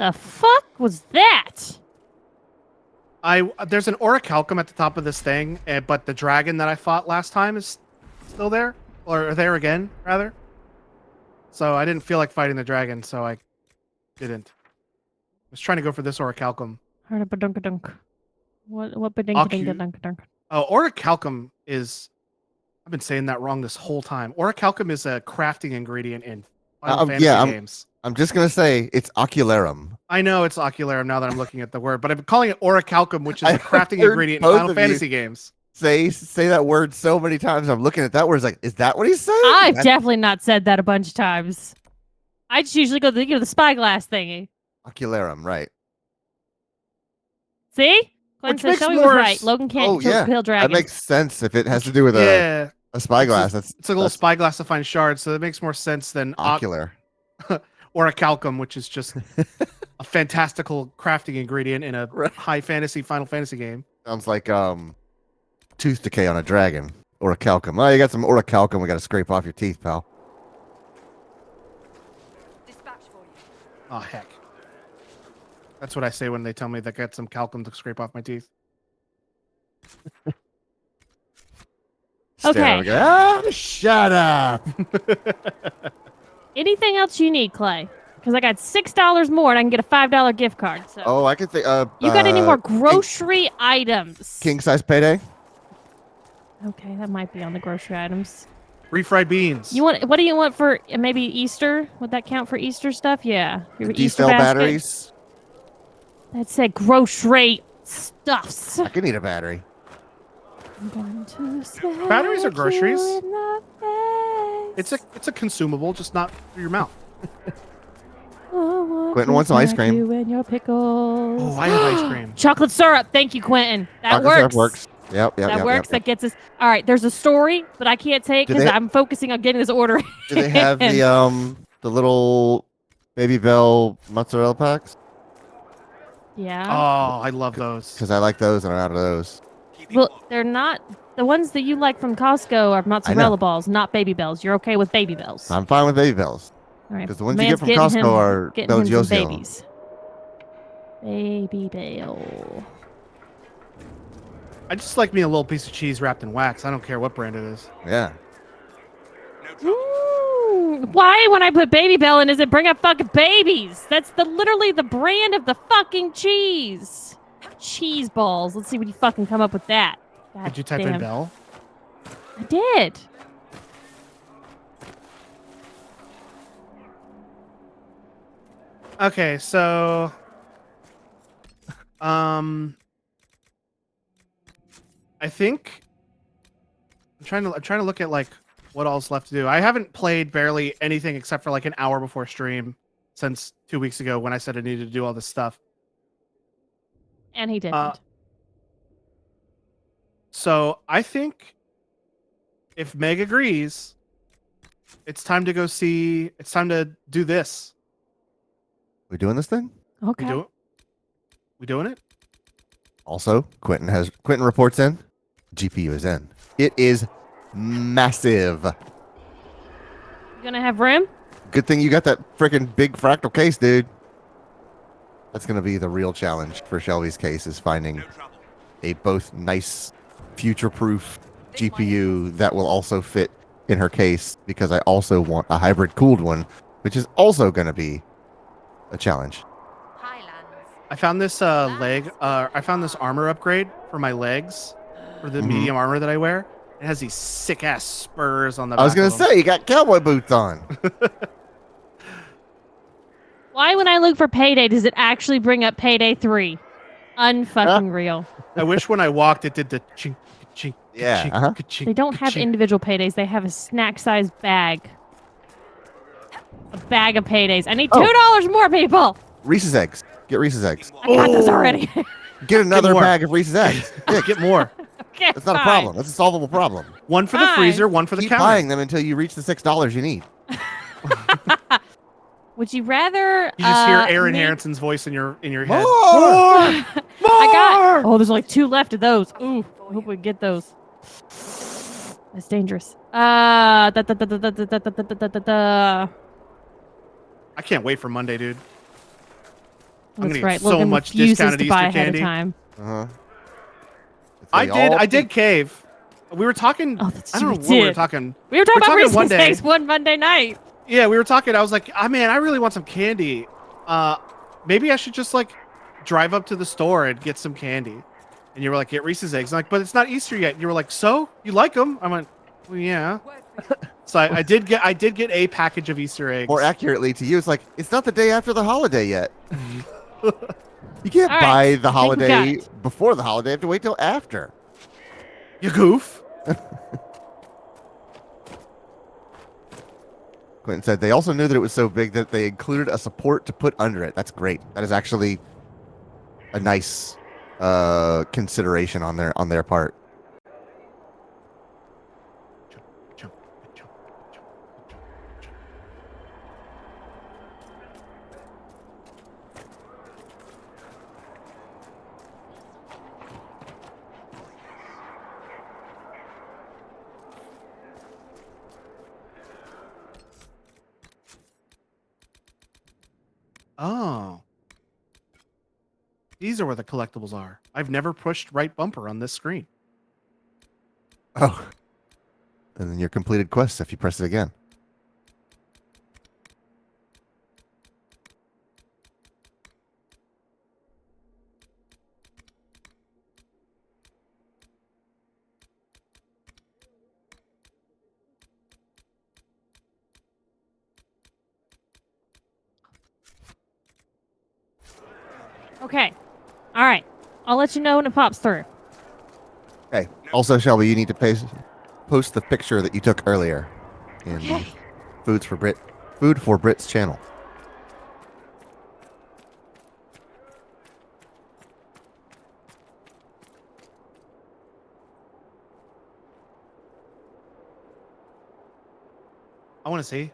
The fuck was that? There's an orichalcum at the top of this thing, but the dragon that I fought last time is still there, or there again, rather. So I didn't feel like fighting the dragon, so I didn't. I was trying to go for this orichalcum. Heard a badunk-a-dunk. What badink-a-dink-a-dunk-a-dunk? Oh, orichalcum is... I've been saying that wrong this whole time. Orichalcum is a crafting ingredient in Final Fantasy games. I'm just going to say it's ocularum. I know it's ocularum now that I'm looking at the word, but I'm calling it orichalcum, which is a crafting ingredient in Final Fantasy games. Say that word so many times. I'm looking at that word. It's like, is that what he's saying? I've definitely not said that a bunch of times. I just usually go to the spyglass thingy. Ocularum, right. See? Glenn said Shelby was right. Logan can't kill dragons. That makes sense if it has to do with a spyglass. It's a little spyglass to find shards, so that makes more sense than ocular. Orichalcum, which is just a fantastical crafting ingredient in a high fantasy Final Fantasy game. Sounds like tooth decay on a dragon. Orichalcum. Oh, you got some orichalcum we got to scrape off your teeth, pal. Dispatch for you. Oh, heck. That's what I say when they tell me that I got some calcum to scrape off my teeth. Okay. Shut up. Anything else you need, Clay? Because I got $6 more and I can get a $5 gift card. So. Oh, I can think. You got any more grocery items? King size payday? Okay, that might be on the grocery items. Refried beans. What do you want for maybe Easter? Would that count for Easter stuff? Yeah. Your Easter basket? Batteries? That said grocery stuffs. I can need a battery. Batteries are groceries. It's a consumable, just not for your mouth. Quentin wants some ice cream. You and your pickles. Oh, I have ice cream. Chocolate syrup. Thank you, Quentin. That Chocolate works. Syrup works. Yep. That works. That gets us. All right. There's a story, but I can't say it because I'm focusing on getting this order. Do they have the little Baby Bell mozzarella packs? Yeah. Oh, I love those. Because I like those and I'm out of those. Well, they're not. The ones that you like from Costco are mozzarella balls, not Baby Bells. You're okay with Baby Bells. I'm fine with Baby Bells. All right. Because the ones you get from Costco are those Yo-Yo. Babies. Baby Bell. I just like me a little piece of cheese wrapped in wax. I don't care what brand it is. Yeah. Why, when I put Baby Bell in, does it bring up fucking babies? That's literally the brand of the fucking cheese. Cheese balls. Let's see what you fucking come up with that. God Did you type in Bell? I did. Okay, so I think I'm trying to look at like what all's left to do. I haven't played barely anything except for like an hour before stream since 2 weeks ago when I said I needed to do all this stuff. And he didn't. So I think if Meg agrees, it's time to go see. It's time to do this. We doing this thing? Okay. We doing it? Also, Quentin reports in. GPU is in. It is massive. You gonna have room? Good thing you got that freaking big fractal case, dude. That's gonna be the real challenge for Shelby's case, is finding a both nice, future-proof GPU that will also fit in her case, because I also want a hybrid cooled one, which is also gonna be a challenge. I found this I found this armor upgrade for my legs, for the medium armor that I wear. It has these sick ass spurs on the back. I was gonna say, you got cowboy boots on. Why, when I look for Payday, does it actually bring up Payday 3? Unfucking real. I wish when I walked, it did the chink, chink, yeah. chink, chink, They don't have individual Paydays. They have a snack-sized bag. A bag of Paydays. I need $2 more, people. Reese's eggs. Get Reese's eggs. I got those already. Get another bag of Reese's eggs. Yeah, get more. Okay, that's not a problem. That's a solvable problem. One for the freezer, one for the Keep counter. buying them until you reach the $6 you need. Would you rather? You just hear Aaron Harrison's voice in your head. More! I got. There's only 2 left of those. Ooh, I hope we get those. That's dangerous. I can't wait for Monday, dude. I'm That's gonna right. get so Logan much refuses discounted to Easter buy ahead candy. of time. Uh-huh. I did cave. We were talking. Oh, that's I don't know you what we were did. talking. We were talking about talking one Reese's day. eggs one Monday night. Yeah, we were talking. I was like, man, I really want some candy. Maybe I should just like drive up to the store and get some candy. And you were like, get Reese's eggs. I'm like, but it's not Easter yet. And you were like, so you like them? I went, well, yeah. So I did get a package of Easter eggs. More accurately to you, it's like, it's not the day after the holiday yet. You can't All buy right, the I think we got holiday it. before the holiday. You have to wait till after. You goof. Quentin said they also knew that it was so big that they included a support to put under it. That's great. That is actually a nice consideration on their part. Oh. These are where the collectibles are. I've never pushed right bumper on this screen. Oh. And then your completed quest if you press it again. Okay. All right. I'll let you know when it pops through. Okay. Also, Shelby, you need to post the picture that you took earlier in Okay. Food for Brit's channel. I want to see.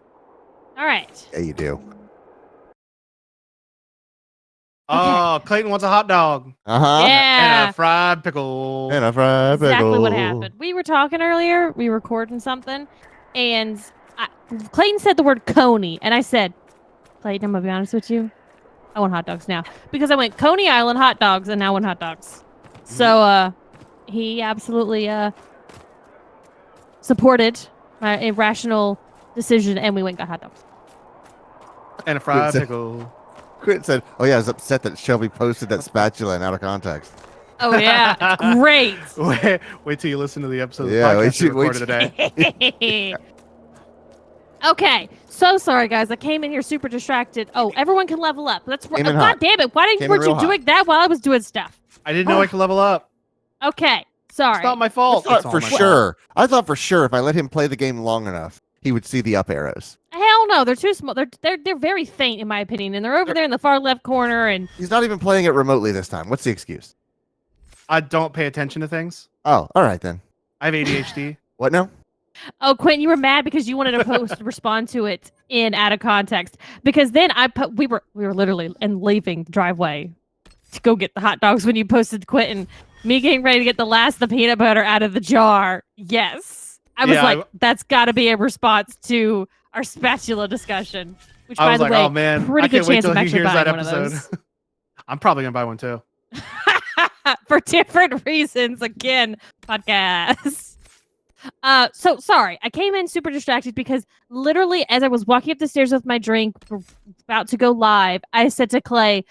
All right. Yeah, you do. Oh, Clayton wants a hot dog. Uh-huh. Yeah. And a fried pickle. And a fried Exactly what pickle. happened. We were talking earlier. We were recording something, and Clayton said the word Coney, and I said, Clayton, I'm gonna be honest with you. I want hot dogs now because I went Coney Island hot dogs, and now I want hot dogs. So he absolutely supported my irrational decision, and we went and got hot dogs. And a fried Good. pickle. Quentin said, oh yeah, I was upset that Shelby posted that spatula and out of context. Oh yeah, it's great. Wait till you listen to the episode of the Yeah, podcast we wait recorded today. Okay, so sorry guys. I came in here super distracted. Oh, everyone can level up. That's Came in God hot. damn it! Why Came in weren't you real doing that while I was doing stuff? I didn't know I could level up. Okay, sorry. It's not my I fault. thought It's all for my fault. sure. I thought for sure if I let him play the game long enough, he would see the up arrows. Hell no, they're too small. They're very faint in my opinion, and they're over there in the far left corner. And He's not even playing it remotely this time. What's the excuse? I don't pay attention to things. Oh, all right then. I have ADHD. What now? oh, Quentin, you were mad because you wanted to respond to it in out of context. Because then we were literally leaving the driveway to go get the hot dogs when you posted Quentin. Me getting ready to get the last of the peanut butter out of the jar. Yes, I was Yeah, like, that's got to be a response to our spatula discussion. Which, I by was the like, way, oh man, pretty I can't good wait chance till of he actually hears that buying one of episode. those. I'm probably gonna buy one too. For different reasons. Again, podcast. So sorry. I came in super distracted because literally as I was walking up the stairs with my drink, about to go live, I said to Clay,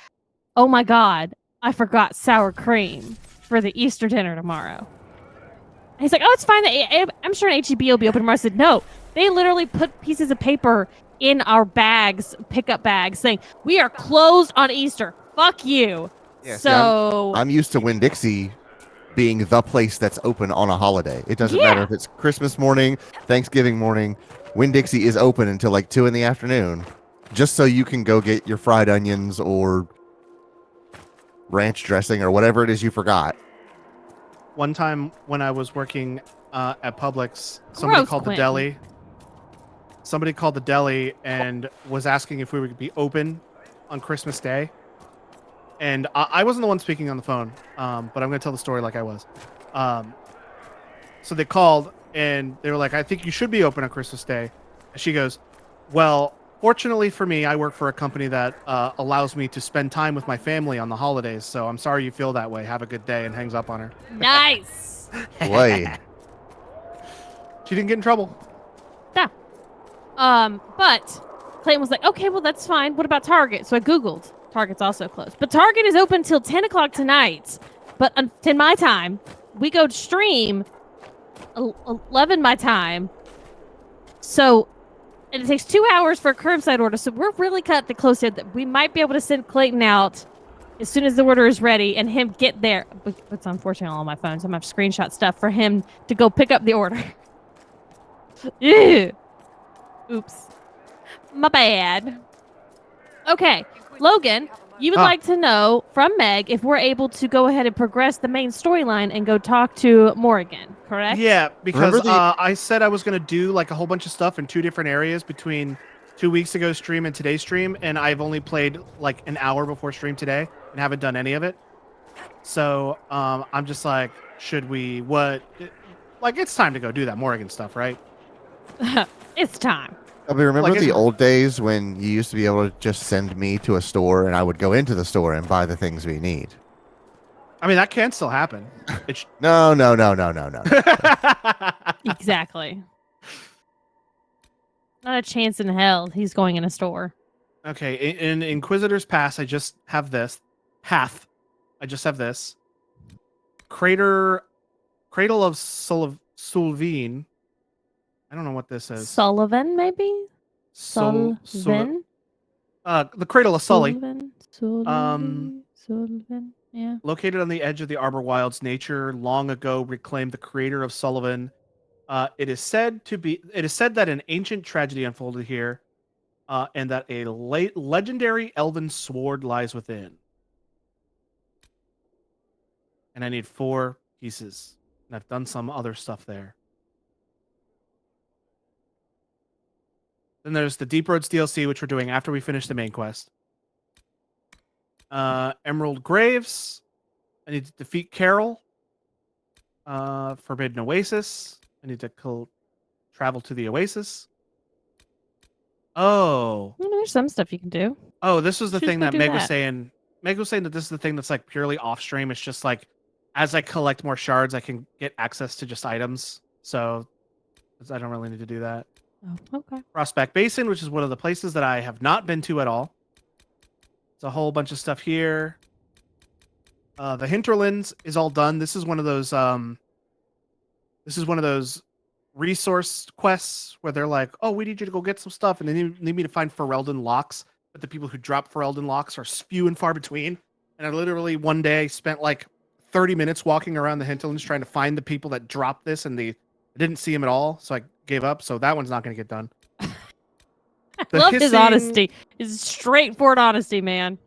oh my God, I forgot sour cream for the Easter dinner tomorrow. And he's like, oh, it's fine. I'm sure an HEB will be open tomorrow. I said, no, they literally put pieces of paper in our bags, pickup bags, saying, we are closed on Easter. Fuck you. Yeah, So I'm used to Winn-Dixie being the place that's open on a holiday. It doesn't matter if it's Christmas morning, Thanksgiving morning. Winn-Dixie is open until like 2 in the afternoon, just so you can go get your fried onions or ranch dressing or whatever it is you forgot. One time when I was working at Publix, somebody Gross, called Quentin. the deli. Somebody called the deli and was asking if we would be open on Christmas Day. And I wasn't the one speaking on the phone, but I'm going to tell the story like I was. So they called and they were like, I think you should be open on Christmas Day. And she goes, well, Fortunately for me, I work for a company that allows me to spend time with my family on the holidays. So I'm sorry you feel that way. Have a good day, and hangs up on her. Nice. Boy. She didn't get in trouble. Yeah. But Clayton was like, okay, well, that's fine. What about Target? So I Googled. Target's also closed. But Target is open till 10 o'clock tonight. But in my time, we go to stream 11 my time. So, and it takes 2 hours for a curbside order. So we're really cut the close here that we might be able to send Clayton out as soon as the order is ready and him get there. It's unfortunate on my phone, so I'm going to have screenshot stuff for him to go pick up the order. Ew. Oops. My bad. Okay. Logan, you would like to know from Meg if we're able to go ahead and progress the main storyline and go talk to Morrigan, correct? Yeah, because Remember the- I said I was going to do like a whole bunch of stuff in 2 different areas between 2 weeks ago stream and today's stream, and I've only played like an hour before stream today and haven't done any of it. So I'm just like, should we, like it's time to go do that Morrigan stuff, right? It's time. I mean, remember Like the it- old days when you used to be able to just send me to a store and I would go into the store and buy the things we need? I mean, that can still happen. It's No. Exactly. Not a chance in hell he's going in a store. Okay, in Inquisitor's Pass, I just have this. Hath. I just have this. Cradle of Sulvine. I don't know what this is. Sullivan, maybe? Sullivan? The Cradle of Sully. Sullivan. Yeah. Located on the edge of the Arbor Wilds, nature long ago reclaimed the creator of Sullivan. It is said that an ancient tragedy unfolded here, and that a legendary elven sword lies within. And I need 4 pieces. And I've done some other stuff there. Then there's the Deep Roads DLC, which we're doing after we finish the main quest. Emerald Graves. I need to defeat Carol. Forbidden Oasis. I need to travel to the Oasis. Oh. Well, there's some stuff you can do. Oh, this was the Should thing we that do Meg was that? saying. Meg was saying that this is the thing that's like purely off stream. It's just like as I collect more shards, I can get access to just items. So I don't really need to do that. Oh, okay. Prospect Basin, which is one of the places that I have not been to at all. It's a whole bunch of stuff here. The Hinterlands is all done. This is one of those resource quests where they're like, "Oh, we need you to go get some stuff," and they need me to find Ferelden locks, but the people who drop Ferelden locks are few and far between. And I literally one day spent like 30 minutes walking around the Hinterlands trying to find the people that dropped this, and I didn't see them at all, so I gave up. So that one's not going to get done. I love his honesty. His straightforward honesty, man.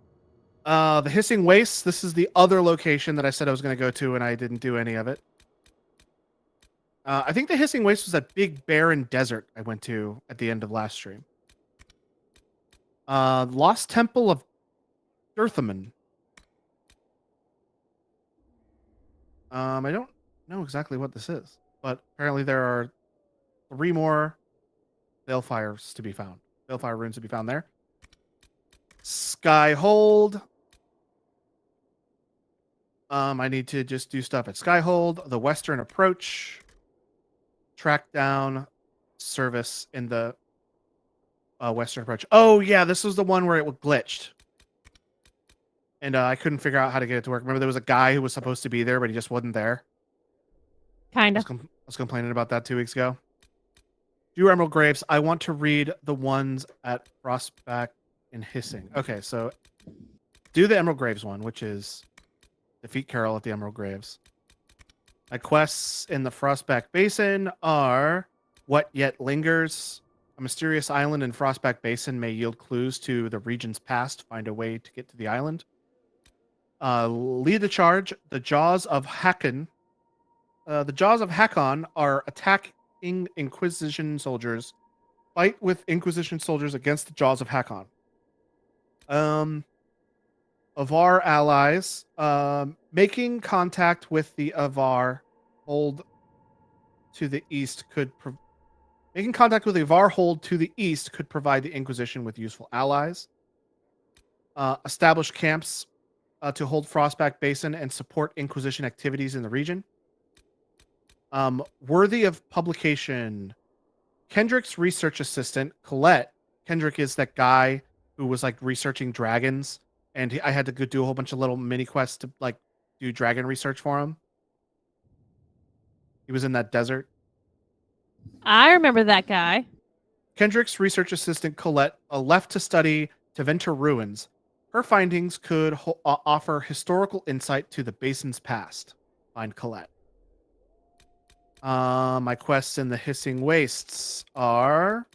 The Hissing Wastes. This is the other location that I said I was going to go to, and I didn't do any of it. I think the Hissing Waste was that big barren desert I went to at the end of last stream. Lost Temple of Dirthaman. I don't know exactly what this is, but apparently there are 3 more Balefires to be found. Balefire runes to be found there. Skyhold. I need to just do stuff at Skyhold. The Western Approach. Track down service in the Western Approach. Oh, yeah, this was the one where it was glitched. And I couldn't figure out how to get it to work. Remember, there was a guy who was supposed to be there, but he just wasn't there? Kind I of. was complaining about that 2 weeks ago. Do Emerald Graves. I want to read the ones at Frostback and Hissing. Okay, so do the Emerald Graves one, which is defeat Carol at the Emerald Graves. My quests in the Frostback Basin are What Yet Lingers. A mysterious island in Frostback Basin may yield clues to the region's past. Find a way to get to the island. Lead the charge. The Jaws of Hakon. The Jaws of Hakon are attacking Inquisition soldiers. Fight with Inquisition soldiers against the Jaws of Hakon. Avar allies. Making contact with the Avar hold to the east could Making contact with a Varhold to the east could provide the Inquisition with useful allies. Establish camps to hold Frostback Basin and support Inquisition activities in the region. Worthy of publication. Kendrick's research assistant, Colette. Kendrick is that guy who was like researching dragons, and I had to go do a whole bunch of little mini quests to like do dragon research for him. He was in that desert. I remember that guy. Kendrick's research assistant, Colette, left to study Teventer ruins. Her findings could offer historical insight to the basin's past. Find Colette. My quests in the Hissing Wastes are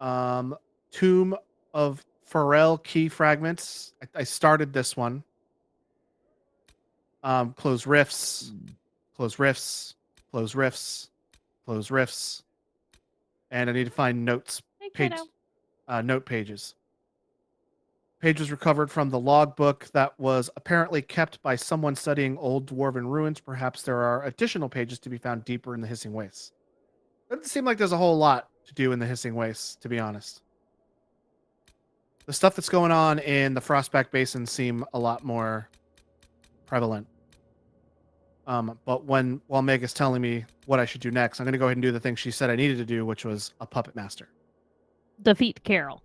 Tomb of Pharrell key fragments. I started this one. Close rifts, close rifts, close rifts, close rifts, and I need to find notes. Hey, Note pages. Page was recovered from the logbook that was apparently kept by someone studying old dwarven ruins. Perhaps there are additional pages to be found deeper in the Hissing Wastes. Doesn't seem like there's a whole lot to do in the Hissing Wastes, to be honest. The stuff that's going on in the Frostback Basin seem a lot more prevalent. But while Meg is telling me what I should do next, I'm going to go ahead and do the thing she said I needed to do, which was a puppet master. Defeat Carol.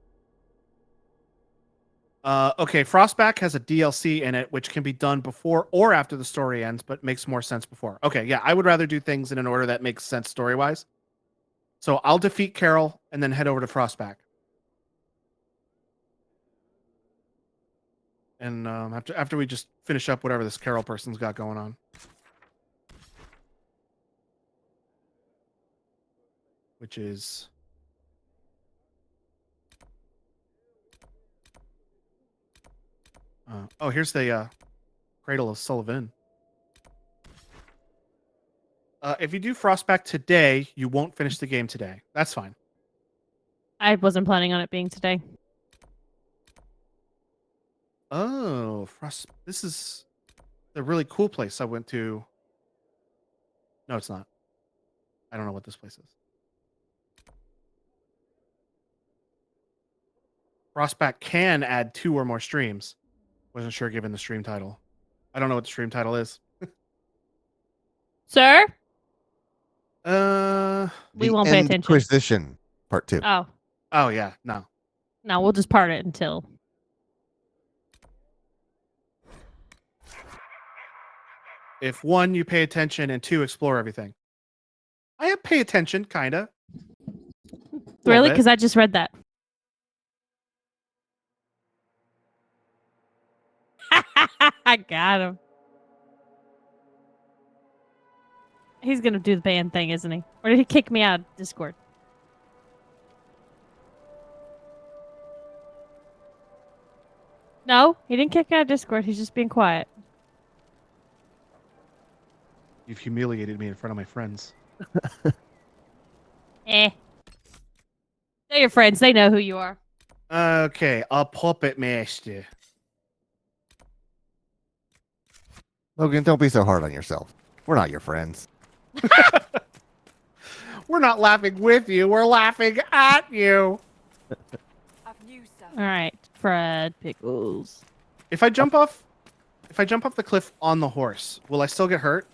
Okay, Frostback has a DLC in it, which can be done before or after the story ends, but makes more sense before. Okay, yeah, I would rather do things in an order that makes sense story-wise. So I'll defeat Carol and then head over to Frostback. And after we just finish up whatever this Carol person's got going on. Which is... oh, here's the Cradle of Sullivan. If you do Frostback today, you won't finish the game today. That's fine. I wasn't planning on it being today. Oh, this is the really cool place I went to. No, it's not. I don't know what this place is. Frostback can add 2 or more streams. Wasn't sure given the stream title. I don't know what the stream title is. Sir? We The won't pay attention. Inquisition, part 2. Oh yeah, no. No, we'll just part it until... If 1, you pay attention, and 2, explore everything. I have pay attention, kinda. Really? Because I just read that. I got him. He's gonna do the ban thing, isn't he? Or did he kick me out of Discord? No, he didn't kick me out of Discord. He's just being quiet. You've humiliated me in front of my friends. They're your friends. They know who you are. Okay, a puppet master. Logan, don't be so hard on yourself. We're not your friends. We're not laughing with you. We're laughing at you. All right, Fred Pickles. If I jump off the cliff on the horse, will I still get hurt?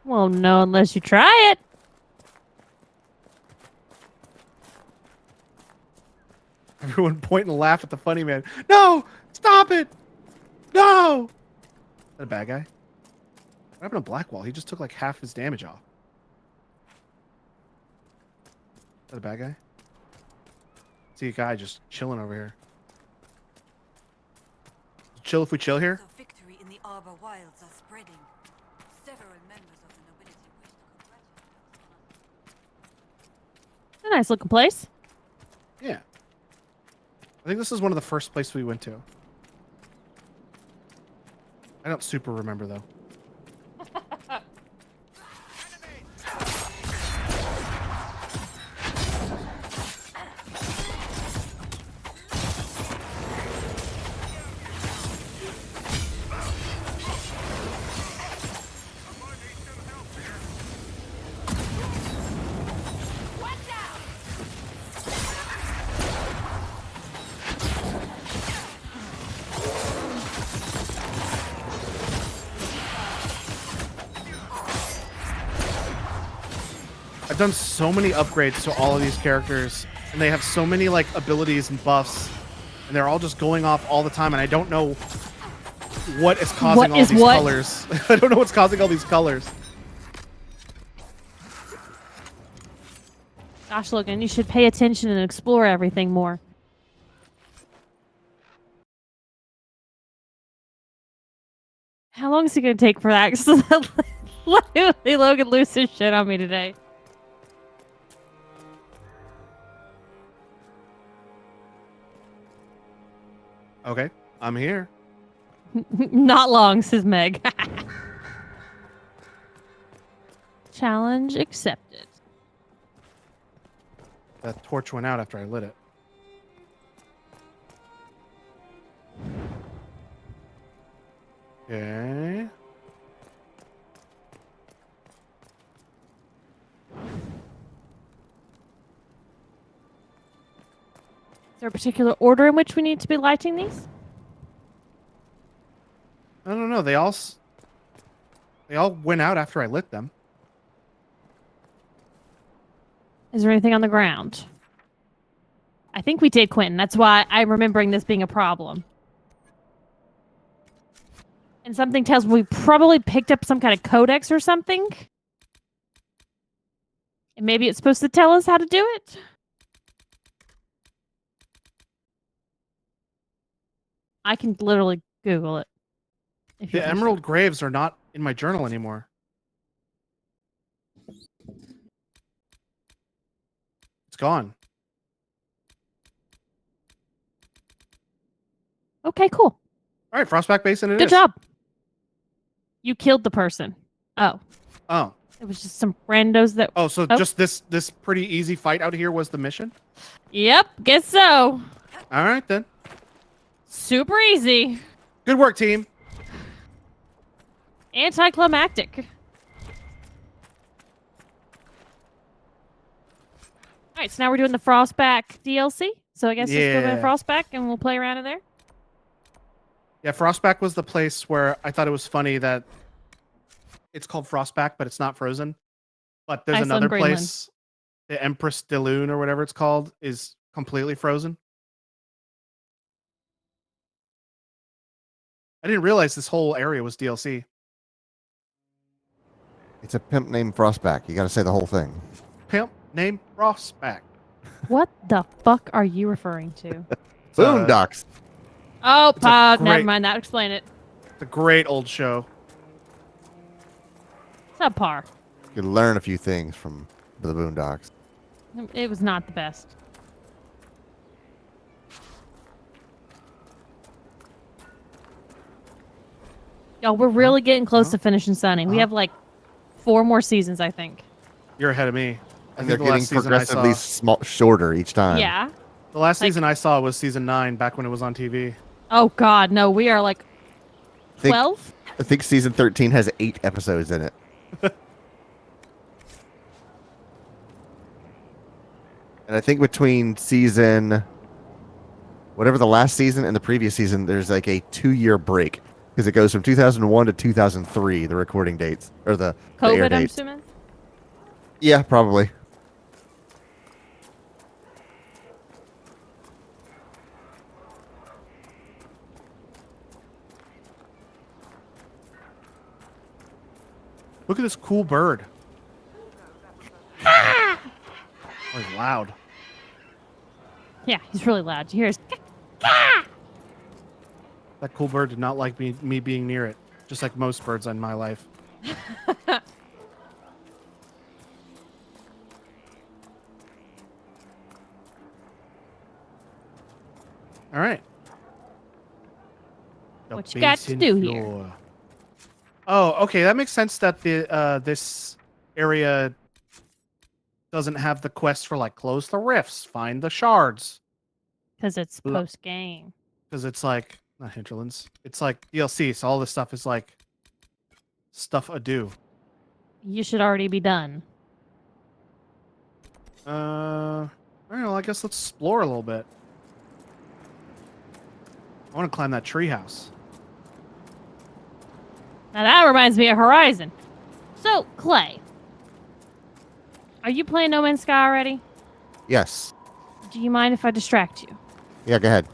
Well, no, unless you try it. Everyone point and laugh at the funny man. No! Stop it! No! Is that a bad guy? What happened to Blackwall? He just took like half his damage off. Is that a bad guy? See a guy just chilling over here. Chill if we chill here? The victory in the Arbor Wilds are spreading. Several members of the nobility wish to congratulate us on A nice looking place. Yeah. I think this is one of the first places we went to. I don't super remember though. I've done so many upgrades to all of these characters, and they have so many like abilities and buffs, and they're all just going off all the time, and I don't know what is causing all these colors. I don't know what's causing all these colors. Gosh, Logan, you should pay attention and explore everything more. How long is it going to take for that? Literally, Logan loses shit on me today. Okay, I'm here. Not long, says Meg. Challenge accepted. That torch went out after I lit it. Okay. Is there a particular order in which we need to be lighting these? I don't know. They all went out after I lit them. Is there anything on the ground? I think we did, Quentin. That's why I'm remembering this being a problem. And something tells me we probably picked up some kind of codex or something. And maybe it's supposed to tell us how to do it. I can literally Google it. If you The want to. emerald graves are not in my journal anymore. It's gone. Okay, cool. All right, Frostback Basin it is. Good job. You killed the person. Oh. Oh. It was just some randos that... Oh, so just this pretty easy fight out here was the mission? Yep, guess so. All right, then. Super easy. Good work, team. Anticlimactic. All right, so now we're doing the Frostback DLC. So I guess just go to Frostback and we'll play around in there. Yeah, Frostback was the place where I thought it was funny that it's called Frostback, but it's not frozen. But there's Iceland, another Greenland. place, the Empress de Lune or whatever it's called, is completely frozen. I didn't realize this whole area was DLC. It's a pimp named Frostback. You got to say the whole thing. Pimp named Frostback. What the fuck are you referring to? Boondocks. Oh, It's a never great- mind. That explain it. It's a great old show. Subpar. You can learn a few things from the Boondocks. It was not the best. Y'all, we're really getting close to finishing Sunny. We have like 4 more seasons, I think. You're ahead of me. I And think they're the getting last season I progressively saw, shorter each time. Yeah. the last like- season I saw was season 9, back when it was on TV. Oh, God. No, we are like Think- 12? I think season 13 has 8 episodes in it. And I think between season, whatever the last season and the previous season, there's like a 2-year break. Because it goes from 2001 to 2003, the recording dates. Or the air COVID, I'm dates. assuming? Yeah, probably. Look at this cool bird. Oh, he's loud. Yeah, he's really loud. You hear his... That cool bird did not like me being near it, just like most birds in my life. All right. The What you got to basin do here? floor. Oh, okay. That makes sense that the this area doesn't have the quest for like close the rifts, find the shards, Because it's Lo- post-game. because it's like not hinterlands. It's like DLC, so all this stuff is like stuff ado. You should already be done. I don't know. I guess let's explore a little bit. I want to climb that treehouse. Now that reminds me of Horizon. So, Clay. Are you playing No Man's Sky already? Yes. Do you mind if I distract you? Yeah, go ahead.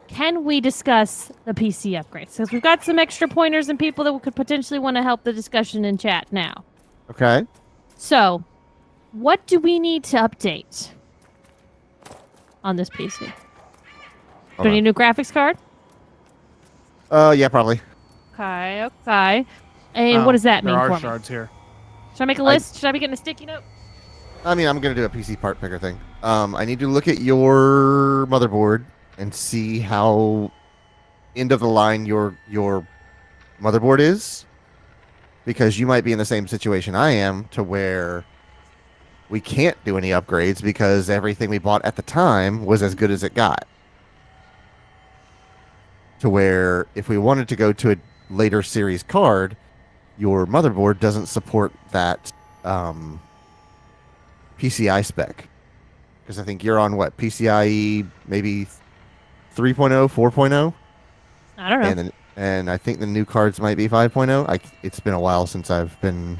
Can we discuss the PC upgrades? Because we've got some extra pointers and people that could potentially want to help the discussion in chat now. Okay. So, what do we need to update on this PC? Do Hold we need a new graphics card? Yeah, probably. Okay, okay. And what Oh, does that there mean are for me? shards here. Should I make a list? Should I be getting a sticky note? I mean, I'm gonna do a PC part picker thing. I need to look at your motherboard and see how end of the line your motherboard is, because you might be in the same situation I am, to where we can't do any upgrades because everything we bought at the time was as good as it got. To where if we wanted to go to a later series card, your motherboard doesn't support that PCI spec. Because I think you're on what, PCIe maybe 3.0, 4.0? I don't know. And I think the new cards might be 5.0. It's been a while since I've been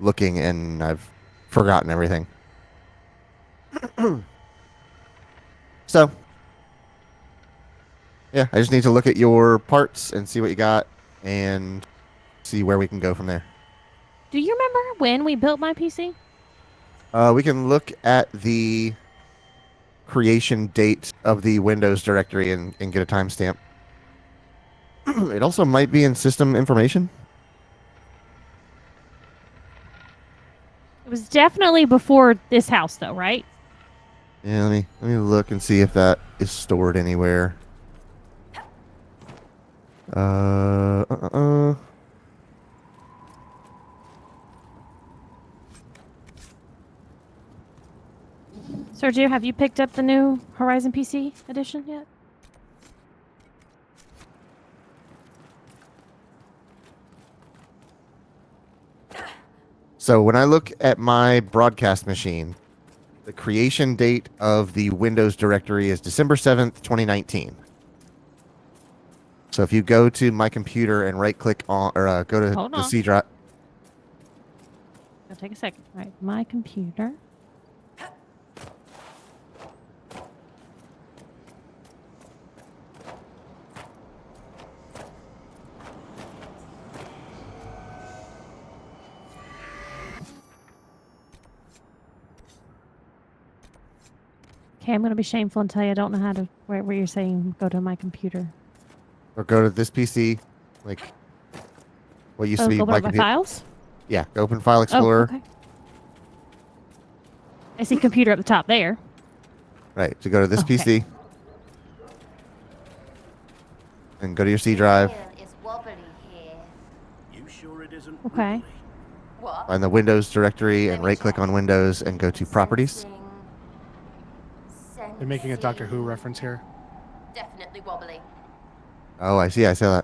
looking and I've forgotten everything. So, yeah, I just need to look at your parts and see what you got and see where we can go from there. Do you remember when we built my PC? We can look at the creation date of the Windows directory and get a timestamp. It also might be in system information. It was definitely before this house, though, right? Yeah, let me look and see if that is stored anywhere. Uh. Sergio, have you picked up the new Horizon PC edition yet? So when I look at my broadcast machine, the creation date of the Windows directory is December 7th, 2019. So if you go to my computer and right click on, or go to Hold the on. C drive. It'll take a second. All right, my computer. Okay, I'm going to be shameful and tell you I don't know how to, where you're saying go to my computer. Or go to this PC, like what used to be Go my to my computer. files? Yeah, open File Explorer. Oh, okay. I see computer at the top there. Right, so go to this Okay. PC. And go to your C drive. It's wobbly here. You sure it isn't? Okay. really? What? Find the Windows directory Let and me right click check. on Windows and go to Properties. They're making a Doctor Who reference here. Definitely wobbly. Oh, I see that.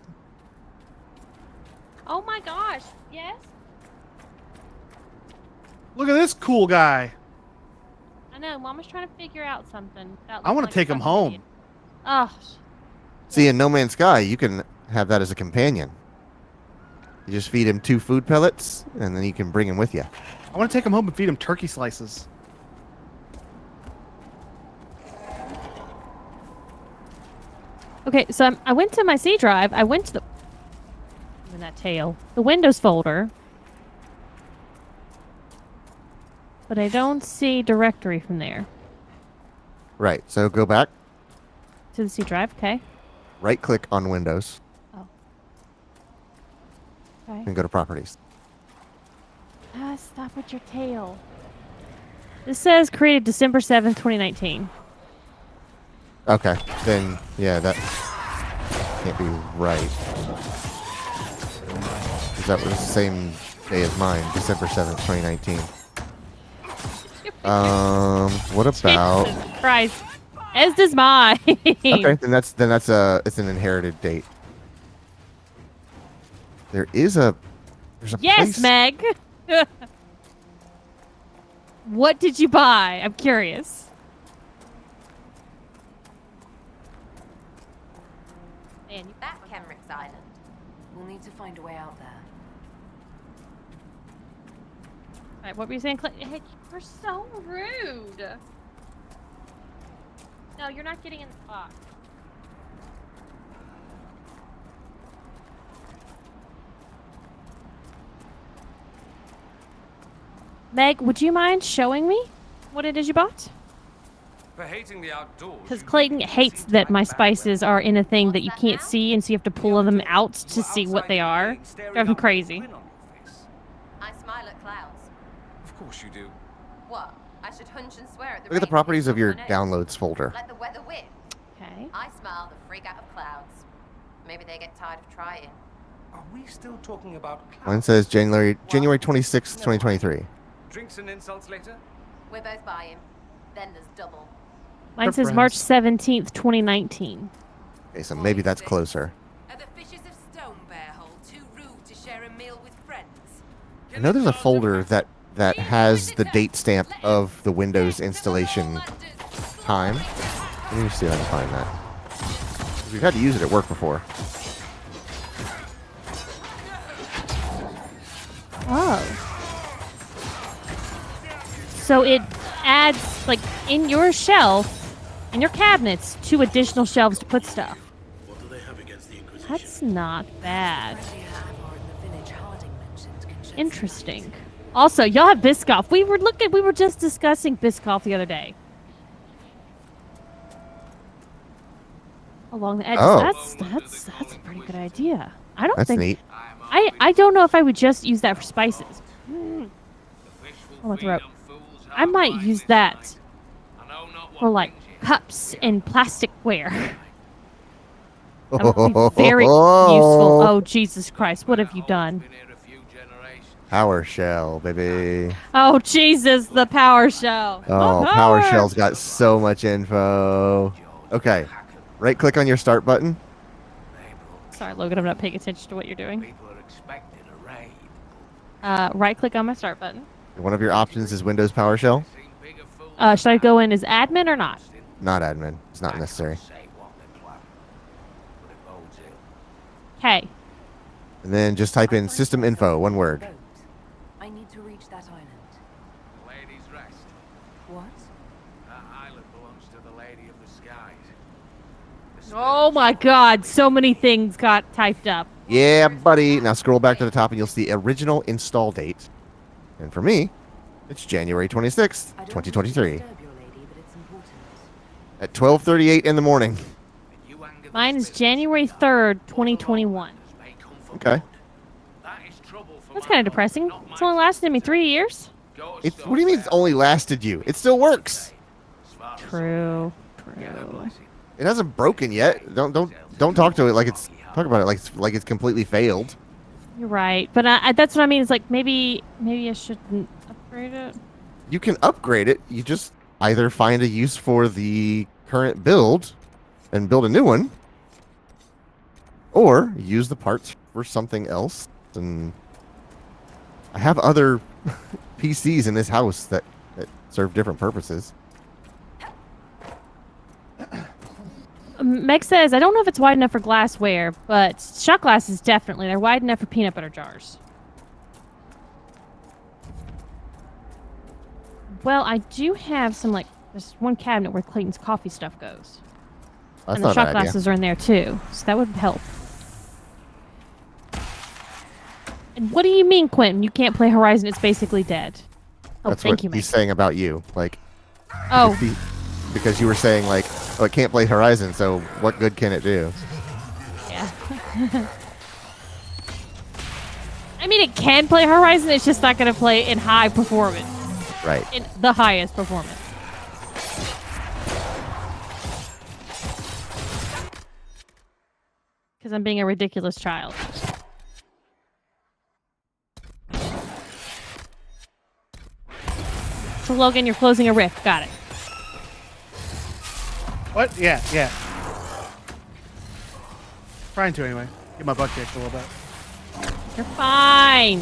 Oh my gosh. Yes? Look at this cool guy. I know. Mama's trying to figure out something. I want to take him home. Oh, See, in No Man's Sky, you can have that as a companion. You just feed him 2 food pellets, and then you can bring him with you. I want to take him home and feed him turkey slices. okay. So I went to my C drive. I went to the even that tail, the Windows folder, but I don't see directory from there Right, so go back, to the C drive. Okay. right click on Windows, Okay. and go to Properties. Stop with your tail. This says created December 7th, 2019. Okay, then, yeah, that can't be right. 'Cause that was the same day as mine, December 7th, 2019. What about... Jesus Christ. As does mine. Okay, then that's it's an inherited date. There's a Yes, place. Meg. What did you buy? I'm curious. Man, That Kenrick's Island. We'll need to find a way out there. Right, what were you saying, Clay? Hey, you're so rude. No, you're not getting in the box. Meg, would you mind showing me what it is you bought? For hating the outdoors. Because Clayton hates that my spices are in a thing that you can't see, and so you have to pull them out to see what they are. Drives me crazy. I smile at clouds. Of course you do. What? I should hunch and swear at the Look at the rain properties hitting of your on my nose. downloads folder. Like the weather whip. Okay. I smile the freak out of clouds. Maybe they get tired of trying. Are we still talking about clouds? Mine says January 26th, 2023. Drinks and insults later? We're both buying. Then there's double. Mine says friends. March 17th, 2019. Okay, so maybe that's closer. Are the fishes of Stone Bear Hole too rude to share a meal with friends? I know there's a folder that has the date stamp of the Windows installation time. Let me see if I can find that. 'Cause we've had to use it at work before. Oh. So it adds, like, in your shelf, in your cabinets, 2 additional shelves to put stuff. What do they have against the Inquisition? That's not bad. Interesting. Also, y'all have Biscoff. We were just discussing Biscoff the other day. Along the edges. Oh. That's a pretty good idea. I don't That's think neat. I don't know if I would just use that for spices. On my throat. I might use that for like cups and plasticware. That would be very useful. Oh, Jesus Christ. What have you done? PowerShell, baby. Oh, Jesus, the PowerShell. Oh, PowerShell's got so much info. Okay. Right click on your start button. Sorry, Logan, I'm not paying attention to what you're doing. People are expecting a raid. Right click on my start button. One of your options is Windows PowerShell. Should I go in as admin or not? Not admin. It's not necessary. Say what they plan, but it bodes ill. Okay. And then just type in system info, one word. I need to reach that island. Ladies rest. What? That island belongs to the Lady of the Skies. Oh my God, so many things got typed up. Yeah, buddy. Now scroll back to the top and you'll see original install date. And for me, it's January 26th, I don't 2023 wish to disturb your lady, but it's important. at 12:38 in the morning. Mine is January 3rd, 2021. Okay. That's kind of depressing. It's only lasted me 3 years. What do you mean it's only lasted you? It still works. True. It hasn't broken yet. Don't talk to it like it's talk about it like it's completely failed. You're right, but that's what I mean. It's like maybe I shouldn't upgrade it. You can upgrade it. You just either find a use for the current build and build a new one, or use the parts for something else. And I have other PCs in this house that serve different purposes. Meg says, I don't know if it's wide enough for glassware, but shot glasses definitely. They're wide enough for peanut butter jars. Well, I do have some, like, there's one cabinet where Clayton's coffee stuff goes. That's And the not a shot bad idea. glasses are in there too, so that would help. And what do you mean, Quentin? You can't play Horizon, it's basically dead. Oh, That's thank what you, he's Meg. saying about you. Like, Oh, because you were saying like, oh, it can't play Horizon, so what good can it do? yeah. I mean, it can play Horizon, it's just not going to play in high performance. Right. In the highest performance. Because I'm being a ridiculous child. So Logan, you're closing a rift. Got it. What? Yeah. Trying to anyway. Get my butt kicked a little bit. You're fine.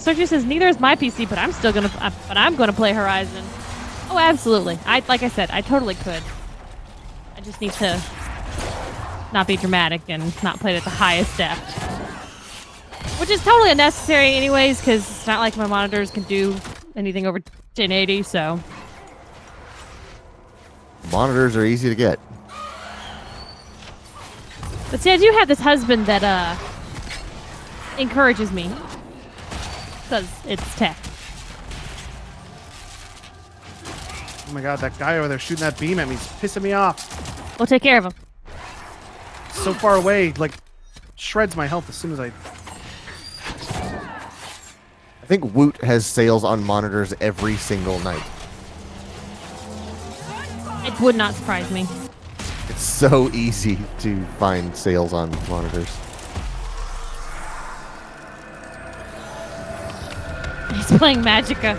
Sergio says neither is my PC, but I'm gonna play Horizon. Oh, absolutely. Like I said, I totally could. I just need to not be dramatic and not play it at the highest def, which is totally unnecessary, anyways, because it's not like my monitors can do anything over 1080. So Monitors are easy to get. but see, I do have this husband that encourages me because it's tech. Oh my god, that guy over there shooting that beam at me is pissing me off. We'll take care of him. So far away, like shreds my health as soon as I. I think Woot has sales on monitors every single night. It would not surprise me. It's so easy to find sales on monitors. He's playing Magicka.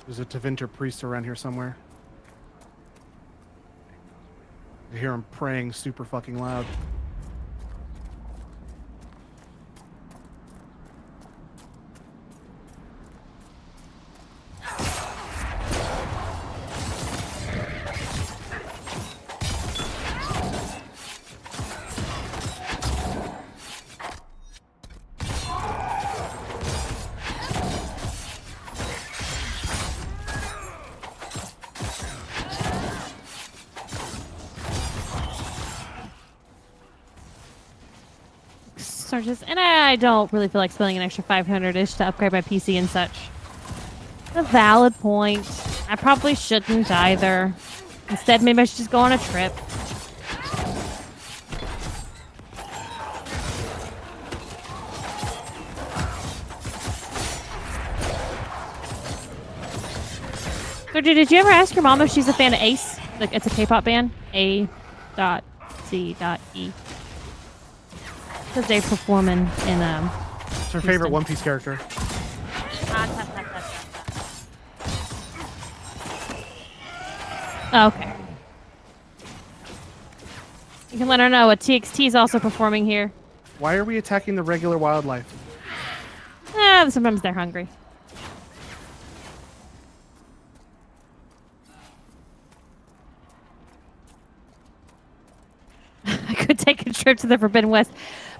There's a Tevinter priest around here somewhere. I hear him praying super fucking loud. And I don't really feel like spending an extra 500-ish to upgrade my PC and such. A valid point. I probably shouldn't either. Instead, maybe I should just go on a trip. So, did you ever ask your mom if she's a fan of Ace? Like, it's a K-pop band. A.C.E. Because they perform in It's her favorite One Piece character. Okay. You can let her know what TXT is also performing here. Why are we attacking the regular wildlife? Sometimes they're hungry. I could take a trip to the Forbidden West.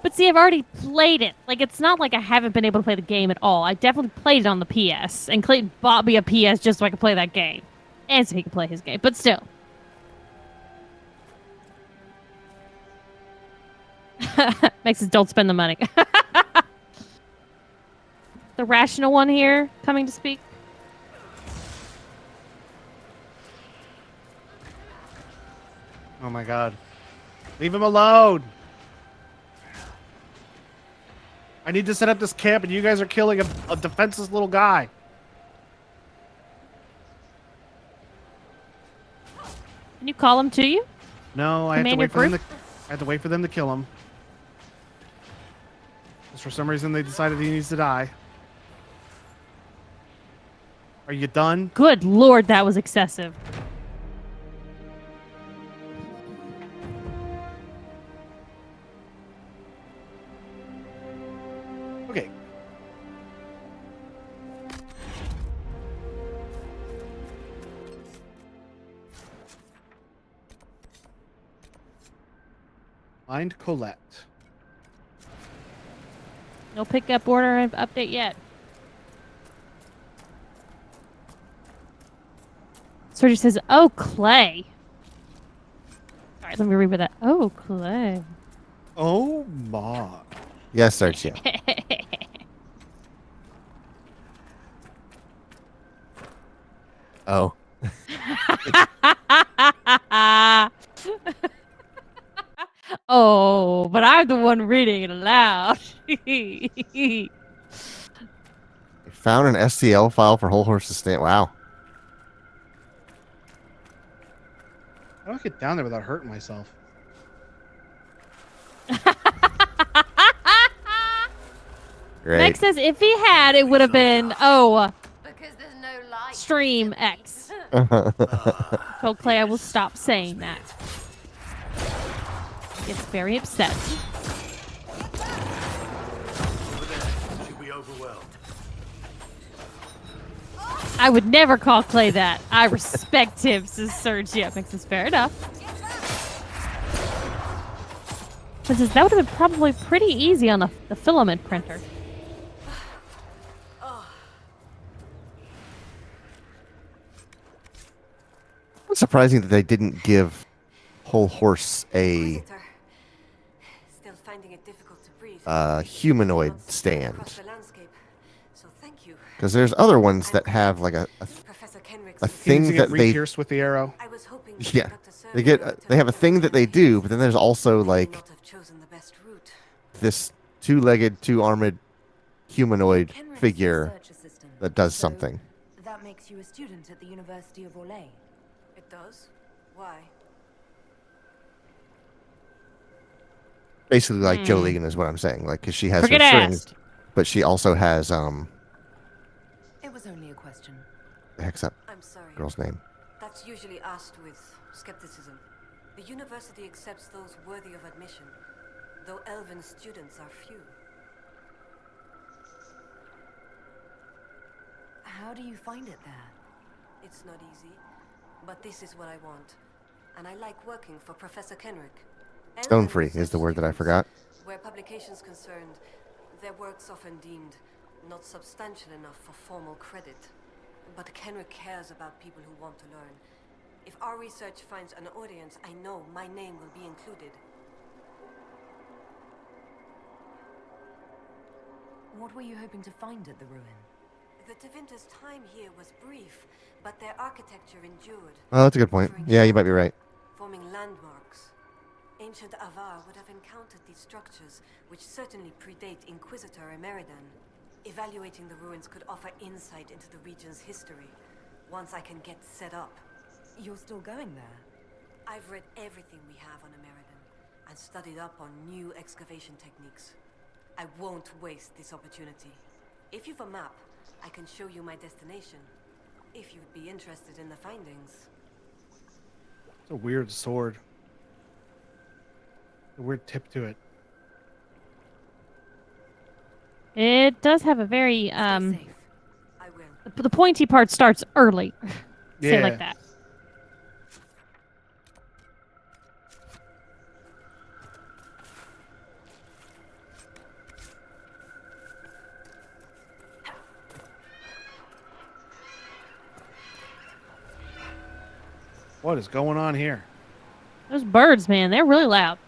But see, I've already played it. Like, it's not like I haven't been able to play the game at all. I definitely played it on the PS. And Clayton bought me a PS just so I could play that game. And so he could play his game. But still. Makes us don't spend the money. The rational one here coming to speak. Oh my god. Leave him alone! I need to set up this camp and you guys are killing a defenseless little guy. Can you call him to you? No, I have to Command wait your for them group? I have to wait for them to kill him. Because for some reason they decided he needs to die. Are you done? Good lord, that was excessive. Okay. Find Colette. No pickup order and update yet. Sergio says, "Oh, Clay." All right, let me read with that. Oh, Clay. Oh my. Yes, Sergio. Oh. Oh, but I'm the one reading it aloud. Found an STL file for Whole Horse's Stand. Wow. How do I get down there without hurting myself? Great. Meg says if he had, it would have been, Because there's no light. Stream X. Told Clay I will stop saying that. gets very upset. Over there. She'll be overwhelmed. I would never call Clay that. I respect him, says Sergio. Makes this fair enough. Says that would have been probably pretty easy on the filament printer. It's surprising that they didn't give Whole Horse a Inquisitor. Still finding it difficult to breathe. humanoid Not spread across stand. the landscape. So thank you. Because there's other ones that have like a Professor Kenrick's a He needs thing to that get they re-pierced with the arrow. I was hoping yeah Dr. they Sergio get would they have a turn thing out that they to do, be but then there's also I may like not have chosen the best route. this two-legged, two-armed humanoid Kenrick's figure research assistant, that does so something. That makes you a student at the University of Orlais. It does? Why? Basically, like Joe Legan is what I'm saying. Like, because she has Forget her strings, asked. but she also has It was only a question. the heck's that I'm sorry. girl's name? That's usually asked with skepticism. The university accepts those worthy of admission, though elven students are few. How do you find it there? It's not easy, but this is what I want. And I like working for Professor Kenrick. Stone Elven free is the research word that I students, forgot. Where publications concerned, their work's often deemed not substantial enough for formal credit. But Kenrick cares about people who want to learn. If our research finds an audience, I know my name will be included. What were you hoping to find at the ruin? The Tevinter's time here was brief, but their architecture endured. Oh, that's a good point. Yeah, you might be right. Forming landmarks. Ancient Avar would have encountered these structures, which certainly predate Inquisitor Emeridan. Evaluating the ruins could offer insight into the region's history, once I can get set up. You're still going there? I've read everything we have on Emeridan, and studied up on new excavation techniques. I won't waste this opportunity. If you've a map, I can show you my destination, if you'd be interested in the findings. It's a weird sword. A weird tip to it. It does have a very Stay safe. I will. the pointy part starts early. Say it Yeah. like that. What is going on here? Those birds, man, they're really loud.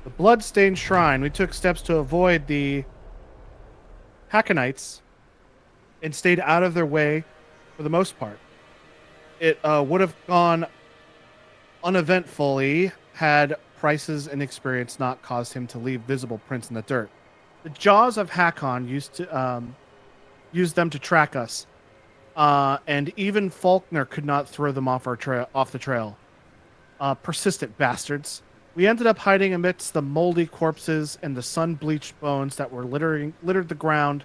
The blood-stained shrine. We took steps to avoid the Hackonites and stayed out of their way for the most part. It would have gone uneventfully had Price's inexperience not caused him to leave visible prints in the dirt. The jaws of Hakon used them to track us, and even Faulkner could not throw them off the trail. Persistent bastards. We ended up hiding amidst the moldy corpses and the sun-bleached bones that were littered the ground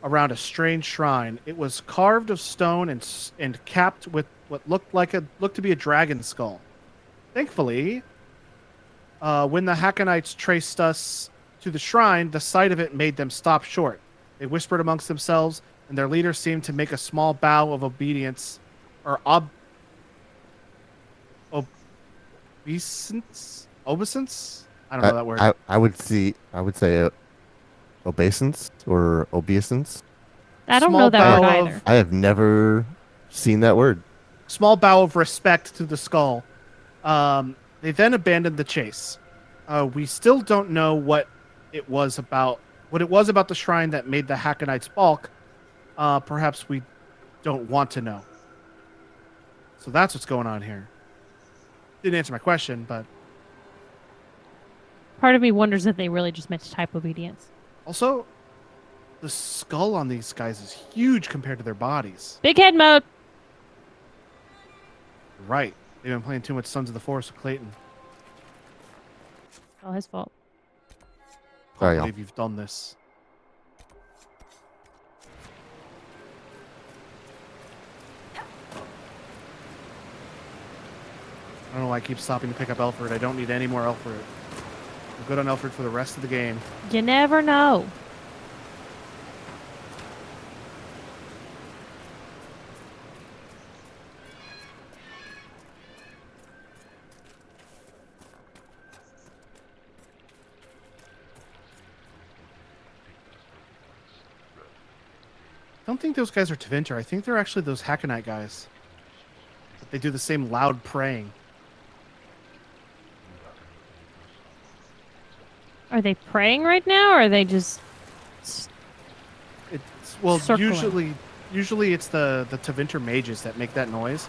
around a strange shrine. It was carved of stone and capped with what looked to be a dragon skull. Thankfully, when the Hackonites traced us to the shrine, the sight of it made them stop short. They whispered amongst themselves, and their leader seemed to make a small bow of obedience, or obeisance. I don't know that word. I would say obeisance or obeisance. I don't Small know that word bow of- either. I have never seen that word. Small bow of respect to the skull. They then abandoned the chase. We still don't know what it was about the shrine that made the Hackonites balk. Perhaps we don't want to know. So that's what's going on here. Didn't answer my question, but Part of me wonders if they really just meant to type obedience. also the skull on these guys is huge compared to their bodies. Big head mode. Right. They've been playing too much Sons of the Forest with Clayton. All his fault. Sorry, I y'all. believe you've done this. I don't know why I keep stopping to pick up Alfred. I don't need any more Alfred. I'm good on Alfred for the rest of the game. You never know. I don't think those guys are Tevinter. I think they're actually those Hacknite guys. But they do the same loud praying. Are they praying right now, or are they just... It's well, Circling. usually it's the Tevinter mages that make that noise.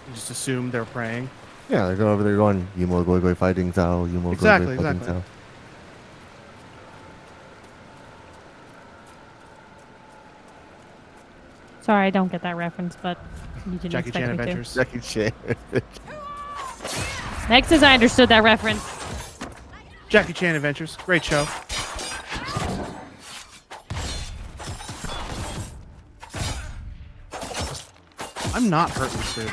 You just assume they're praying. Yeah, they're going over there going, Yumo Goi Goi Fighting Zao, Yumo Exactly, Goi Goi Fighting exactly. Zao. Sorry, I don't get that reference, but you didn't Jackie expect Chan me Adventures. Jackie Chan. to. Next is I understood that reference. Jackie Chan Adventures. Great show. I'm not hurting this dude.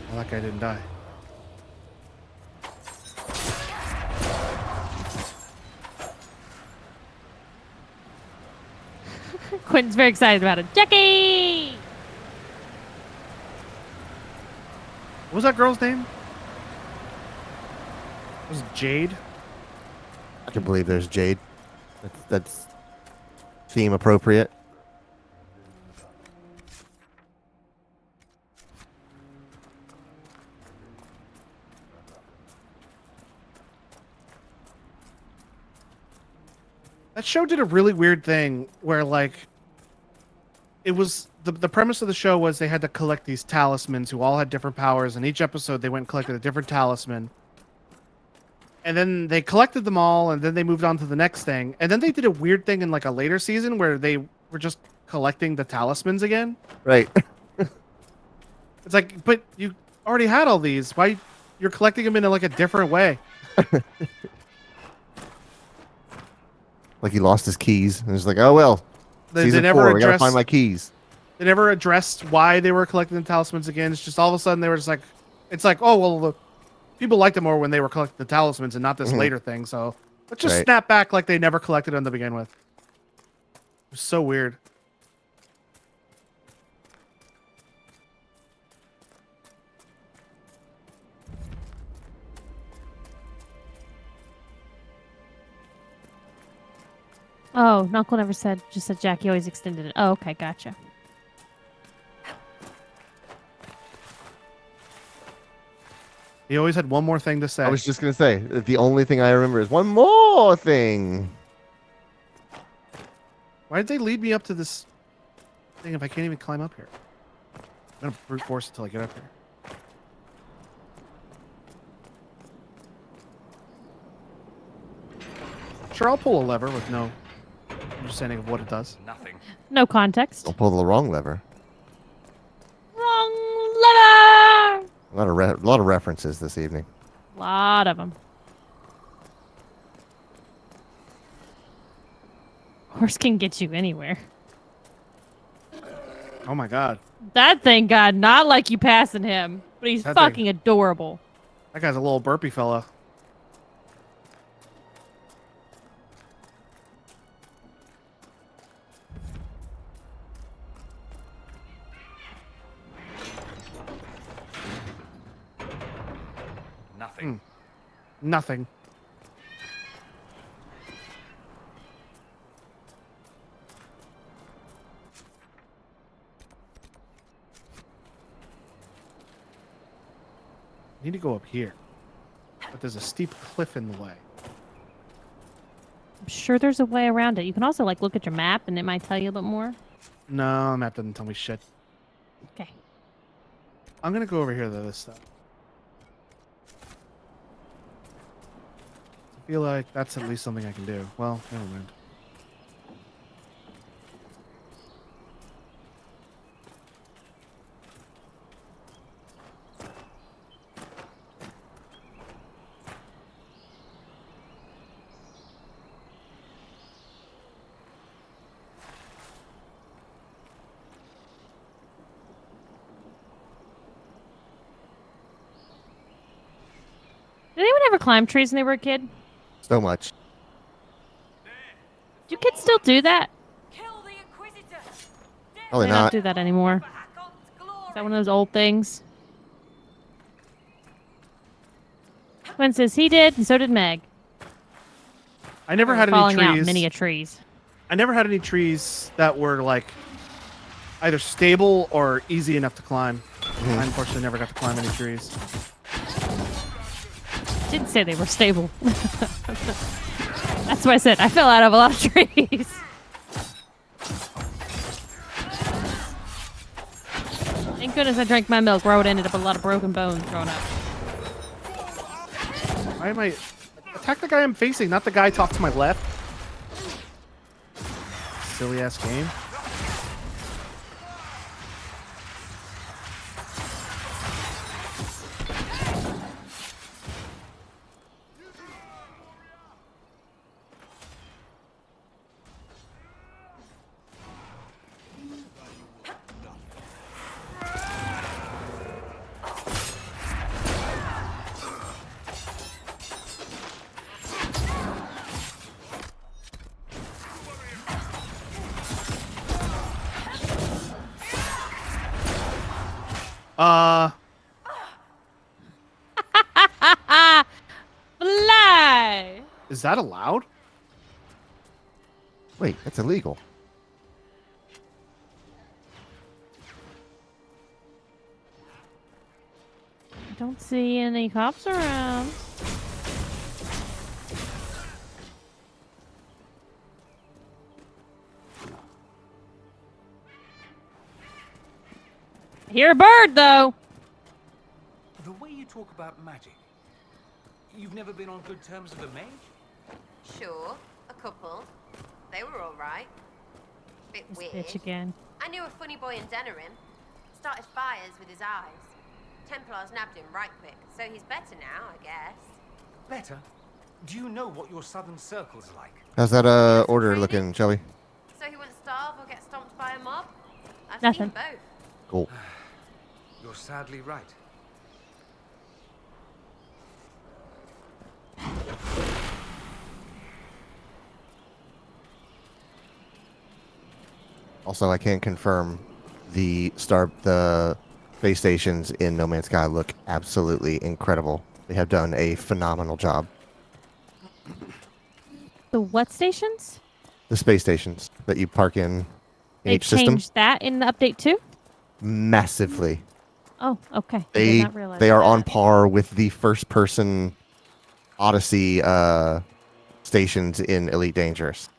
Well, that guy didn't die. Quentin's very excited about it. Jackie! What was that girl's name? Was it Jade? I can believe there's Jade. That's theme appropriate. That show did a really weird thing where, like, it was the premise of the show was they had to collect these talismans who all had different powers, and each episode they went and collected a different talisman. And then they collected them all, and then they moved on to the next thing. And then they did a weird thing in like a later season where they were just collecting the talismans again. Right. It's like, but you already had all these. Why you're collecting them in like a different way? Like he lost his keys. And it's like, oh well. They Season never 4, we gotta addressed. find my keys. They never addressed why they were collecting the talismans again. It's just all of a sudden they were just like, it's like, oh well, the people liked it more when they were collecting the talismans and not this later thing. So let's just Right. snap back like they never collected them to begin with. It was so weird. Oh, Knuckle never said, just said Jackie always extended it. Oh, okay, gotcha. He always had one more thing to say. I was just gonna say, the only thing I remember is one more thing. Why did they lead me up to this thing if I can't even climb up here? I'm gonna brute force it until I get up here. Sure, I'll pull a lever with no understanding of what it does. Nothing. No context. Don't pull the wrong lever. Wrong lever! A lot of references this evening. Lot of them. Horse can get you anywhere. Oh my god. That thing, God, not like you passing him, but he's That thing- fucking adorable. That guy's a little burpy fella. Nothing. Nothing. I need to go up here. But there's a steep cliff in the way. I'm sure there's a way around it. You can also like look at your map and it might tell you a bit more. No, the map doesn't tell me shit. Okay. I'm gonna go over here to this stuff. I feel like that's at least something I can do. Well, never mind. ever climb trees when they were a kid? So much. Do kids still do that? Kill the Inquisitor! Probably They don't not. do that anymore. Is that one of those old things? Quinn says he did, and so did Meg. I never had any Falling out trees. many a trees. I never had any trees that were like either stable or easy enough to climb. I unfortunately never got to climb any trees. Didn't say they were stable. That's what I said. I fell out of a lot of trees. Thank goodness I drank my milk, or I would have ended up with a lot of broken bones growing up. Why am I attack the guy I'm facing, not the guy talk to my left? Silly ass game. Fly! Is that allowed? Wait, that's illegal. I don't see any cops around. I hear a bird, though. The way you talk about magic, you've never been on good terms with a mage? Sure, a couple. They were all right. Bit This weird. bitch again. I knew a funny boy in Denerim. Started fires with his eyes. Templars nabbed him right quick, so he's better now, I guess. Better? Do you know what your southern circle's like? How's that order looking, Shelby? So he wouldn't starve or get stomped by a mob? I've Nothing. seen both. Cool. You're sadly right. Also, I can confirm the space stations in No Man's Sky look absolutely incredible. They have done a phenomenal job. The what stations? The space stations that you park in They each system, changed that in the update too? massively. Oh, okay. I did They not realize they are on that. par with the first-person Odyssey stations in Elite Dangerous.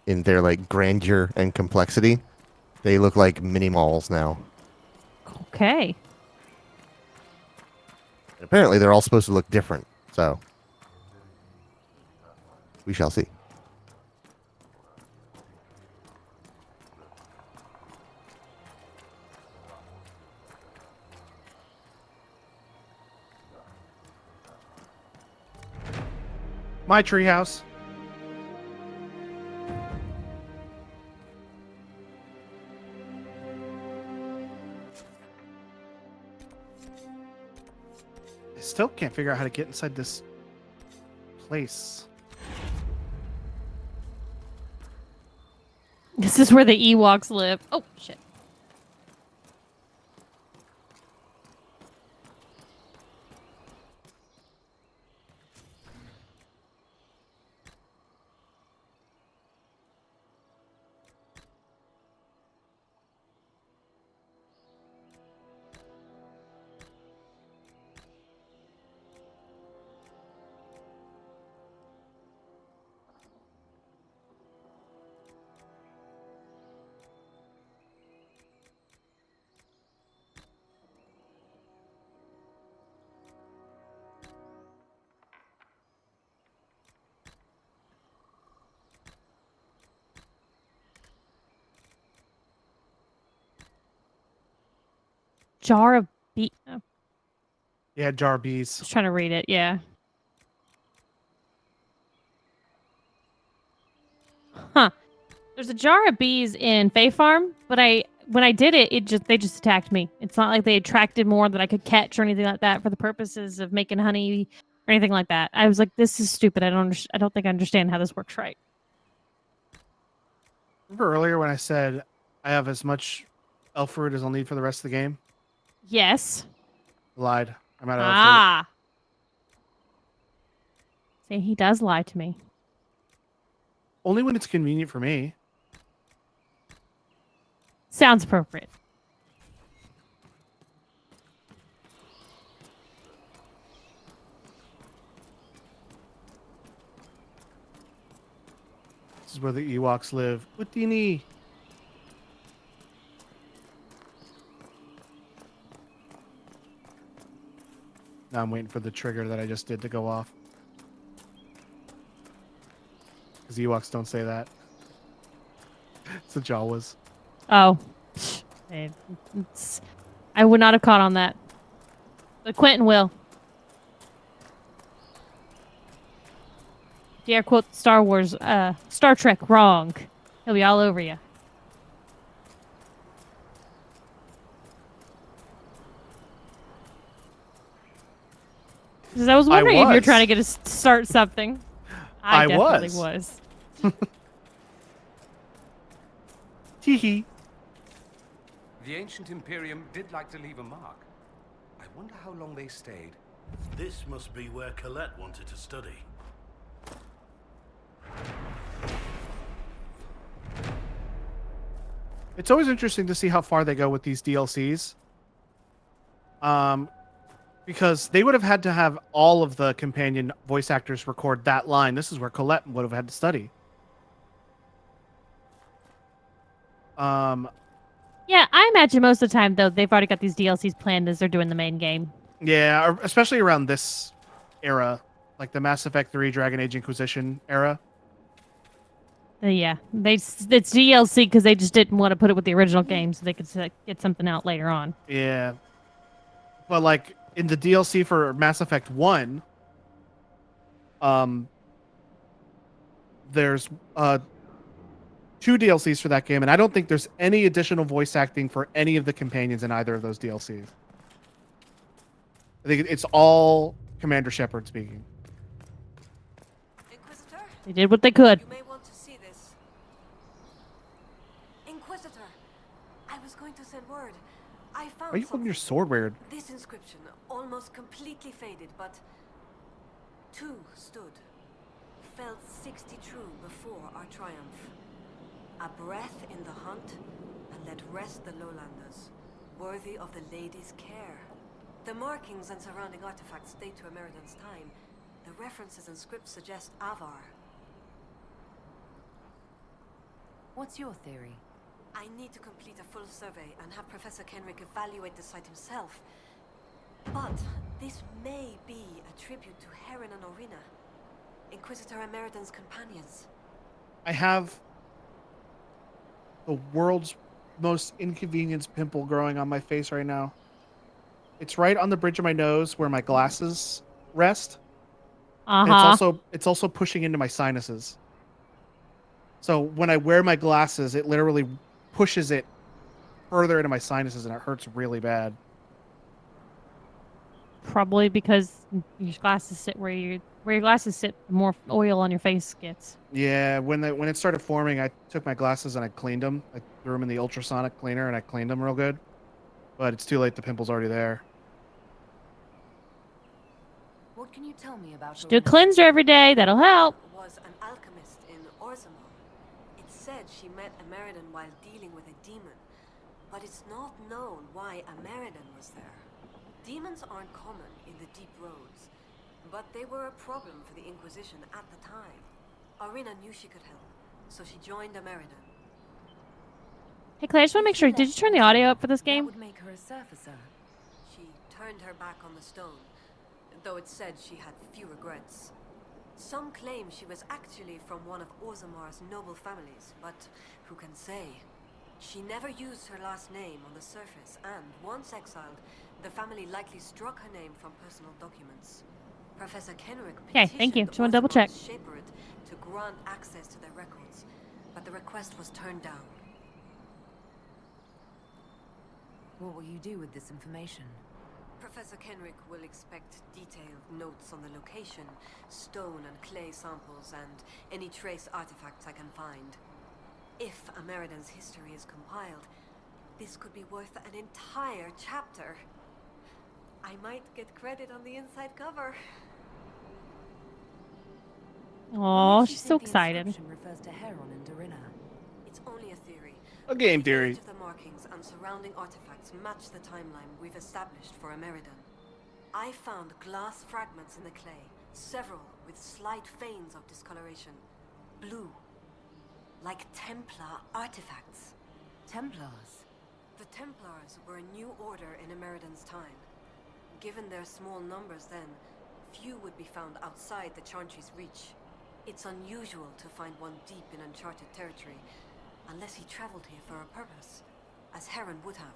In their like grandeur and complexity, they look like mini malls now. Okay. And apparently, they're all supposed to look different. So we shall see. My treehouse. I still can't figure out how to get inside this place. This is where the Ewoks live. Oh, shit. Jar of beet. Oh, Yeah, jar of bees. just trying to read it. Yeah. Huh. There's a jar of bees in Fae Farm, but when I did it, they just attacked me. It's not like they attracted more that I could catch or anything like that for the purposes of making honey or anything like that. I was like, this is stupid. I don't think I understand how this works right. Remember earlier when I said I have as much elf fruit as I'll need for the rest of the game? Yes. I lied. I'm out of elf fruit. Ah. See, he does lie to me. Only when it's convenient for me. Sounds appropriate. This is where the Ewoks live. Utini. Now I'm waiting for the trigger that I just did to go off. Because Ewoks don't say that. It's the Jawas. Oh. I would not have caught on that. But Quentin will. Dare quote Star Trek wrong. He'll be all over you. Because I was wondering if you're trying to get us to start something. I definitely was. Teehee. The ancient Imperium did like to leave a mark. I wonder how long they stayed. This must be where Colette wanted to study. It's always interesting to see how far they go with these DLCs. Because they would have had to have all of the companion voice actors record that line. This is where Colette would have had to study. Yeah, I imagine most of the time, though, they've already got these DLCs planned as they're doing the main game. Yeah, especially around this era. Like the Mass Effect 3 Dragon Age Inquisition era. Yeah, it's DLC because they just didn't want to put it with the original game so they could get something out later on. Yeah. But like in the DLC for Mass Effect 1, there's 2 DLCs for that game, and I don't think there's any additional voice acting for any of the companions in either of those DLCs. I think it's all Commander Shepard speaking. Inquisitor, They did what they could. you may want to see this. Inquisitor, I was going to send word. I found Why are you holding something. your sword weird? This inscription, almost completely faded, but 2 stood. Felt 60 true before our triumph. A breath in the hunt, and let rest the lowlanders, worthy of the lady's care. The markings and surrounding artifacts date to Ameridan's time. The references and scripts suggest Avar. What's your theory? I need to complete a full survey and have Professor Kenrick evaluate the site himself. But this may be a tribute to Heron and Orina, Inquisitor Ameridan's companions. I have the world's most inconvenienced pimple growing on my face right now. It's right on the bridge of my nose where my glasses rest. And it's also pushing into my sinuses. So when I wear my glasses, it literally pushes it further into my sinuses, and it hurts really bad. Probably because your glasses sit where your glasses sit, the more oil on your face gets. Yeah, when it started forming, I took my glasses and I cleaned them. I threw them in the ultrasonic cleaner and I cleaned them real good. But it's too late. The pimple's already there. What can you tell me about Just do a cleanser every day. That'll help. Was an alchemist in Orzammar. It's said she met Ameridan while dealing with a demon, but it's not known why Ameridan was there. Demons aren't common in the deep roads, but they were a problem for the Inquisition at the time. Orina knew she could help, so she joined Ameridan. Hey, Claire, I just want to make sure. Did you turn the audio up for this That game? would make her a surfacer. She turned her back on the stone, though it said she had few regrets. Some claim she was actually from one of Orzammar's noble families, but who can say? She never used her last name on the surface, and once exiled, the family likely struck her name from personal documents. Professor Kenrick Okay, thank you. Just want to double check. Shepherd to grant access to their records, but the request was turned down. What will you do with this information? Professor Kenrick will expect detailed notes on the location, stone and clay samples, and any trace artifacts I can find. If Ameridan's history is compiled, this could be worth an entire chapter. I might get credit on the inside cover. Oh, she's so excited. Refers to Heron and Dorina. It's only a theory. A game The theory. age of the markings and surrounding artifacts match the timeline we've established for Ameridan. I found glass fragments in the clay, several with slight veins of discoloration. Blue. Like Templar artifacts. Templars. The Templars were a new order in Ameridan's time. Given their small numbers then, few would be found outside the Chantry's reach. It's unusual to find one deep in uncharted territory, unless he traveled here for a purpose, as Heron would have.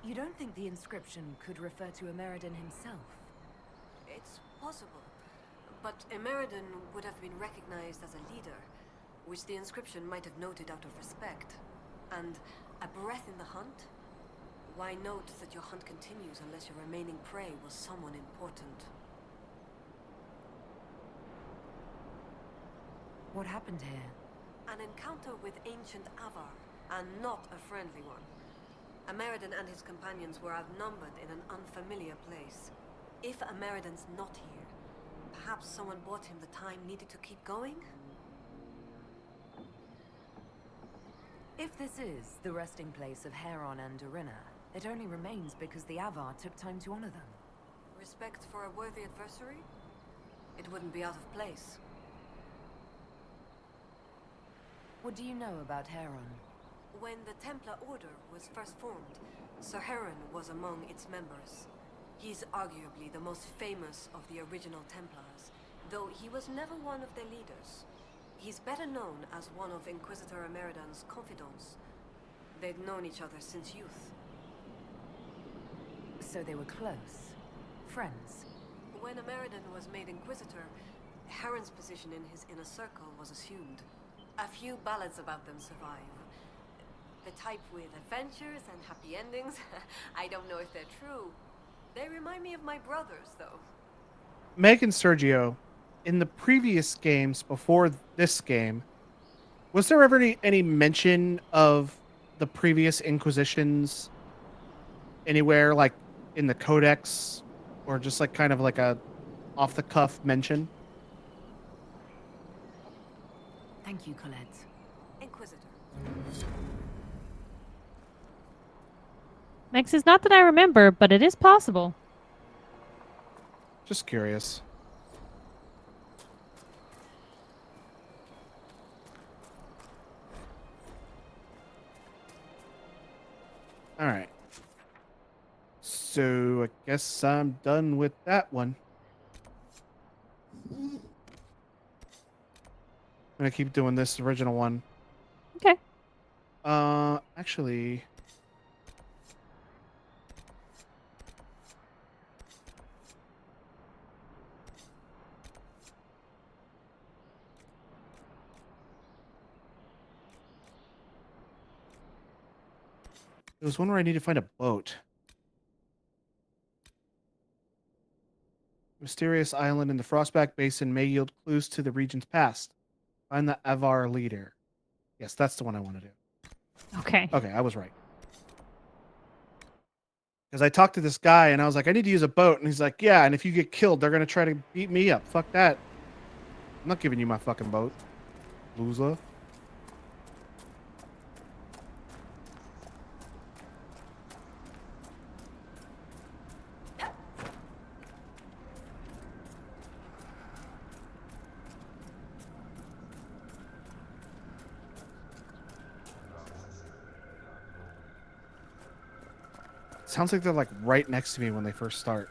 You don't think the inscription could refer to Ameridan himself? It's possible, but Ameridan would have been recognized as a leader, which the inscription might have noted out of respect. And a breath in the hunt? Why note that your hunt continues unless your remaining prey was someone important? What happened here? An encounter with ancient Avar, and not a friendly one. Ameridan and his companions were outnumbered in an unfamiliar place. If Ameridan's not here, perhaps someone bought him the time needed to keep going? If this is the resting place of Heron and Dorina, it only remains because the Avar took time to honor them. Respect for a worthy adversary? It wouldn't be out of place. What do you know about Heron? When the Templar Order was first formed, Sir Heron was among its members. He's arguably the most famous of the original Templars, though he was never one of their leaders. He's better known as one of Inquisitor Ameridan's confidants. They'd known each other since youth. So they were close. Friends. When Ameridan was made Inquisitor, Heron's position in his inner circle was assumed. A few ballads about them survive. The type with adventures and happy endings. I don't know if they're true. They remind me of my brothers, though. Meg and Sergio, in the previous games before this game, was there ever any mention of the previous Inquisitions anywhere, like in the Codex, or just like kind of like a off-the-cuff mention? Thank you, Colette. Inquisitor. Max is not that I remember, but it is possible. Just curious. All right. So I guess I'm done with that one. I'm gonna keep doing this original one. Okay. Actually, there was one where I need to find a boat. Mysterious island in the Frostback Basin may yield clues to the region's past. Find the Avar leader. Yes, that's the one I want to do. Okay. Okay, I was right. Because I talked to this guy and I was like, I need to use a boat. And he's like, yeah, and if you get killed, they're going to try to beat me up. Fuck that. I'm not giving you my fucking boat. Loser. Sounds like they're like right next to me when they first start.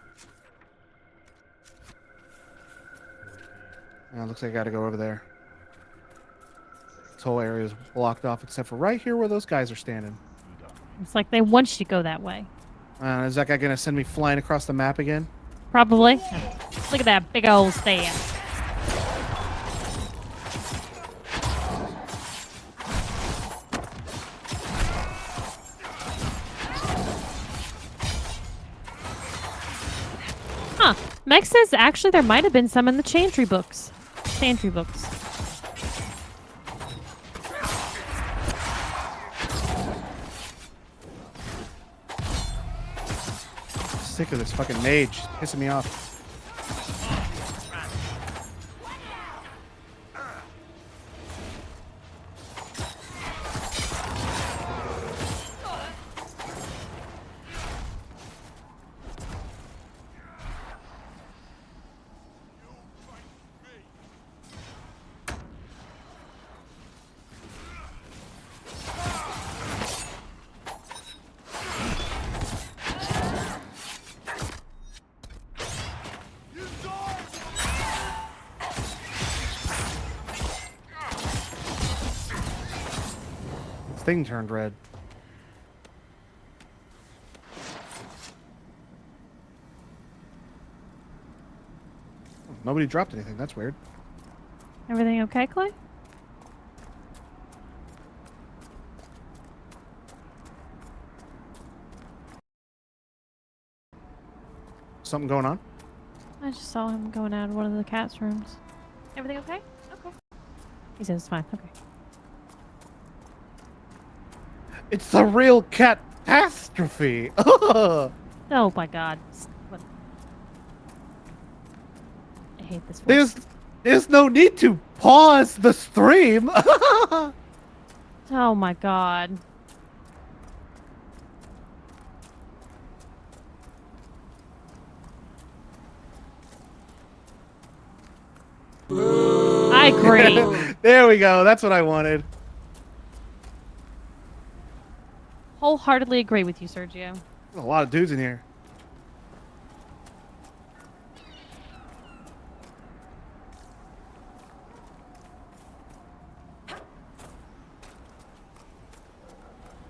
Looks like I gotta go over there. This whole area is blocked off except for right here where those guys are standing. It's like they want you to go that way. Is that guy gonna send me flying across the map again? Probably. Look at that big old stand. Meg says actually there might have been some in the Chantry books. Chantry books. Sick of this fucking mage. It's pissing me off. Thing turned red. Nobody dropped anything. That's weird. Everything okay, Clay? Something going on? I just saw him going out of one of the cat's rooms. Everything okay? Okay. He says it's fine. Okay. It's a real catastrophe. Oh my god. What? I hate this voice. There's no need to pause the stream. Oh my god. I agree. There we go. That's what I wanted. Wholeheartedly agree with you, Sergio. There's a lot of dudes in here.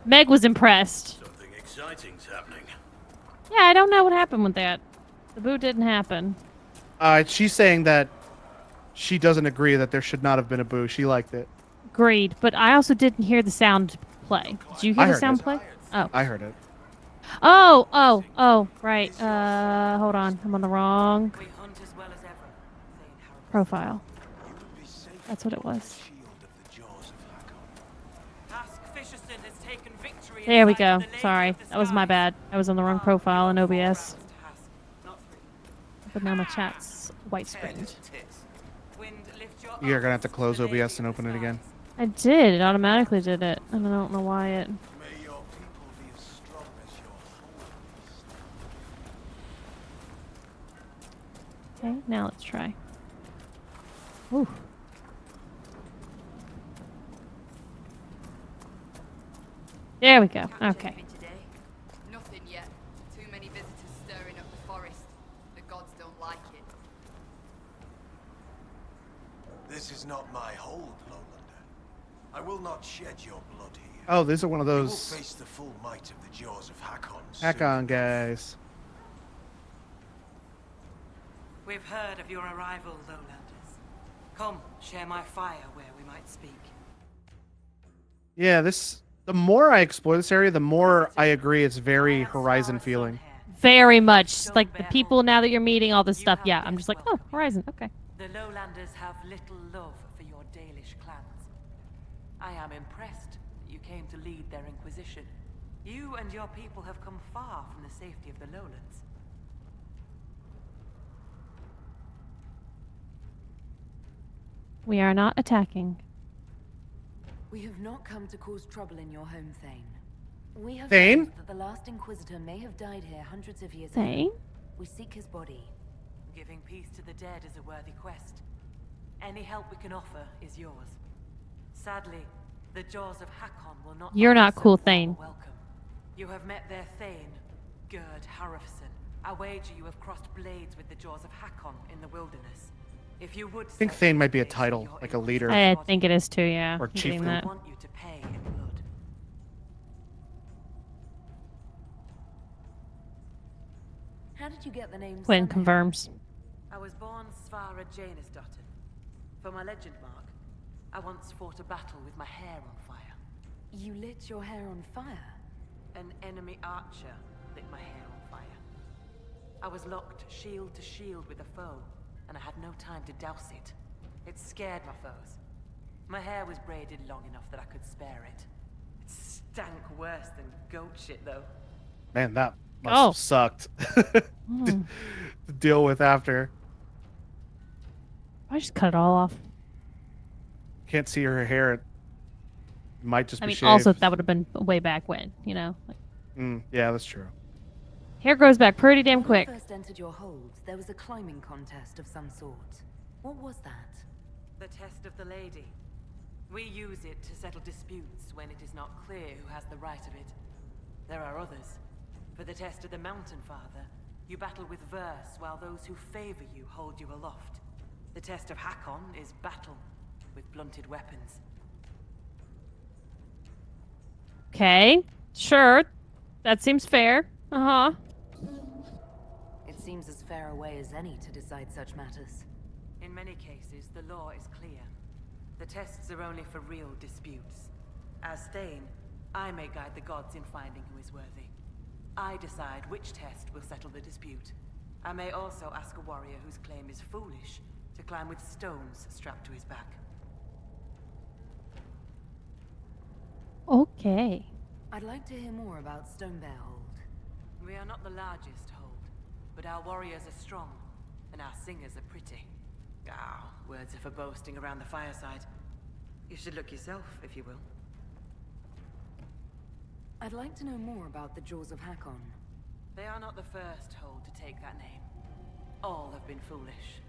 Meg was impressed. Something exciting's happening. Yeah, I don't know what happened with that. The boot didn't happen. She's saying that she doesn't agree that there should not have been a boo. She liked it. Agreed, but I also didn't hear the sound play. Did you hear the sound play? Oh. I heard it. Oh, right. Hold on. I'm on the wrong profile. That's what it was. There we go. Sorry. That was my bad. I was on the wrong profile in OBS. But now my chat's white screened. You're gonna have to close OBS and open it again. I did. It automatically did it. And I don't know why it... Okay, now let's try. Ooh. There we go. Okay. Nothing yet. Too many visitors stirring up the forest. The gods don't like it. This is not my hold, Lowlander. I will not shed your blood here. Oh, these are one of You will those face the full might of the jaws of Hakon. Hakon guys. We've heard of your arrival, Lowlanders. Come, share my fire where we might speak. Yeah, the more I explore this area, the more I agree it's very Horizon feeling. Very much. Like the people now that you're meeting, all this stuff. Yeah, I'm just like, oh, Horizon. Okay. The Lowlanders have little love for your Dalish clans. I am impressed that you came to lead their Inquisition. You and your people have come far from the safety of the Lowlands. We are not attacking. We have not come to cause trouble in your home, Thane. We have Thane? learned that the last Inquisitor may have died here hundreds of years Thane? ago. We seek his body. Giving peace to the dead is a worthy quest. Any help we can offer is yours. Sadly, the jaws of Hakon will not... You're not offer cool, so warm Thane. a welcome. You have met their Thane, Gerd Harrison. I wager you have crossed blades with the jaws of Hakon in the wilderness. If you would... I think Thane might be a title, like a leader. I think it is too, yeah. Or I'm getting chieftain. that. want you to pay in blood. How did you get the name Quinn Sunhead? confirms. I was born Svara Janisdottir. For my legend mark, I once fought a battle with my hair on fire. You lit your hair on fire? An enemy archer lit my hair on fire. I was locked shield to shield with a foe, and I had no time to douse it. It scared my foes. My hair was braided long enough that I could spare it. It stank worse than goat shit, though. Man, that must have sucked to deal with after. I just cut it all off. Can't see her hair. It might just I be mean, shaved. also that would have been way back when, you know. Like, yeah, that's true. hair grows back pretty damn quick. When you first entered your hold, there was a climbing contest of some sort. What was that? The test of the lady. We use it to settle disputes when it is not clear who has the right of it. There are others. For the test of the Mountain Father, you battle with verse while those who favor you hold you aloft. The test of Hakon is battle with blunted weapons. Okay, sure. That seems fair. Uh-huh. It seems as fair a way as any to decide such matters. In many cases, the law is clear. The tests are only for real disputes. As Thane, I may guide the gods in finding who is worthy. I decide which test will settle the dispute. I may also ask a warrior whose claim is foolish to climb with stones strapped to his back. Okay. I'd like to hear more about Stonebear Hold. We are not the largest hold, but our warriors are strong, and our singers are pretty. Ah, words are for boasting around the fireside. You should look yourself, if you will. I'd like to know more about the Jaws of Hakon. They are not the first hold to take that name. All have been foolish.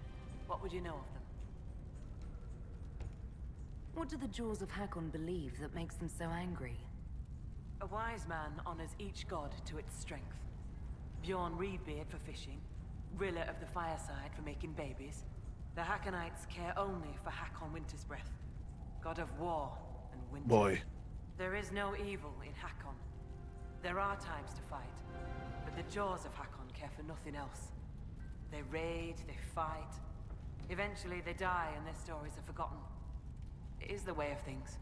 What would you know of them? What do the Jaws of Hakon believe that makes them so angry? A wise man honors each god to its strength. Bjorn Reedbeard for fishing, Rilla of the Fireside for making babies. The Hakonites care only for Hakon Wintersbreath, god of war and winter. Boy. There is no evil in Hakon. There are times to fight, but the Jaws of Hakon care for nothing else. They raid, they fight. Eventually they die and their stories are forgotten. It is the way of things.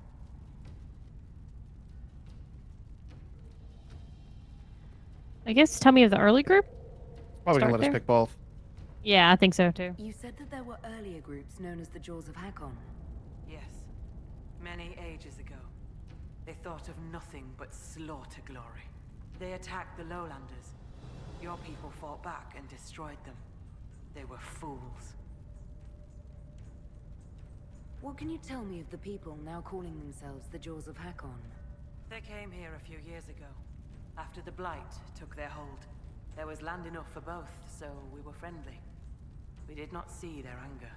I guess tell me of the early group? Probably gonna Start let us there? pick both. Yeah, I think so too. You said that there were earlier groups known as the Jaws of Hakon. Yes. Many ages ago. They thought of nothing but slaughter glory. They attacked the lowlanders. Your people fought back and destroyed them. They were fools. What can you tell me of the people now calling themselves the Jaws of Hakon? They came here a few years ago, after the Blight took their hold. There was land enough for both, so we were friendly. We did not see their anger.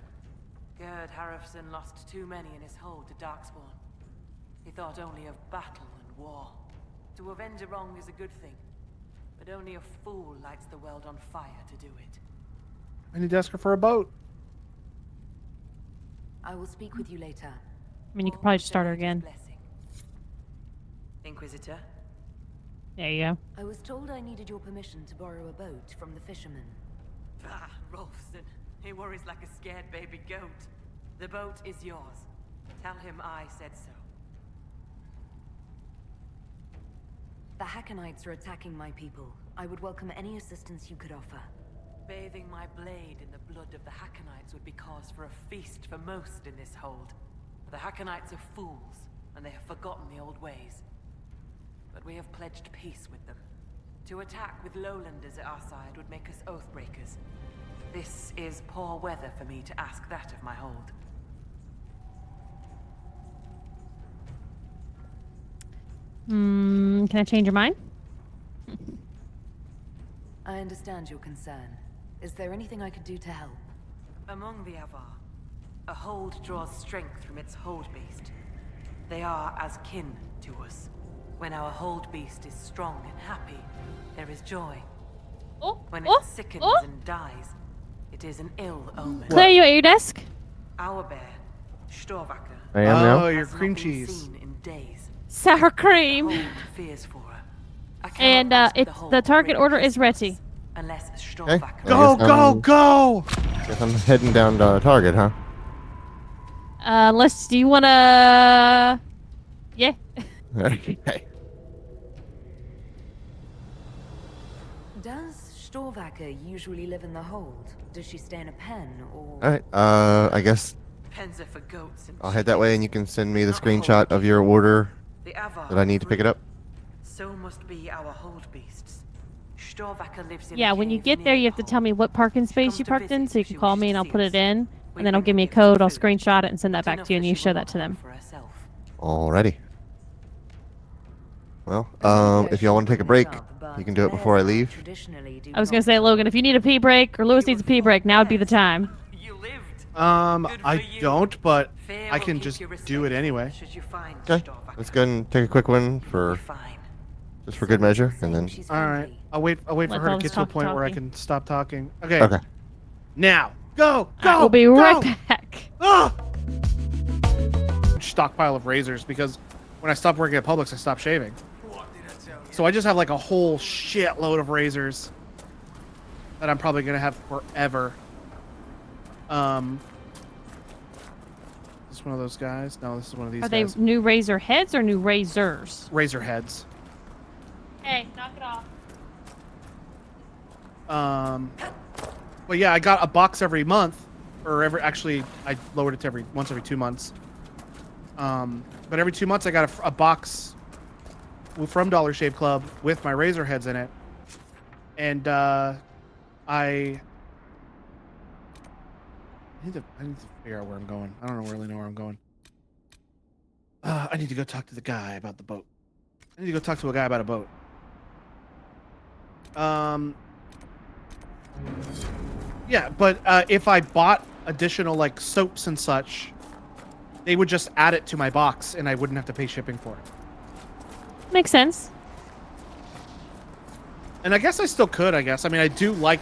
Gerd Harrison lost too many in his hold to Darkspawn. He thought only of battle and war. To avenge a wrong is a good thing, but only a fool lights the world on fire to do it. I need to ask her for a boat. I will speak with you later. I mean, you could probably just start her again. Inquisitor? There you go. I was told I needed your permission to borrow a boat from the fisherman. Ah, Rolfson. He worries like a scared baby goat. The boat is yours. Tell him I said so. The Hakonites are attacking my people. I would welcome any assistance you could offer. Bathing my blade in the blood of the Hakonites would be cause for a feast for most in this hold. The Hakonites are fools, and they have forgotten the old ways. But we have pledged peace with them. To attack with lowlanders at our side would make us oathbreakers. This is poor weather for me to ask that of my hold. Can I change your mind? I understand your concern. Is there anything I could do to help? Among the Avar, a hold draws strength from its hold beast. They are as kin to us. When our hold beast is strong and happy, there is joy. When it sickens and dies, it is an ill omen. Claire, you at your desk? Our bear, Storvacker, I am now. Oh, your has cream not been cheese. seen in days. Sour cream. Hold fears for her. I cannot And ask it's hold the to target bring order is Christmas Reti. Unless Okay. Storvacker. Go, guess, go, go! Guess I'm heading down to target, huh? Unless do you wanna? Yeah. Okay. Does Storvacker usually live in the hold? Does she stay in a pen, or... All right. I guess Pens are for goats and I'll head that way, and you can send me the Not screenshot hold of your order The Avar that I need to pick it up. So must be our hold beasts. Storvacker lives in Yeah, a when you cave get near there, you the have to hold. tell me what parking space comes you to parked in, visit so you if can she call wishes me and to I'll see put us. it in, We and then I'll bring give her me a gifts and code, I'll food. screenshot it and send that Don't back know to you, if and you she show will that to look them. for herself. Alrighty. Well, Maybe I if y'all want to take a shouldn't bring break, this up, you but can do it before I bears leave. traditionally do I was gonna not say, Logan, if you need a pee break or Lewis You needs a pee break, now would be the time. You lived. Good I for you. don't, but Fair I will can keep just you do it respectful anyway. should you find Okay. Storvacker. Let's go ahead and take a quick one You'll for be fine. just for good measure, and then. she's All right. friendly. I'll wait for Let her to all get this to a talky point where I talky. can stop talking. Okay. Okay. Now, go, go. Alright, we'll be go! right back. Ah! Stockpile of razors because when I stopped working at Publix, I stopped shaving. So I just have like a whole shitload of razors that I'm probably gonna have forever. Is this one of those guys? No, this is one of these Are they guys. new razor heads or new razors? Razor heads. Hey, knock it off. But yeah, I got a box every month, or actually I lowered it to once every 2 months. But every 2 months I got a box from Dollar Shave Club with my razor heads in it, and I need to figure out where I'm going. I don't really know where I'm going. I need to go talk to the guy about the boat. I need to go talk to a guy about a boat. Yeah, but if I bought additional like soaps and such, they would just add it to my box, and I wouldn't have to pay shipping for it. Makes sense. And I guess I still could, I guess. I mean, I do like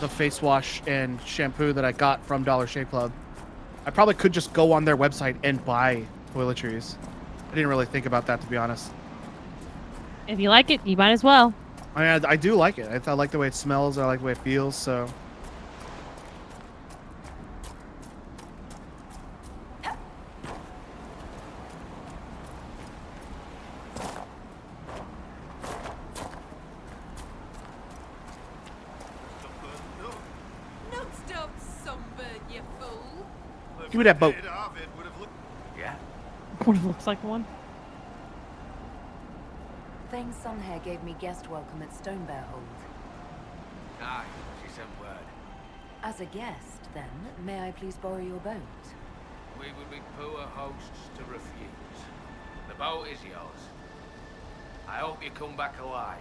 the face wash and shampoo that I got from Dollar Shave Club. I probably could just go on their website and buy toiletries. I didn't really think about that, to be honest. If you like it, you might as well. I mean, I do like it. I like the way it smells. I like the way it feels, so... Not stop sunburn, you fool. Give me that boat. Yeah? What it looks like one. Thane Sunhair gave me guest welcome at Stonebear Hold. Aye, she sent word. As a guest, then, may I please borrow your boat? We would be poor hosts to refuse. The boat is yours. I hope you come back alive.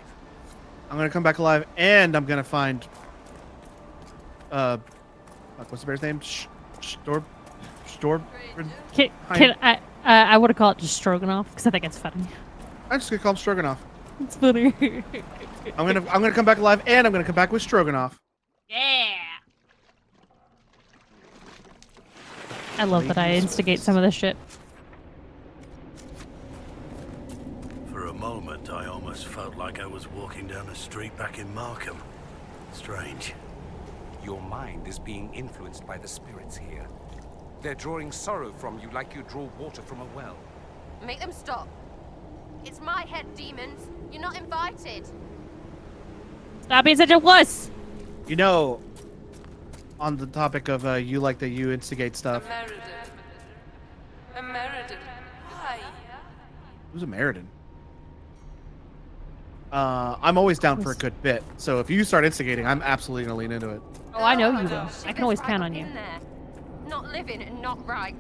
I'm gonna come back alive, and I'm gonna find... fuck, what's the bear's name? Storb... I would have called it just Stroganoff because I think it's funny. I'm just gonna call him Stroganoff. It's funny. I'm gonna come back alive, and I'm gonna come back with Stroganoff. Yeah. I love that I instigate some of this shit. For a moment, I almost felt like I was walking down a street back in Markham. Strange. Your mind is being influenced by the spirits here. They're drawing sorrow from you like you draw water from a well. Make them stop. It's my head, demons. You're not invited. Stop being such a wuss. You know, on the topic of you like that you instigate stuff. American. Why? Who's a Meriden? I'm always down for a good bit, so if you start instigating, I'm absolutely gonna lean into it. Oh, I know you will. I can always count on you. In there. Not living and not right.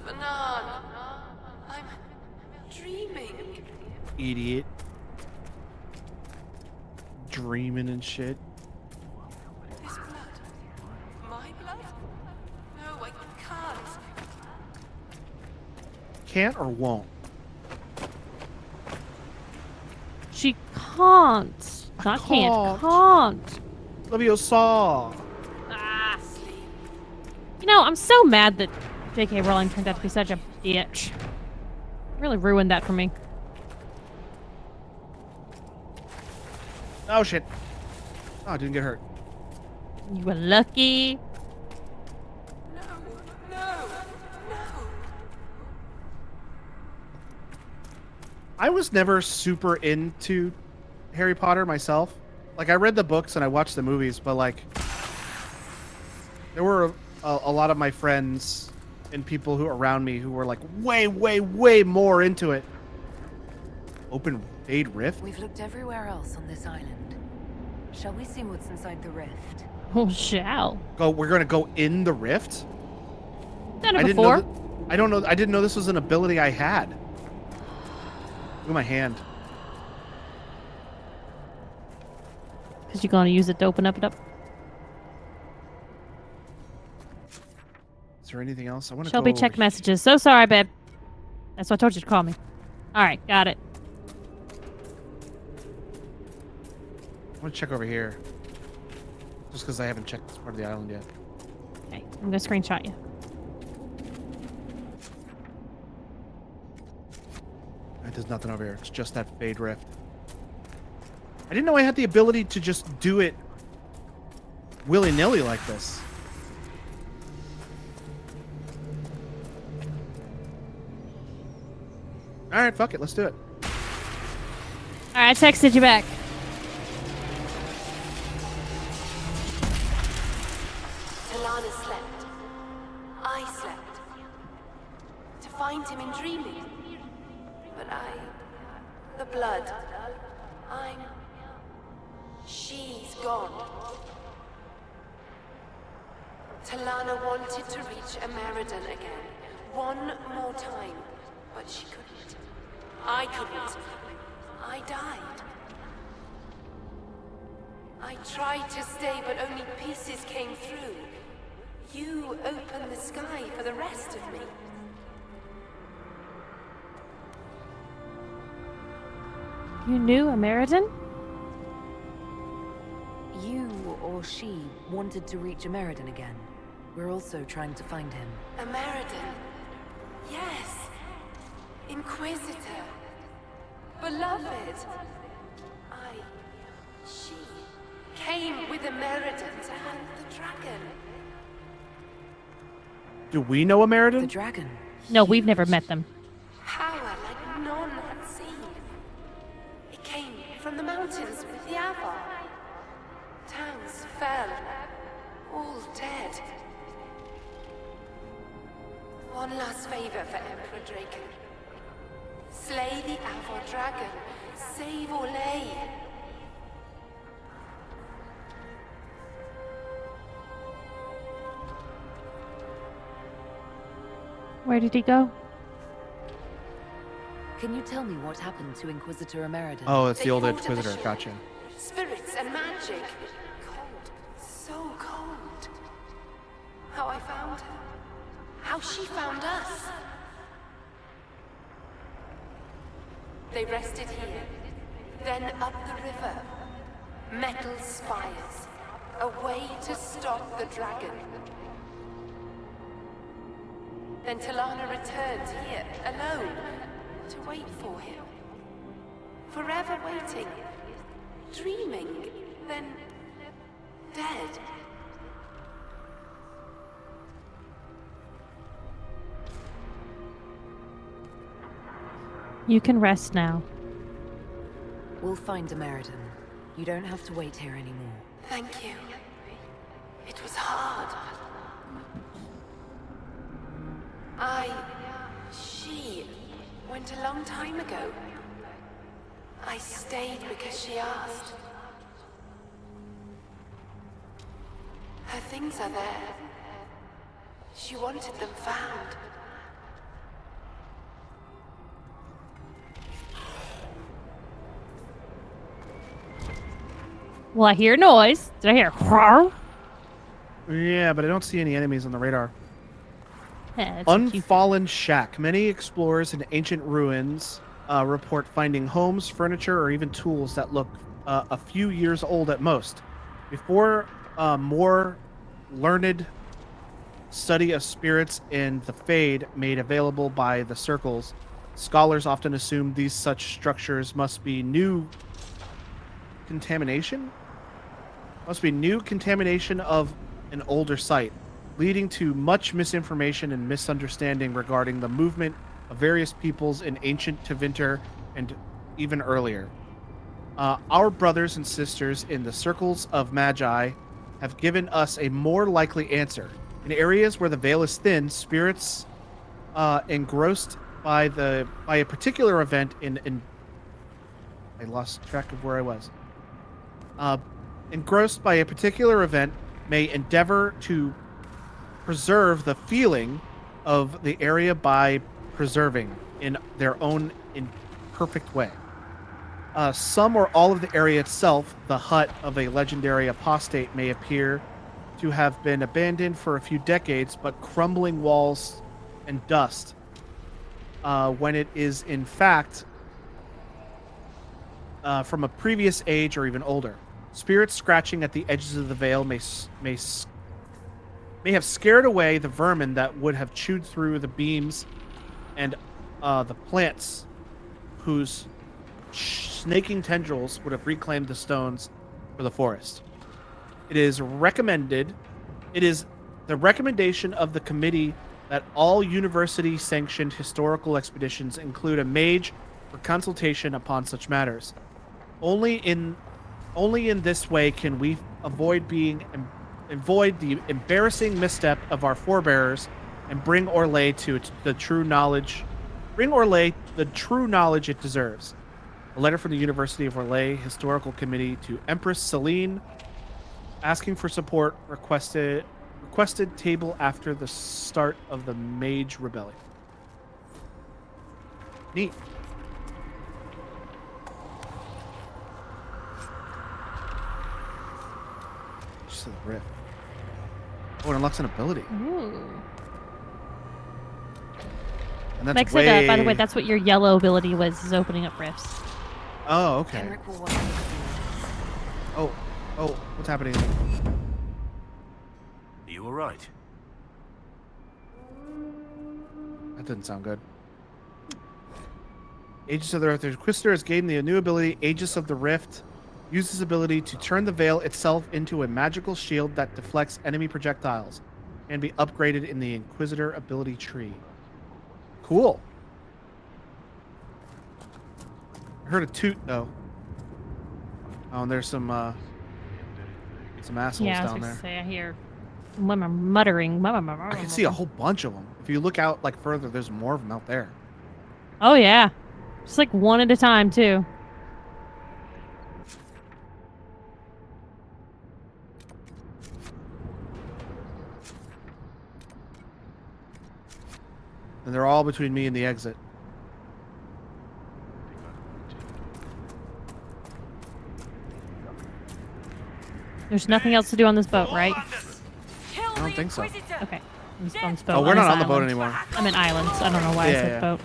Banana. I'm dreaming. Idiot. Dreaming and shit. This blood. My blood? No, I can't. Can't or won't? She can't. Not can't. Can't. Leviosa. You know, I'm so mad that J.K. Rowling turned out to be such a bitch. Really ruined that for me. Oh shit. Oh, I didn't get hurt. You were lucky. I was never super into Harry Potter myself. like I read the books and I watched the movies, but like there were a lot of my friends and people who around me who were like way more into it. Open Fade Rift? We've looked everywhere else on this island. Shall we see what's inside the rift? Oh, shall. We're gonna go in the rift? Done it before. I don't know. I didn't know this was an ability I had. Look at my hand. Because you're gonna use it to open it up. Is there anything else? I want to Shelby, check messages. So sorry, babe. That's why I told you to call me. All right, got it. I want to check over here. Just because I haven't checked this part of the island yet. Okay, I'm gonna screenshot you. There's nothing over here. It's just that Fade Rift. I didn't know I had the ability to just do it willy-nilly like this. All right, fuck it. Let's do it. All right, I texted you back. Talana slept. I slept. To find him in dreaming. But the blood, she's gone. Talana wanted to reach Ameridan again, one more time, but she couldn't. I couldn't. I died. I tried to stay, but only pieces came through. You opened the sky for the rest of me. You knew Ameridan? You or she wanted to reach Ameridan again. We're also trying to find him. Ameridan? Yes. Inquisitor. Beloved. She came with Ameridan to hunt the dragon. Do we know Ameridan? The dragon? No, we've never met them. Power like none had seen. It came from the mountains with the Avar. Towns fell, all dead. One last favor for Emperor Draco. Slay the Avar dragon. Save Orlais. Where did he go? Can you tell me what happened to Inquisitor Ameridan? Oh, it's the old They fought at the Inquisitor. shore. Gotcha. Spirits and magic. Cold. So cold. How I found her. How she found us. They rested here. Then up the river. Metal spires. A way to stop the dragon. Then Talana returned here, alone, to wait for him. Forever waiting. Dreaming, then dead. You can rest now. We'll find Ameridan. You don't have to wait here anymore. Thank you. It was hard. She went a long time ago. I stayed because she asked. Her things are there. She wanted them found. Well, I hear a noise. Did I hear? Rawr? Yeah, but I don't see any enemies on the radar. Yeah, that's cute. Unfallen Shack. Many explorers in ancient ruins report finding homes, furniture, or even tools that look a few years old at most. Before more learned study of spirits in the Fade made available by the circles, scholars often assume these such structures must be new contamination of an older site, leading to much misinformation and misunderstanding regarding the movement of various peoples in ancient Tevinter and even earlier. Our brothers and sisters in the circles of Magi have given us a more likely answer. In areas where the veil is thin, spirits engrossed by a particular event in I lost track of where I was. Engrossed by a particular event may endeavor to preserve the feeling of the area by preserving in their own imperfect way. Some or all of the area itself, the hut of a legendary apostate, may appear to have been abandoned for a few decades, but crumbling walls and dust, when it is in fact from a previous age or even older. Spirits scratching at the edges of the veil may have scared away the vermin that would have chewed through the beams and the plants whose snaking tendrils would have reclaimed the stones for the forest. It is the recommendation of the committee that all university-sanctioned historical expeditions include a mage for consultation upon such matters. Only in this way can we avoid the embarrassing misstep of our forebears and bring Orlais to the true knowledge it deserves. A letter from the University of Orlais Historical Committee to Empress Celine, asking for support, requested table after the start of the Mage Rebellion. Neat. Just the rift. Oh, it unlocks an ability. Ooh. And that's Mix way... it up. By the way, that's what your yellow ability was, is opening up rifts. Oh, okay. Oh, what's happening? Are you alright? That didn't sound good. Aegis of the Rift. The Inquisitor has gained the new ability, Aegis of the Rift. Use this ability to turn the veil itself into a magical shield that deflects enemy projectiles and be upgraded in the Inquisitor ability tree. Cool. I heard a toot though. Oh, and there's some assholes Yeah, I was down gonna there. say, I hear muttering. I can see a whole bunch of them. If you look out like further, there's more of them out there. Oh yeah, just like one at a time too. And they're all between me and the exit. There's nothing else to do on this boat, right? I don't think so. Okay. On this boat, Oh, we're on not this on the boat island. anymore. I'm in islands. I don't know why I Yeah, said yeah. boat.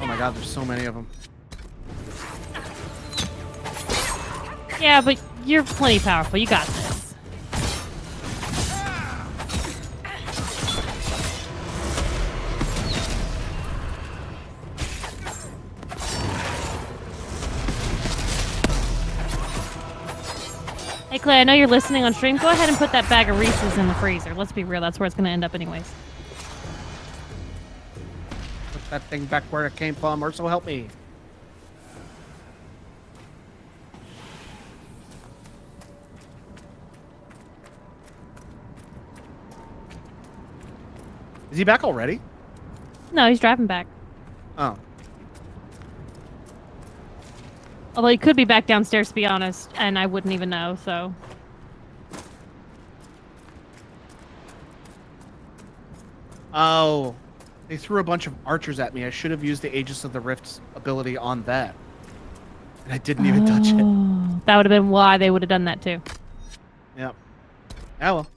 Oh my god, there's so many of them. Yeah, but you're plenty powerful. You got this. Hey, Clay, I know you're listening on stream. Go ahead and put that bag of Reese's in the freezer. Let's be real. That's where it's going to end up anyways. Put that thing back where it came from, or so help me. Is he back already? No, he's driving back. Oh. Although he could be back downstairs, to be honest, and I wouldn't even know, so... Oh. They threw a bunch of archers at me. I should have used the Aegis of the Rift's ability on that. And I didn't even touch it. Oh, that would have been why they would have done that, too. Yep. Ah, well.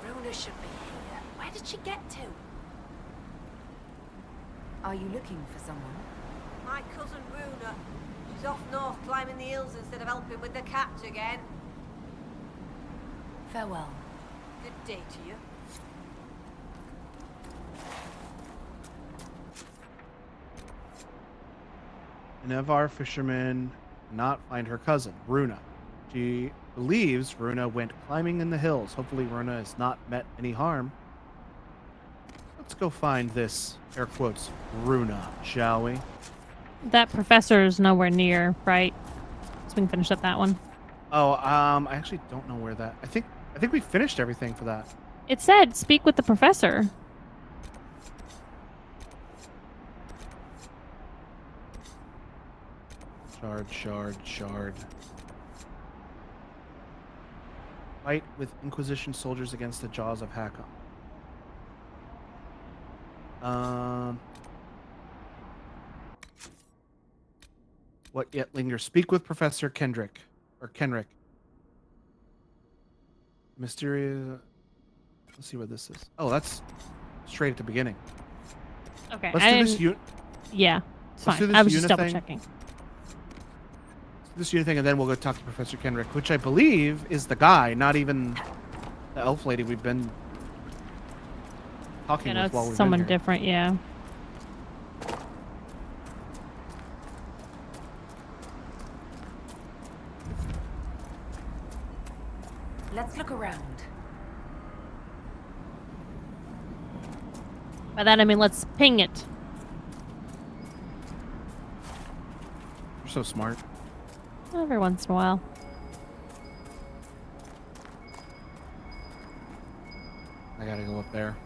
Runa should be here. Where did she get to? Are you looking for someone? My cousin Runa. She's off north climbing the hills instead of helping with the catch again. Farewell. Good day to you. an Evar fisherman cannot find her cousin, Runa. She believes Runa went climbing in the hills. Hopefully Runa has not met any harm. Let's go find this, air quotes, Runa, shall we? That professor is nowhere near, right? So we can finish up that one. Oh, I actually don't know where that. I think we finished everything for that. It said, speak with the professor. Shard. Fight with Inquisition soldiers against the jaws of Hakon. What yet lingers? Speak with Professor Kenrick. Mysterious. Let's see what this is. Oh, that's straight at the beginning. Okay. Let's do this. Yeah, it's Let's do fine. this I was just unit double thing. checking. This unit thing, and then we'll go talk to Professor Kenrick, which I believe is the guy, not even the elf lady we've been talking Yeah, no, with while it's we've someone been here. different, yeah. Let's look around. By that I mean let's ping it. You're so smart. Every once in a while. I gotta go up there.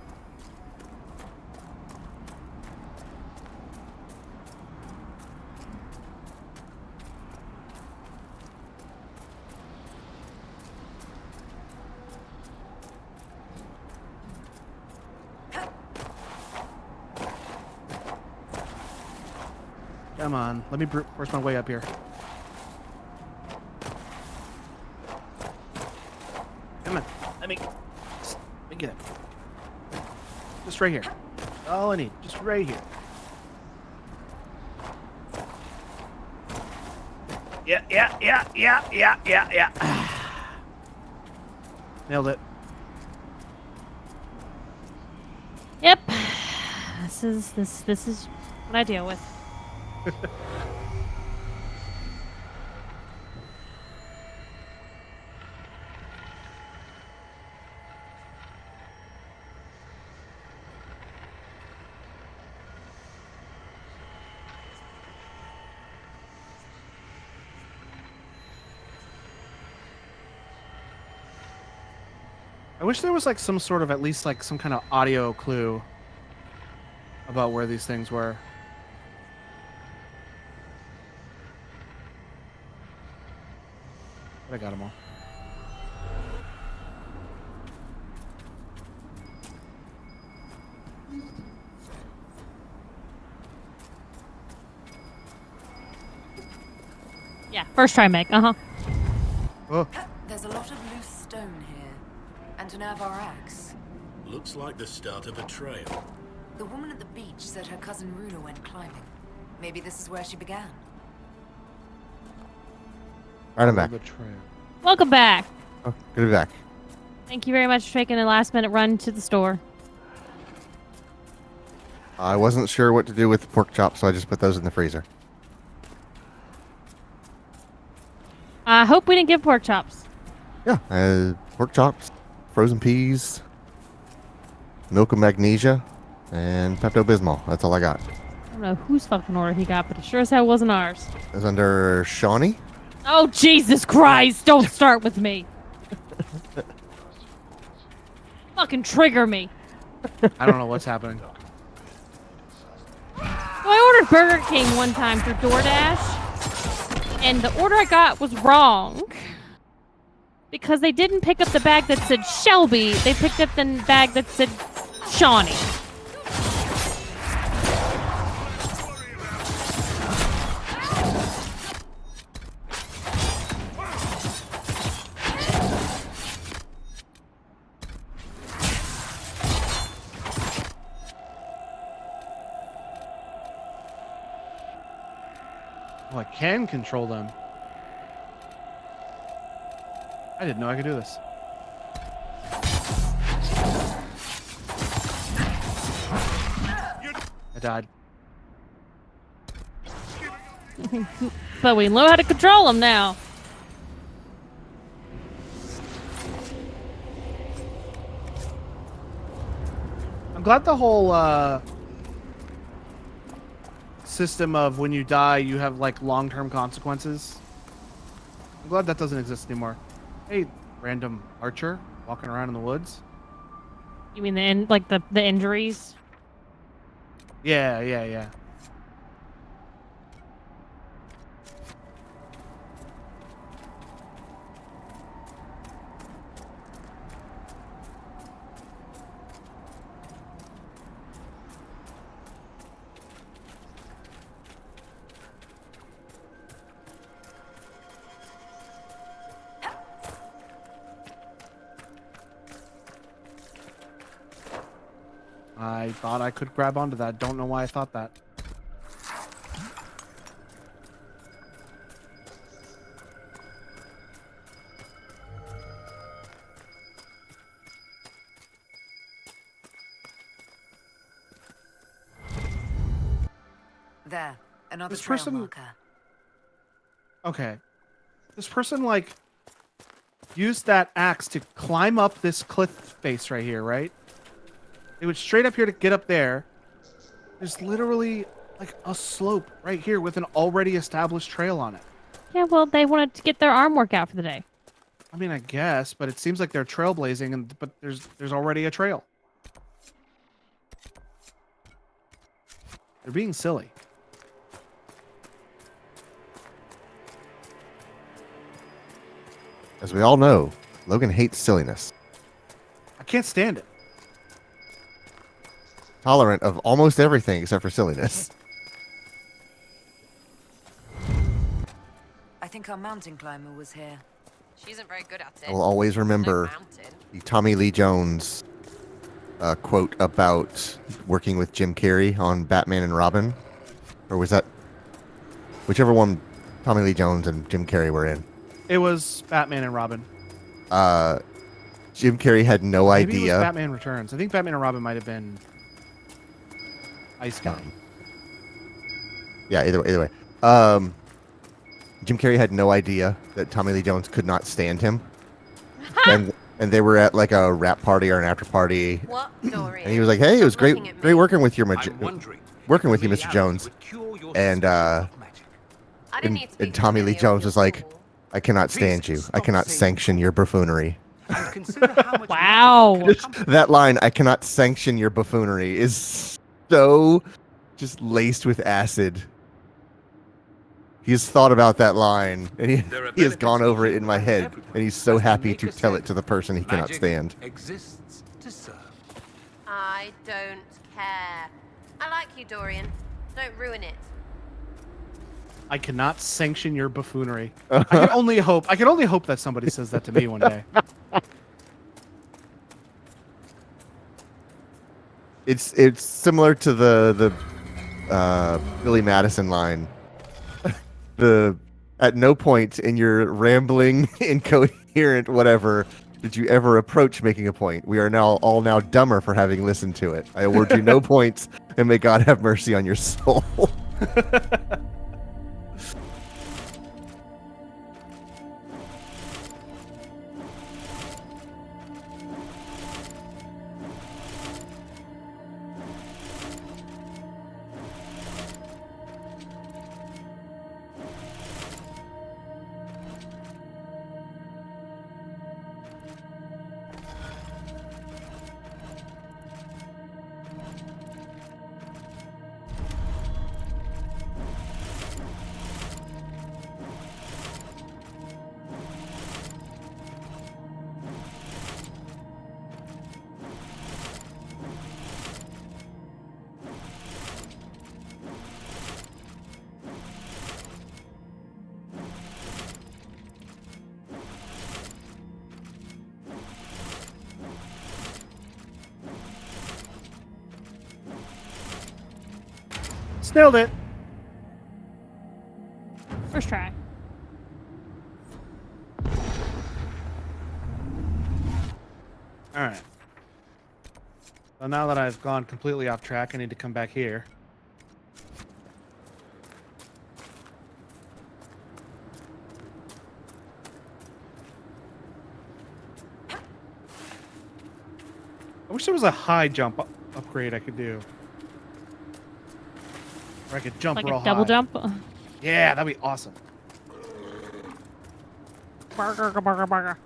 Come on, let me brute force my way up here. Come on, let me get it. Just right here. All I need, just right here. Yeah. Nailed it. Yep. This is what I deal with. I wish there was like some sort of at least like some kind of audio clue about where these things were. But I got them all. Yeah, first try, Meg. Uh-huh. Oh. There's a lot of loose stone here, and an Avar axe. Looks like the start of a trail. The woman at the beach said her cousin Runa went climbing. Maybe this is where she began. Alright, I'm back. The trail. Welcome back. Oh, good to be back. Thank you very much for taking a last-minute run to the store. I wasn't sure what to do with the pork chops, so I just put those in the freezer. I hope we didn't give pork chops. Yeah, pork chops, frozen peas, milk of magnesia, and Pepto-Bismol. That's all I got. I don't know whose fucking order he got, but it sure as hell wasn't ours. It was under Shawnee. Oh, Jesus Christ! Don't start with me. Fucking trigger me. I don't know what's happening. So I ordered Burger King one time through DoorDash, and the order I got was wrong. Because they didn't pick up the bag that said Shelby, they picked up the bag that said Shawnee. Oh, I can control them. I didn't know I could do this. I died. But we know how to control them now. I'm glad the whole system of when you die, you have like long-term consequences. I'm glad that doesn't exist anymore. Hey, random archer walking around in the woods. You mean the injuries? Yeah. I thought I could grab onto that. Don't know why I thought that. There, another This trail person- marker. Okay. This person, like, used that axe to climb up this cliff face right here, right? They went straight up here to get up there. There's literally, like, a slope right here with an already established trail on it. Yeah, well, they wanted to get their arm workout for the day. I mean, I guess, but it seems like they're trailblazing, but there's already a trail. They're being silly. As we all know, Logan hates silliness. I can't stand it. Tolerant of almost everything except for silliness. I think our mountain climber was here. She isn't very good at it. I will always remember the Tommy Lee Jones quote about working with Jim Carrey on Batman and Robin. Or was that... Whichever one Tommy Lee Jones and Jim Carrey were in. It was Batman and Robin. Jim Carrey had no Maybe idea. It was Batman Returns. I think Batman and Robin might have been Ice Guy. Yeah, either way. Jim Carrey had no idea that Tommy Lee Jones could not stand him. and they were at like a rap party or an after party. What, Dorian? And he was like, "Hey, it was great working with you, Working with you, Mr. Jones." And and Tommy Lee Jones was like, "I cannot stand you. I cannot sanction your buffoonery." Wow. That line, "I cannot sanction your buffoonery," is so just laced with acid. He's thought about that line, and he has gone over it in my head, and he's so happy to tell it to the person he cannot stand. Exists to serve. I don't care. I like you, Dorian. Don't ruin it. I cannot sanction your buffoonery. I can only hope that somebody says that to me one day. It's similar to the Billy Madison line. At no point in your rambling, incoherent, whatever, did you ever approach making a point. We are all now dumber for having listened to it. I award you no points, and may God have mercy on your soul. Nailed it. First try. All right. So now that I've gone completely off track, I need to come back here. I wish there was a high jump upgrade I could do. Where I could jump Like real a double high. jump. Yeah, that'd be awesome. Burger.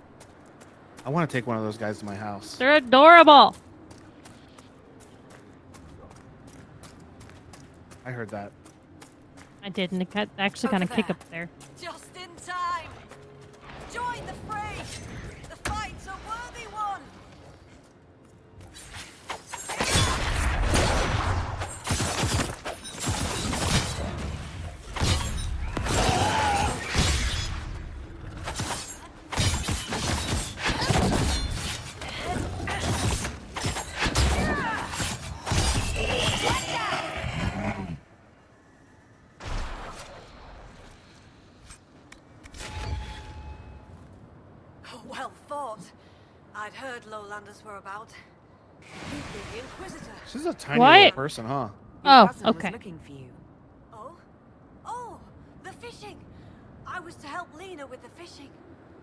I want to take one of those guys to my house. They're adorable. I heard that. I did, and it got actually kind of kick up there. Just in time. Join the fray. The fight's a worthy one. Well fought. I'd heard lowlanders were about. You'd be the Inquisitor. She's a tiny What? little person, huh? Oh, cousin was okay. looking for you. Oh, the fishing. I was to help Lena with the fishing.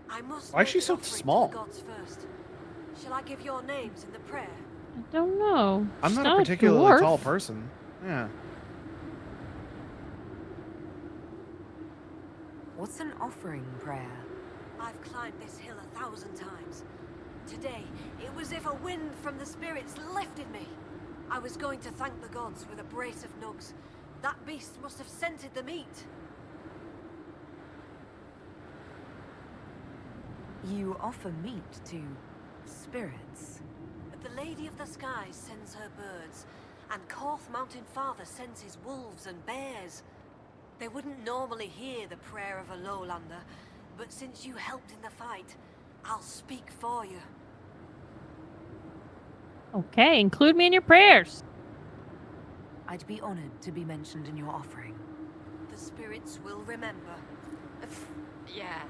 I must. Why is make she an so offering to small? the gods first. Shall I give your names in the prayer? I don't know. I'm She's not a particularly dwarf. tall person. Yeah. What's an offering prayer? I've climbed this hill 1,000 times. Today, it was if a wind from the spirits lifted me. I was going to thank the gods with a brace of nugs. That beast must have scented the meat. You offer meat to spirits. But the Lady of the Skies sends her birds, and Korth Mountain Father sends his wolves and bears. They wouldn't normally hear the prayer of a lowlander, but since you helped in the fight, I'll speak for you. Okay, include me in your prayers. I'd be honored to be mentioned in your offering. The spirits will remember. Yeah.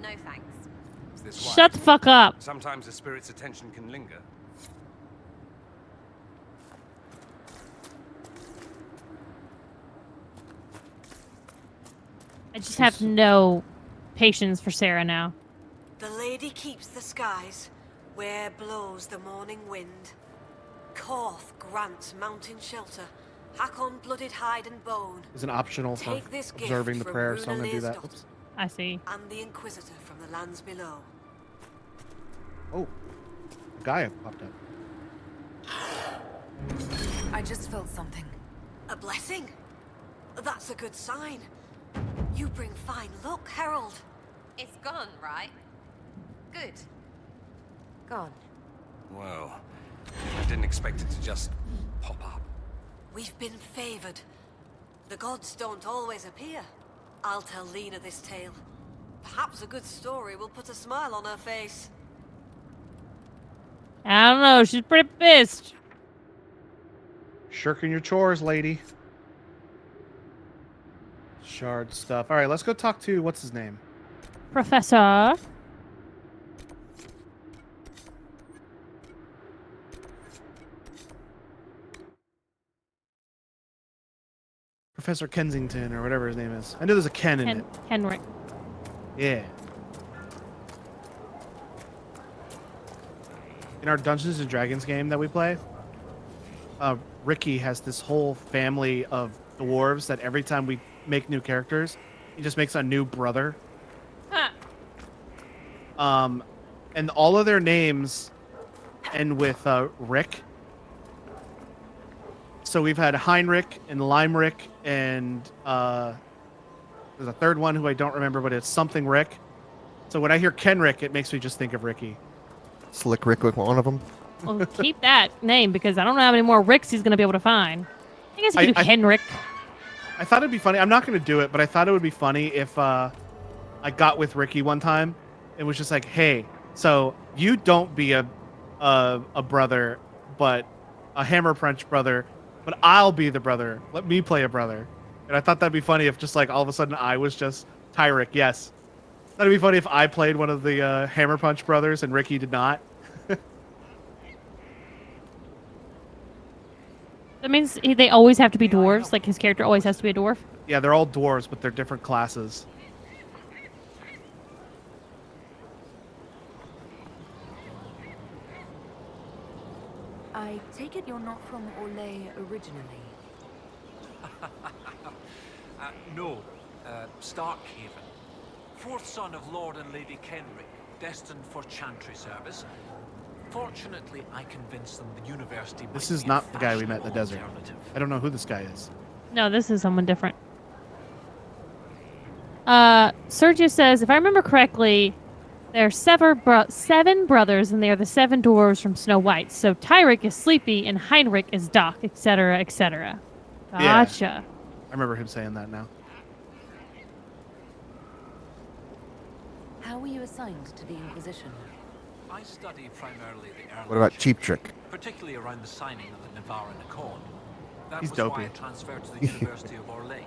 No thanks. Is this why? Shut the fuck up. Sometimes a spirit's attention can linger. I just have no patience for Sarah now. The lady keeps the skies, where blows the morning wind. Korth grants mountain shelter, hack on blooded hide and bone. It's an optional for Take this gift observing the from prayer, so I'm Runa gonna do that. Lear's Oops. I see. And the Inquisitor from the lands below. Oh, a guy popped up. I just felt something. A blessing? That's a good sign. You bring fine luck, Herald. It's gone, right? Good. Gone. Well, I didn't expect it to just pop up. We've been favored. The gods don't always appear. I'll tell Lena this tale. Perhaps a good story will put a smile on her face. I don't know. She's pretty pissed. Shirking your chores, lady. Shard stuff. All right, let's go talk to what's his name. Professor. Professor Kensington or whatever his name is. I know there's a Ken in it. Henrik. Yeah. In our Dungeons and Dragons game that we play, Ricky has this whole family of dwarves that every time we make new characters, he just makes a new brother. Huh. And all of their names end with Rick. So we've had Heinrich and Limerick and there's a third one who I don't remember, but it's something Rick. So when I hear Kenrick, it makes me just think of Ricky. Slick Rick with one of them. Well, keep that name because I don't know how many more Ricks he's going to be able to find. I guess you could do Henrik. I thought it'd be funny. I'm not going to do it, but I thought it would be funny if I got with Ricky one time. It was just like, hey, so you don't be a brother, but a Hammer Punch brother, but I'll be the brother. Let me play a brother. And I thought that'd be funny if just like all of a sudden I was just Tyrick. Yes. That'd be funny if I played one of the Hammer Punch brothers and Ricky did not. That means they always have to be dwarves. Like his character always has to be a dwarf. Yeah, they're all dwarves, but they're different classes. I take it you're not from Orlais originally? No, Starkhaven. Fourth son of Lord and Lady Kenrick, destined for chantry service. Fortunately, I convinced them the university. This is not the guy we met in the desert. I don't know who this guy is. No, this is someone different. Sergio says, if I remember correctly, there are seven brothers, and they are the 7 dwarves from Snow White. So Tyrick is Sleepy, and Heinrich is Doc, etc., etc. Gotcha. Yeah, I remember him saying that now. How were you assigned to the Inquisition? I study primarily the early What about Cheap Trick? particularly around the signing of the Navarran Accord. That He's was dopey. why I transferred to the University of Orlais,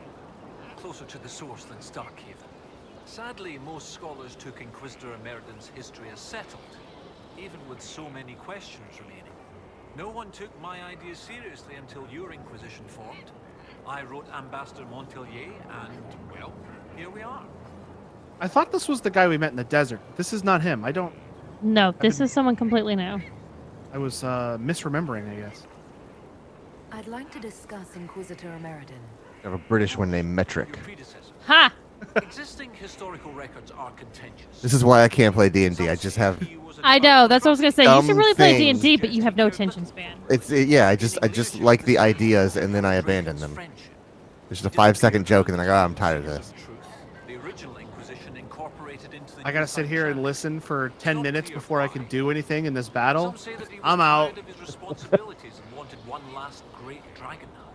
closer to the source than Starkhaven. Sadly, most scholars took Inquisitor Emeriden's history as settled, even with so many questions remaining. No one took my ideas seriously until your Inquisition formed. I wrote Ambassador Montpellier, and, well, here we are. I thought this was the guy we met in the desert. This is not him. No, this is someone completely new. I was misremembering, I guess. I'd like to discuss Inquisitor Emeriden. I have a British one named Metric. Ha! Existing historical records are contentious. This is why I can't play D&D. I just have. I know. That's what I was gonna say. You should Dumb really play things. D&D, but you have no attention span. Yeah. I just like the ideas and then I abandon them. It's just a 5-second joke and then I go, I'm tired of this. The original Inquisition incorporated into the I gotta sit here and listen for 10 minutes before I can do anything in this battle. Some say that he was I'm out. tired of his responsibilities and wanted one last great dragon hunt.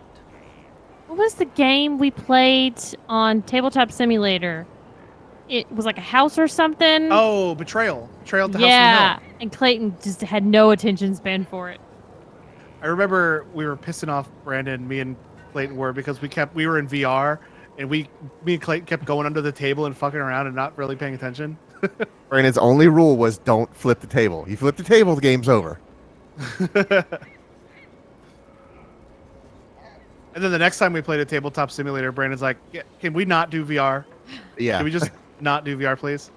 What was the game we played on Tabletop Simulator? It was like a house or something. Oh, Betrayal. Betrayal at the House Yeah, on the Hill. and Clayton just had no attention span for it. I remember we were pissing off Brandon, me and Clayton were, because we were in VR and me and Clayton kept going under the table and fucking around and not really paying attention. Brandon's only rule was don't flip the table. You flip the table, the game's over. And then the next time we played a Tabletop Simulator, Brandon's like, can we not do VR? Yeah. Can we just not do VR, please?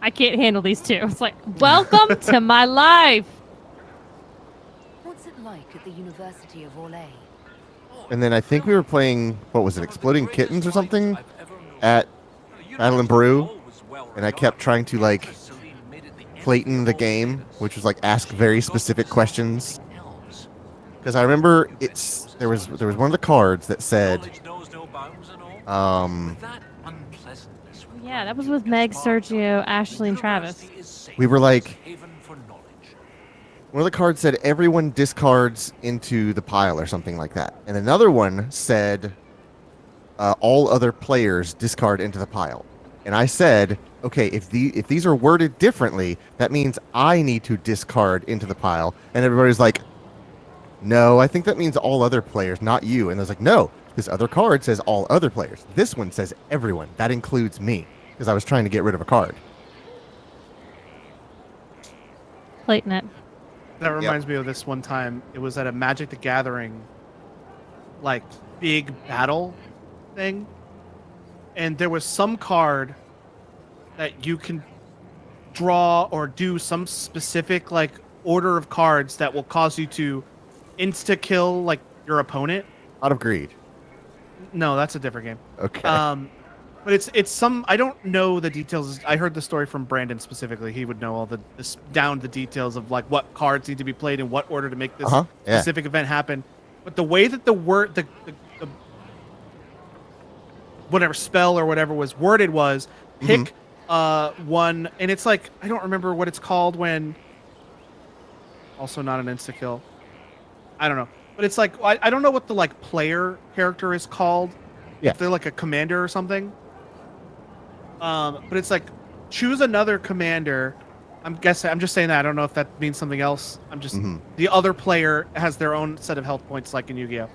I can't handle these two. It's like, welcome to my life. What's it like at the University of Orlais? And then I think we were playing, what was it, Exploding Kittens or something? At Battle and Brew. And I kept trying to, like, Clayton the game, which was, like, ask very specific questions. Because I remember there was one of the cards that said, Yeah, that was with Meg, Sergio, Ashley, and Travis. we were like, one of the cards said everyone discards into the pile or something like that. And another one said all other players discard into the pile. And I said, okay, if these are worded differently, that means I need to discard into the pile. And everybody's like, no, I think that means all other players, not you. And I was like, no, this other card says all other players. This one says everyone. That includes me. Because I was trying to get rid of a card. Clayton it. That reminds me of this one time. It was at a Magic the Gathering, like, big battle thing. And there was some card that you can draw or do some specific, like, order of cards that will cause you to insta-kill, like, your opponent. Out of greed. No, that's a different game. Okay. But it's some, I don't know the details. I heard the story from Brandon specifically. He would know all this down the details of, like, what cards need to be played in what order to make this specific event happen. But the way that the whatever spell or whatever was worded was pick one, and it's like, I don't remember what it's called when, also not an insta kill. I don't know, but it's like, I don't know what the, like, player character is called. Yeah. If they're like a commander or something. But it's like, choose another commander. I'm just saying that. I don't know if that means something else. I'm just, the other player has their own set of health points, like in Yu-Gi-Oh!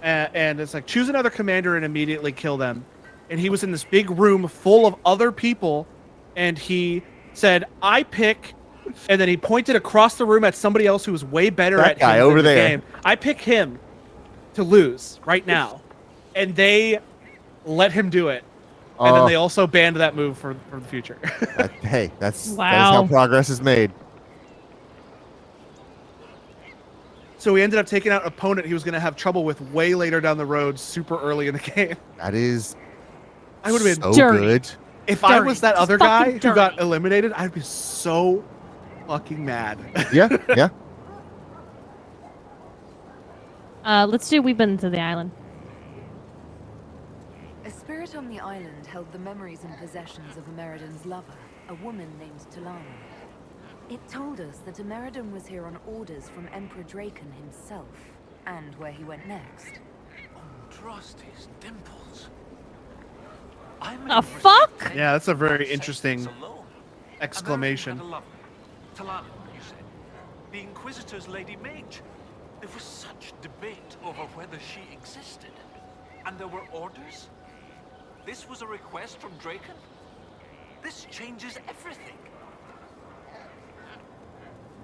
And it's like, choose another commander and immediately kill them. And he was in this big room full of other people, and he said, I pick, and then he pointed across the room at somebody else who was way better that at guy him over than the there. game. I pick him to lose right now. And they let him do it. And then they also banned that move for the future. Hey, that is Wow. how progress is made. So he ended up taking out an opponent he was going to have trouble with way later down the road, super early in the game. That is I would have been so dirty. good. If I Dirty. was that Just other guy fucking who got dirty. eliminated, I'd be so fucking mad. Yeah, yeah. Let's do We've Been to the Island. A spirit on the island held the memories and possessions of Ameridan's lover, a woman named Talana. It told us that Ameridan was here on orders from Emperor Draken himself, and where he went next. Andraste's dimples. I'm The fuck? Yeah, that's a very interesting exclamation. Talana, you said. The Inquisitor's Lady Mage. There was such debate over whether she existed. And there were orders? This was a request from Draken? This changes everything.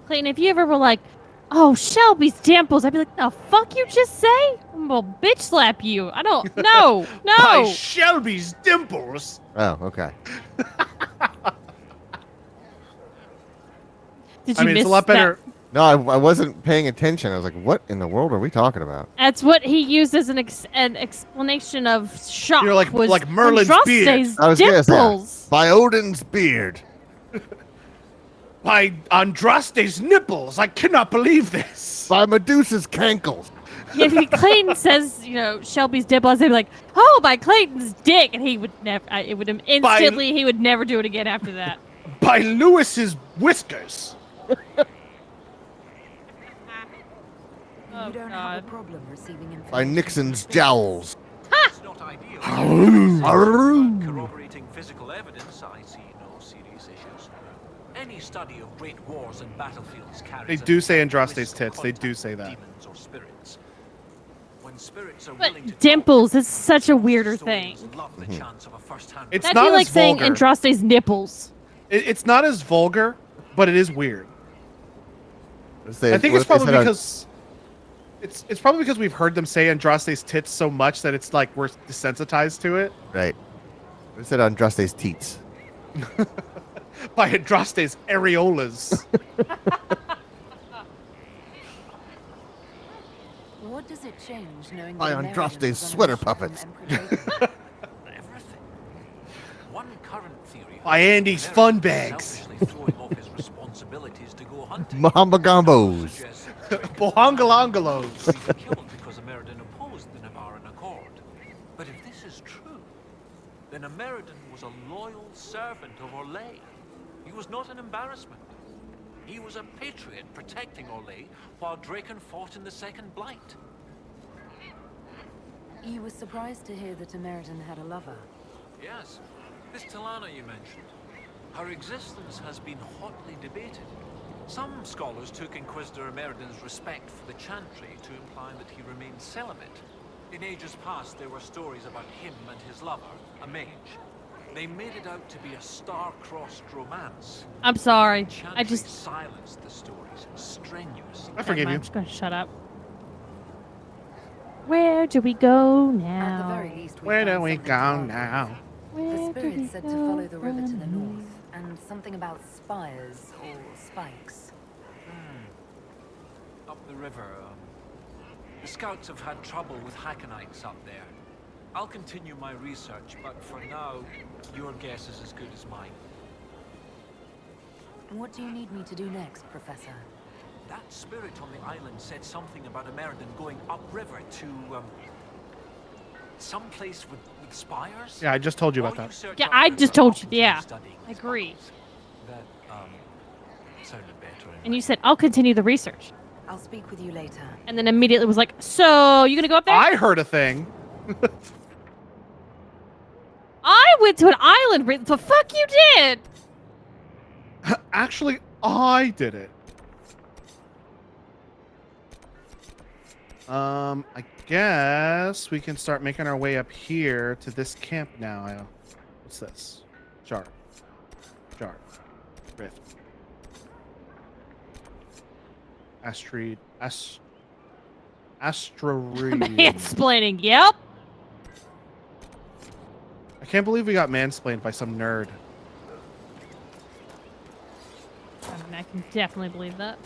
Clayton, if you ever were like, oh, Shelby's dimples, I'd be like, the fuck you just say? I'm gonna bitch slap you. I don't, no, By no. Shelby's dimples. Oh, okay. Did you I mean, miss it's a lot better. No, I wasn't paying attention. I was like, what in the world are we talking about? That's what he used as an explanation of shock. You're like was Merlin's beard. Andraste's I was gonna say, dimples. by Odin's beard. By Andraste's nipples. I cannot believe this. By Medusa's cankles. Yeah, if Clayton says, you know, Shelby's dimples, they'd be like, oh, by Clayton's dick, and he would never. It would instantly. He would never do it again after that. By Lewis's whiskers. Oh, You don't have a problem receiving information. By Nixon's jowls. It's not ideal. Corroborating physical evidence, I see no serious issues. Any study of great wars and battlefields carries They a do say risk Andraste's of tits. They do contact say with that. demons or spirits. When spirits are But willing to dimples is such a weirder historians thing. love the chance of a first-hand It's That'd not be like as saying vulgar. Andraste's nipples. It's not as vulgar, but it is weird. I think it's probably because it's probably because we've heard them say Andraste's tits so much that it's like we're desensitized to it. Right. I said Andraste's teats. By Andraste's areolas. What does it change knowing By that Ameridan Andraste's was on a sweater mission from puppets. Emperor Draken? everything. One current theory By holds Andy's that fun Ameridan bags. selfishly throwing off his responsibilities to go hunting. Mahamba Gambos. Suggests Bohongalangalos. he was killed because Ameridan opposed the Navaran Accord. But if this is true, then Ameridan was a loyal servant of Orlais. He was not an embarrassment. He was a patriot protecting Orlais while Draken fought in the Second Blight. You were surprised to hear that Ameridan had a lover. Yes, this Talana you mentioned. Her existence has been hotly debated. Some scholars took Inquisitor Ameridan's respect for the Chantry to imply that he remained celibate. In ages past, there were stories about him and his lover, a mage. They made it out to be a star-crossed romance. I'm sorry. Chantry I just. silenced the stories, strenuous. I forgive I'm you. just gonna shut up. Where do we go At the now? very least, Where do found we something to go argue now? over. Where The do spirit we said to go follow the river to the from north, and something about spires or spikes. Up the river, the scouts have had trouble with Hackonites up there. I'll continue my research, but for now, your guess is as good as mine. What do you need me to do next, Professor? That spirit on the island said something about Ameridan going upriver to, some place with spires? Yeah, I just told you about While that. search Yeah, up I river, just told I'll you. continue Yeah, studying I the agree. spires. That, sounded better. And you said, I'll continue the research. I'll speak with you later. And then immediately was like, so you gonna go up there? I heard a thing. I went to an island. The fuck you did? Actually, I did it. I guess we can start making our way up here to this camp now. What's this? Jar. Rift. Asteroid. Asteroid. Mansplaining. Yep. I can't believe we got mansplained by some nerd. I mean, I can definitely believe that.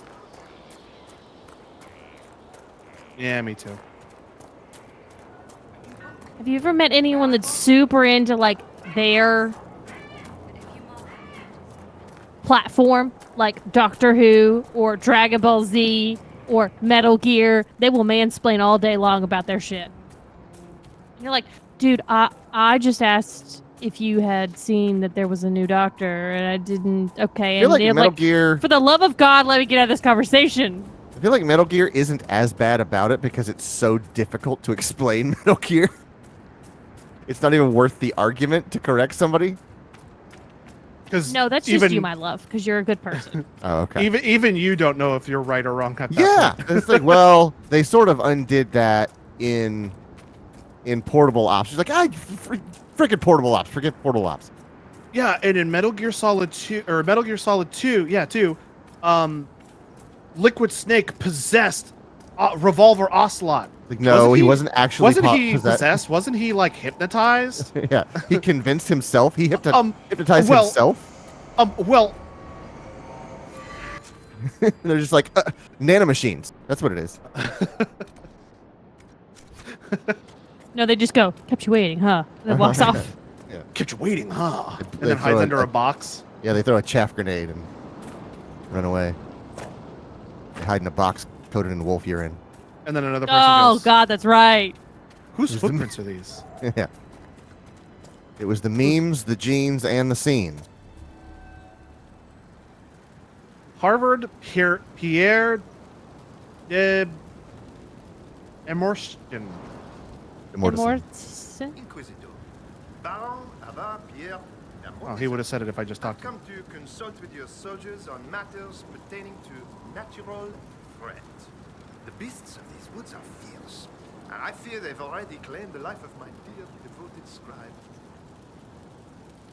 Yeah, me too. Have you ever met anyone that's super into like their platform, like Doctor Who or Dragon Ball Z or Metal Gear? They will mansplain all day long about their shit. And you're like, dude, I just asked if you had seen that there was a new Doctor, and I didn't. Okay, I feel and like Metal like, Gear. for the love of God, let me get out of this conversation. I feel like Metal Gear isn't as bad about it because it's so difficult to explain Metal Gear. It's not even worth the argument to correct somebody. No, that's just you, my love, because you're a good person. Oh, okay. Even you don't know if you're right or wrong at that Yeah, point. it's like, well, they sort of undid that in Portable Ops. It's like, freaking Portable Ops. Forget Portable Ops. Yeah, and in Metal Gear Solid 2 or Metal Gear Solid 2, yeah, 2, Liquid Snake possessed Revolver Ocelot. Like, no, he wasn't actually Wasn't he possessed? Wasn't he like hypnotized? Yeah, he convinced himself. He hypnotized himself. Well, they're just like nanomachines. That's what it is. No, they just go, kept you waiting, huh? And then walks off. Yeah. Kept you waiting, huh? And They then hides throw under a box. Yeah, they throw a chaff grenade and run away. They hide in a box coated in wolf urine. And then another person Oh, goes, God, that's right. whose footprints are these? Yeah. It was the memes, the genes, and the scenes. Harvard Pierre de Emortian. Inquisitor. Baron Ava Pierre Oh, he would have said it if I just talked to him. Come to consult with your soldiers on matters pertaining to natural threat. The beasts of these woods are fierce, and I fear they've already claimed the life of my dear devoted scribe.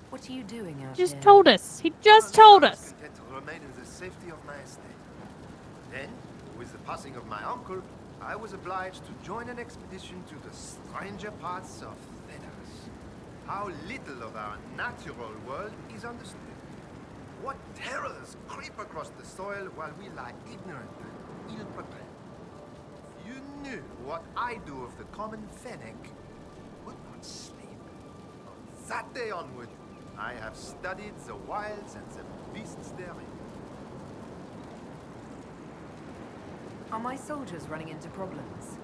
What are you doing out Just here? told us. He just told us. Content to remain in the safety of my estate. Then, with the passing of my uncle, I was obliged to join an expedition to the stranger parts of Thedas. How little of our natural world is understood. What terrors creep across the soil while we lie ignorant and ill-prepared. If you knew what I do of the common fennec, you would not sleep. From that day onward, I have studied the wilds and the beasts therein. Are my soldiers running into problems?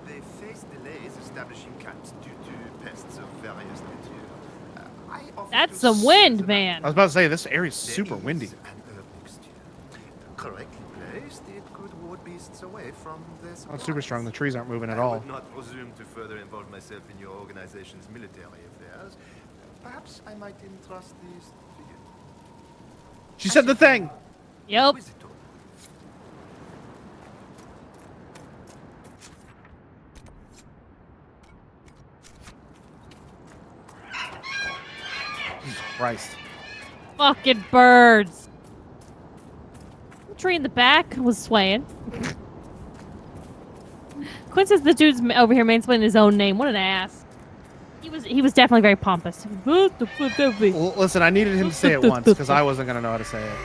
They face delays establishing camps due to pests of various nature. That's some wind, man. I was about to say, this area's super windy. Correctly placed, it could ward beasts away from this. Oh, it's super strong. The trees aren't moving at I all. would not presume to further involve myself in your organization's military affairs. Perhaps I might entrust these to you. She said the thing. Yep. Jesus Christ. Fucking birds. The tree in the back was swaying. Quinn says the dude's over here mansplaining his own name. What an ass. He was definitely very pompous. Well, listen, I needed him to say it once because I wasn't going to know how to say it.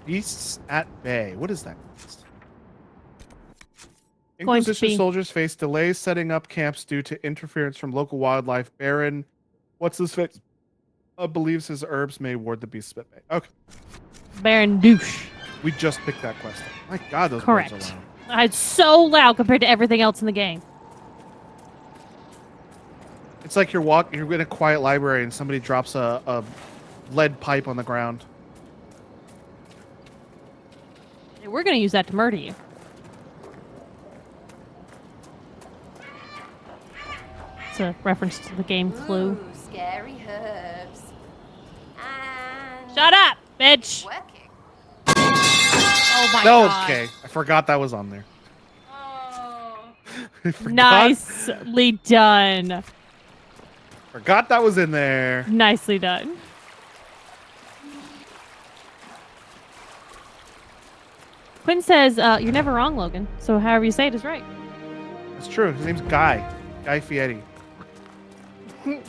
Beasts at Bay. What is that? Inquisition soldiers face delays setting up camps due to interference from local wildlife. Baron, what's his face? Believes his herbs may ward the beasts at bay. Okay. Baron Douche. We just picked that question. My God, those Correct. birds are loud. It's so loud compared to everything else in the game. It's like you're in a quiet library and somebody drops a lead pipe on the ground. Hey, we're gonna use that to murder you. It's a reference to the game Clue. Ooh, scary herbs. And Shut up, bitch! working. Oh my God. Okay, I forgot that was on there. I forgot- Nicely done. Forgot that was in there. Nicely done. Quinn says, you're never wrong, Logan. So however you say it is right. It's true. His name's Guy. Guy Fieri.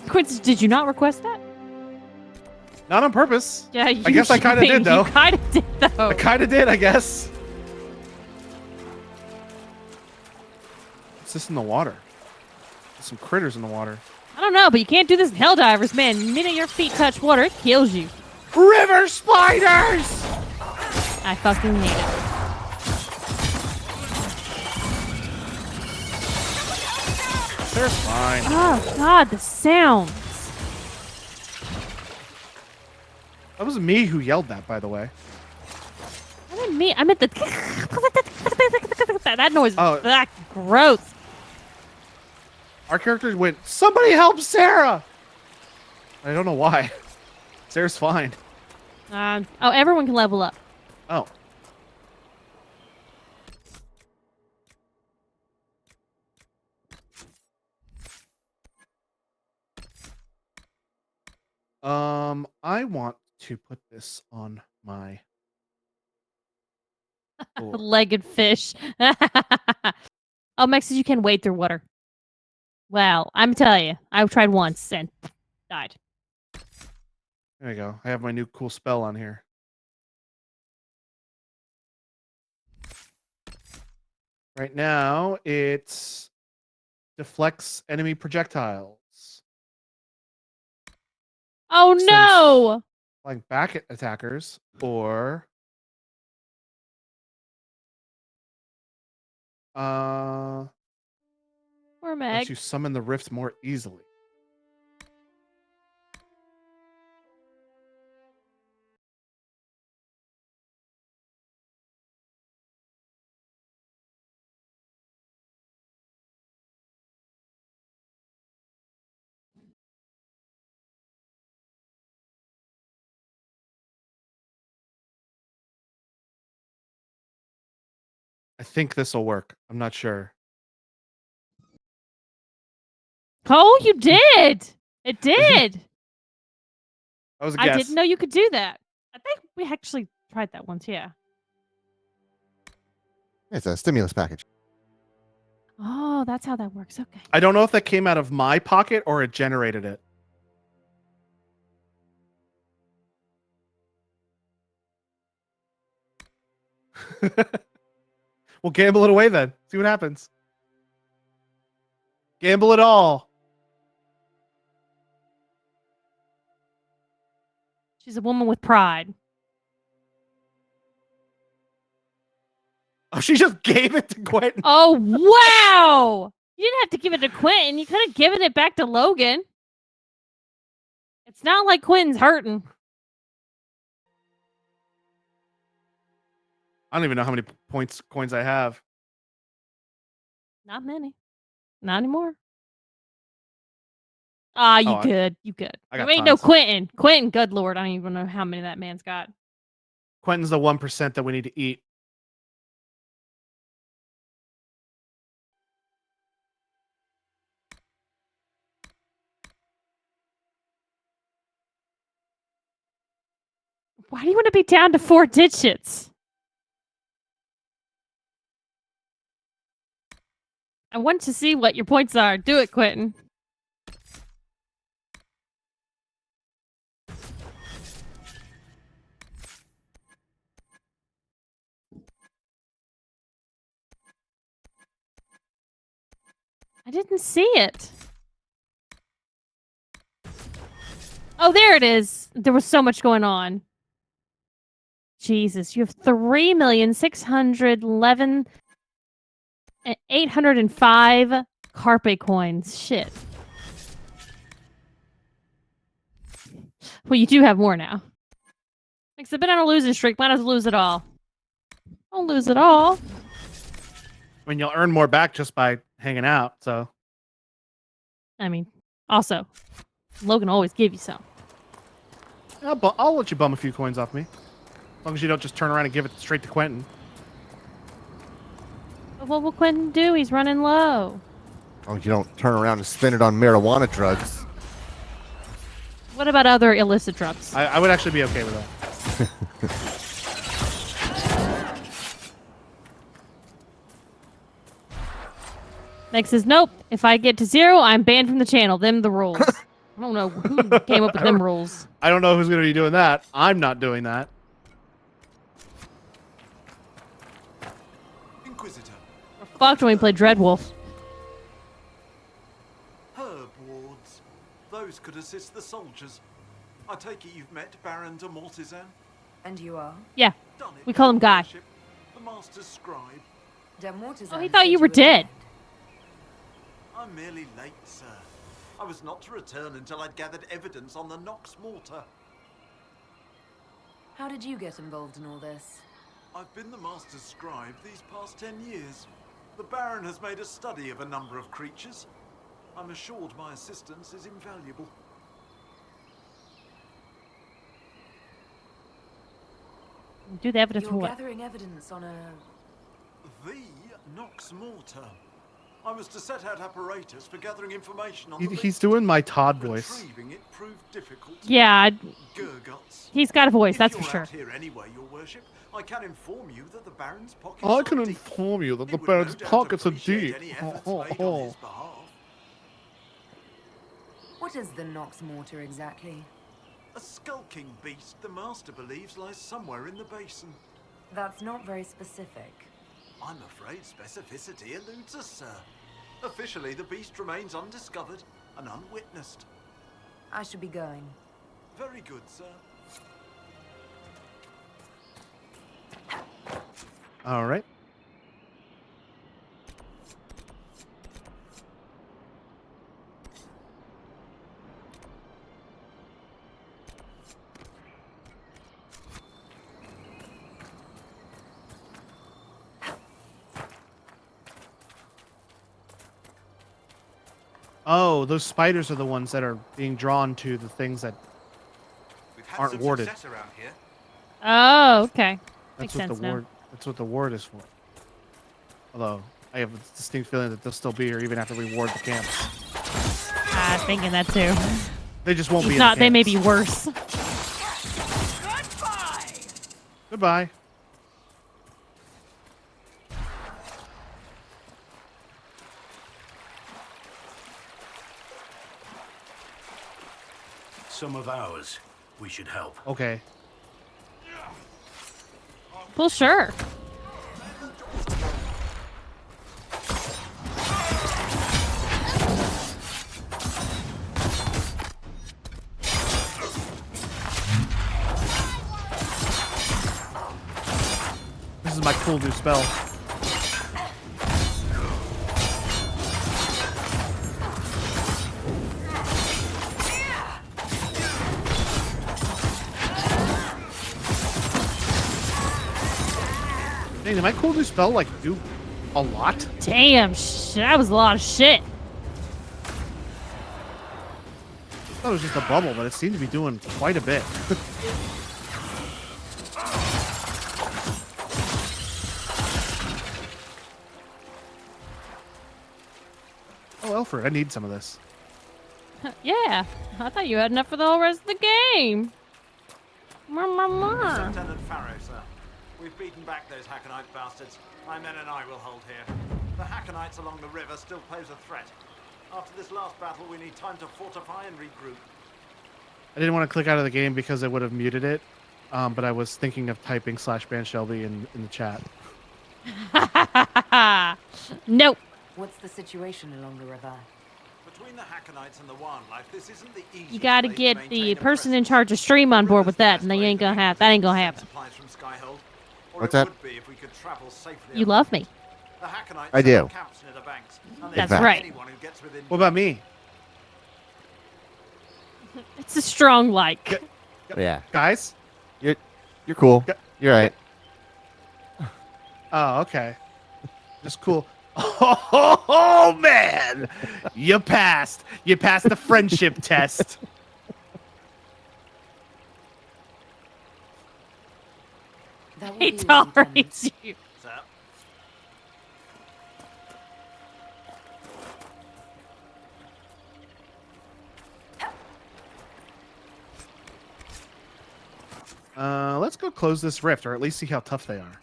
Quinn says, did you not request that? Not on purpose. Yeah, I guess I kind of did, though. You kind of did, though. I kind of did, I guess. What's this in the water? There's some critters in the water. I don't know, but you can't do this in Helldivers, man. The minute your feet touch water, it kills you. River spiders! I fucking hate it. They're fine. Oh, God, the sounds. That was me who yelled that, by the way. I didn't mean... I meant the... that noise. Oh. That gross. Our characters went, somebody help Sarah! I don't know why. Sarah's fine. Oh, everyone can level up. Oh. I want to put this on my board. Legged fish. Oh, Max says you can wade through water. Well, I'm telling you, I've tried once and died. There you go. I have my new cool spell on here. Right now, it deflects enemy projectiles. Oh no! Flying back at attackers, or Poor Meg. lets you summon the rifts more easily. I think this will work. I'm not sure. Oh, you did! It did! That was a guess. I didn't know you could do that. I think we actually tried that once, yeah. It's a stimulus package. Oh, that's how that works. Okay. I don't know if that came out of my pocket or it generated it. We'll gamble it away then. See what happens. Gamble it all. She's a woman with pride. Oh, she just gave it to Quentin. Oh, wow! You didn't have to give it to Quentin. You could have given it back to Logan. It's not like Quentin's hurting. I don't even know how many coins I have. Not many. Not anymore. Ah, you good. You good. I You got ain't no tons. Quentin. Quentin, good lord. I don't even know how many that man's got. Quentin's the 1% that we need to eat. Why do you want to be down to 4 digits? I want to see what your points are. Do it, Quentin. I didn't see it. Oh, there it is. There was so much going on. Jesus, you have 3,611,805 Carpe coins. Shit. Well, you do have more now. Because I've been on a losing streak. Might as well lose it all. Don't lose it all. I mean, you'll earn more back just by hanging out, so. I mean, also, Logan will always give you some. Yeah, but I'll let you bum a few coins off me. As long as you don't just turn around and give it straight to Quentin. But what will Quentin do? He's running low. As long as you don't turn around and spend it on marijuana drugs. What about other illicit drugs? I would actually be okay with that. Meg says, nope. If I get to 0, I'm banned from the channel. Them the rules. I don't know who came up with them rules. I don't know who's going to be doing that. I'm not doing that. Inquisitor. We're fucked when we play Dreadwolf. Herb wards. Those could assist the soldiers. I take it you've met Baron de Mortizan? And you are? Yeah, we call him Guy. The Master's scribe. De Mortizan Oh, he thought said you were dead. I'm merely late, sir. I was not to return until I'd gathered evidence on the Nox Mortar. How did you get involved in all this? I've been the Master's scribe these past 10 years. The Baron has made a study of a number of creatures. I'm assured my assistance is invaluable. Do the evidence You're for what? gathering evidence on a... The Nox Mortar. I was to set out apparatus for gathering information on the He's doing my Todd voice. Retrieving it proved difficult. Yeah, Gurguts. he's got a voice, that's If for you're sure. out here anyway, Your Worship, I can inform you that the Baron's pockets I are can deep. inform you that He the would Baron's no doubt pockets are appreciate deep. any efforts made on his behalf. What is the Nox Mortar exactly? A skulking beast the Master believes lies somewhere in the basin. That's not very specific. I'm afraid specificity eludes us, sir. Officially, the beast remains undiscovered and unwitnessed. I should be going. Very good, sir. All right. Oh, those spiders are the ones that are being drawn to the things that aren't warded. Around here. Oh, okay. Makes That's what sense the now. ward. That's what the ward is for. Although I have a distinct feeling that they'll still be here even after we ward the camps. I'm thinking that too. They just won't If be. not, in the they may camps. be worse. Goodbye. Some of ours. We should help. Okay. Well, sure. This is my cool new spell. Dang, did my cool new spell like do a lot? Damn, that was a lot of shit. I thought it was just a bubble, but it seemed to be doing quite a bit. Oh, Alfred, I need some of this. Yeah, I thought you had enough for the whole rest of the game. Lieutenant Farrow, sir. We've beaten back those Hackenite bastards. My men and I will hold here. The Hackenites along the river still pose a threat. After this last battle, we need time to fortify and regroup. I didn't want to click out of the game because it would have muted it, but I was thinking of typing /ban Shelby in the chat. Nope. What's the situation along the river? Between the Hackenites and the wildlife, this isn't the easiest You gotta way to get maintain the a person in presence. charge of stream on board with that, and they ain't gonna have. That ain't gonna happen. Supplies from Skyhold, or What's it that? would be if we could travel safely You love me. The Hackenites I do. have camps near the banks, and they That's attack right. anyone who gets within What about me? It's a strong like. Yeah. Guys? You're cool. You're right. Oh, okay. Just cool. Oh, man! You passed. You passed the friendship test. That will He be all, tolerates Lieutenant. you. Sir? Let's go close this rift, or at least see how tough they are.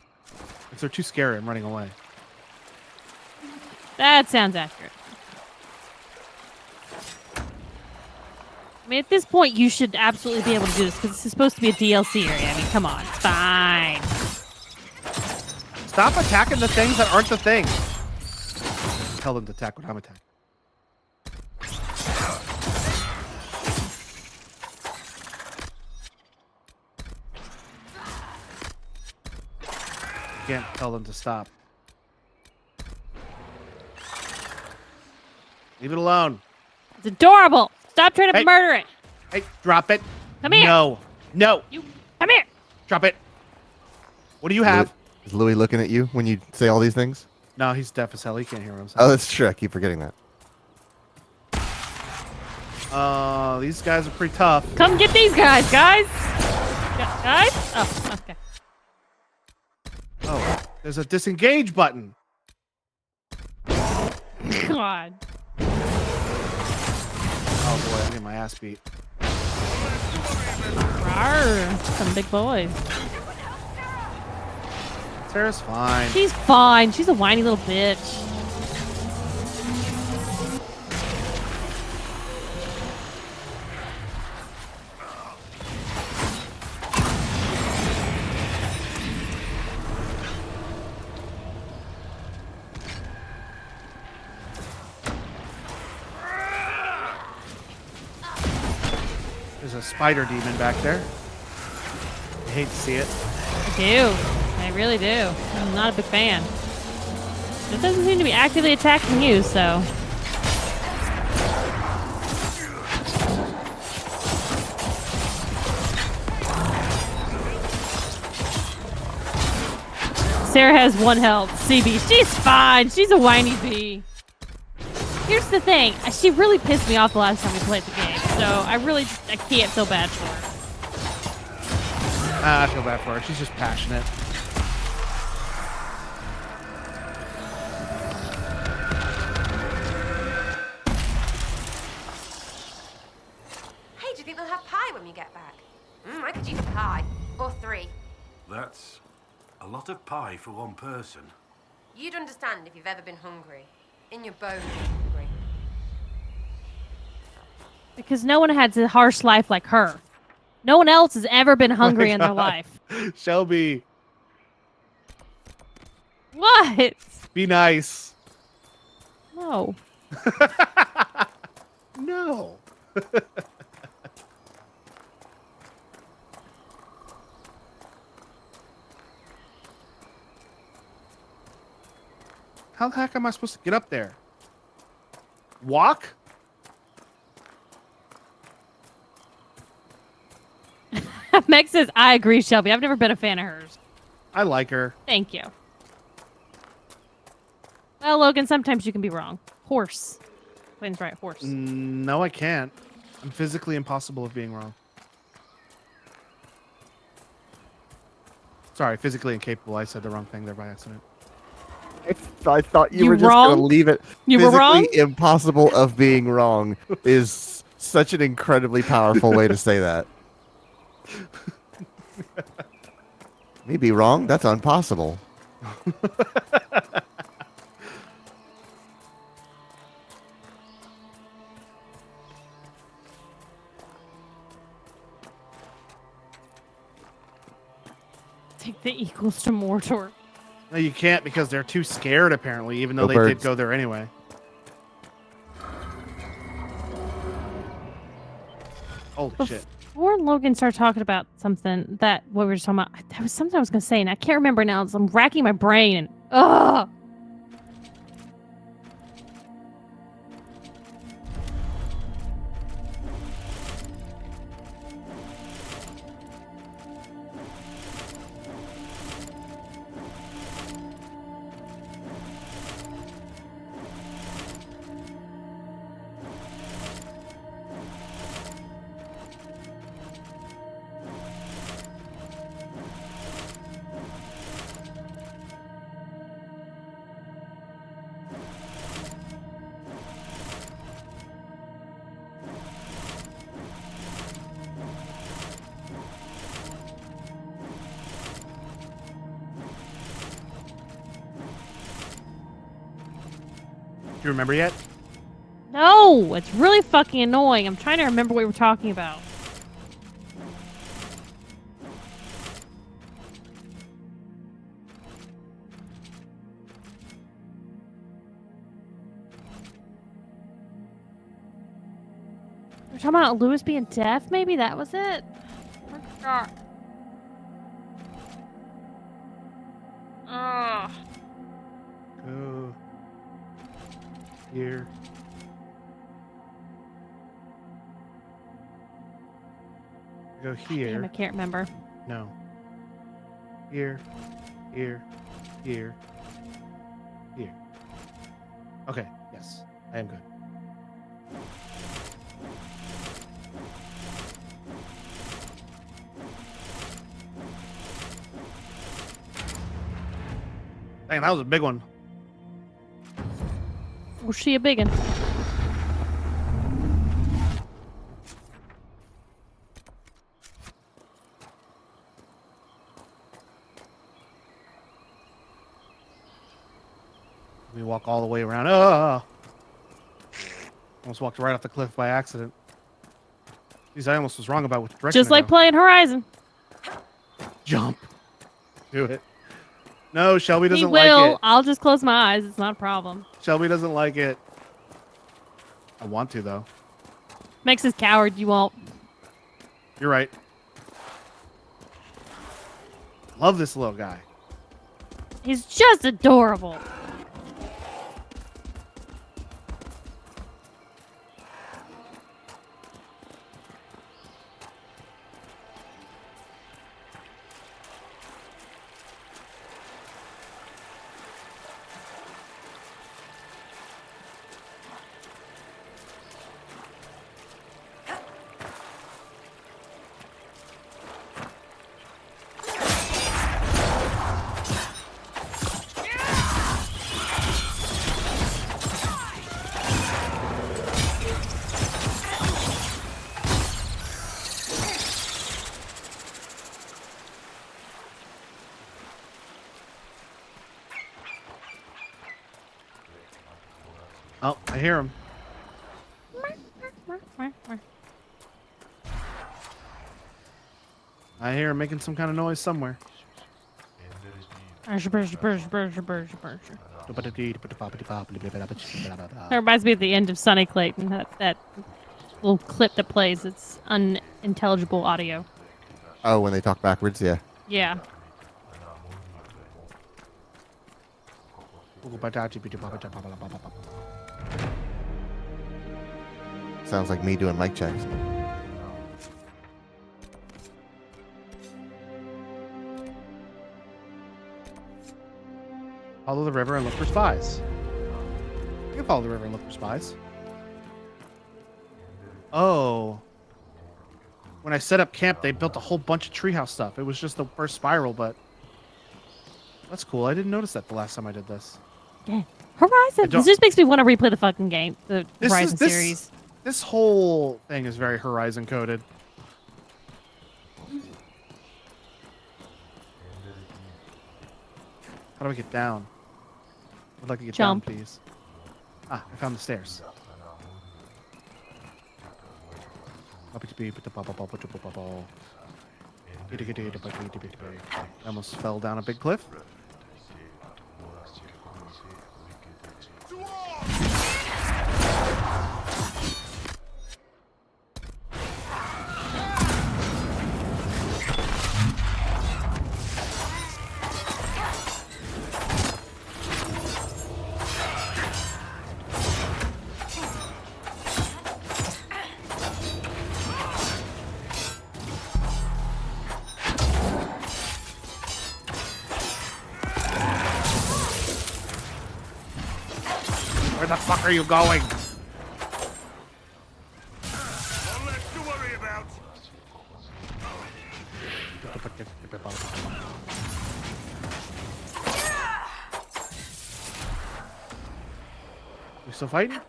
If they're too scary, I'm running away. That sounds accurate. I mean, at this point, you should absolutely be able to do this because this is supposed to be a DLC area. I mean, come on. It's fine. Stop attacking the things that aren't the thing. Tell them to attack when I'm attacking. You can't tell them to stop. Leave it alone. It's adorable. Stop trying to murder it. Hey, drop it. Come here. No. No. You come here. Drop it. What do you have? Is Louis looking at you when you say all these things? No, he's deaf as hell. He can't hear what I'm saying. Oh, that's true. I keep forgetting that. These guys are pretty tough. Come get these guys, guys. Yeah, guys? Oh, okay. Oh, there's a disengage button. God. Oh boy, I'm getting my ass beat. Rawr, some big boys. Sarah's fine. She's fine. She's a whiny little bitch. There's a spider demon back there. I hate to see it. I do. I really do. I'm not a big fan. It doesn't seem to be actively attacking you, so. Sarah has 1 health. CB. She's fine. She's a whiny bee. Here's the thing. She really pissed me off the last time we played the game, so I can't feel bad for her. I feel bad for her. She's just passionate. Hey, do you think they'll have pie when we get back? I could use pie. Or 3. That's a lot of pie for one person. You'd understand if you've ever been hungry. In your bones hungry. Because no one has a harsh life like her. No one else has ever been hungry in their life. Shelby. What? Be nice. No. No. How the heck am I supposed to get up there? Walk? Meg says, I agree, Shelby. I've never been a fan of hers. I like her. Thank you. Well, Logan, sometimes you can be wrong. Horse. Quinn's right, horse. No, I can't. I'm physically impossible of being wrong. Sorry, physically incapable. I said the wrong thing there by accident. I thought you were just wrong? going to leave it. You were wrong? Physically impossible of being wrong is such an incredibly powerful way to say that. Me be wrong? That's impossible. Take the equals to Mordor. No, you can't because they're too scared, apparently, even though Go they did birds. go there anyway. Holy shit. Before Logan started talking about something that what we were just talking about, there was something I was going to say, and I can't remember now. So I'm racking my brain, and ugh. Do you remember yet? No, it's really fucking annoying. I'm trying to remember what we were talking about. We're talking about Lewis being deaf, maybe? That was it? I forgot. Ugh. Go here. Go here. Damn, I can't remember. No. Here. Here. Here. Here. Okay. Yes. I am good. Dang, that was a big one. Was she a big one? We walk all the way around. Almost walked right off the cliff by accident. Jeez, I almost was wrong about which direction. Just like playing Horizon. Jump. Do it. No, Shelby doesn't He will. like it. I'll just close my eyes. It's not a problem. Shelby doesn't like it. I want to, though. Makes us coward. You won't. You're right. Love this little guy. He's just adorable. Oh, I hear him. I hear him making some kind of noise somewhere. That reminds me of the end of Sonny Clayton. That little clip that plays. It's unintelligible audio. Oh, when they talk backwards, yeah. Yeah. Sounds like me doing mic checks. Follow the river and look for spies. You can follow the river and look for spies. Oh. When I set up camp, they built a whole bunch of treehouse stuff. It was just the first spiral, but that's cool. I didn't notice that the last time I did this. Yeah. Horizon. This just makes me want to replay the fucking game. The Horizon series. This whole thing is very Horizon coded. How do I get down? I'd like to get down, please. Ah, I found the stairs. I almost fell down a big cliff. Where the fuck are you going? Not left to worry about. You still fighting?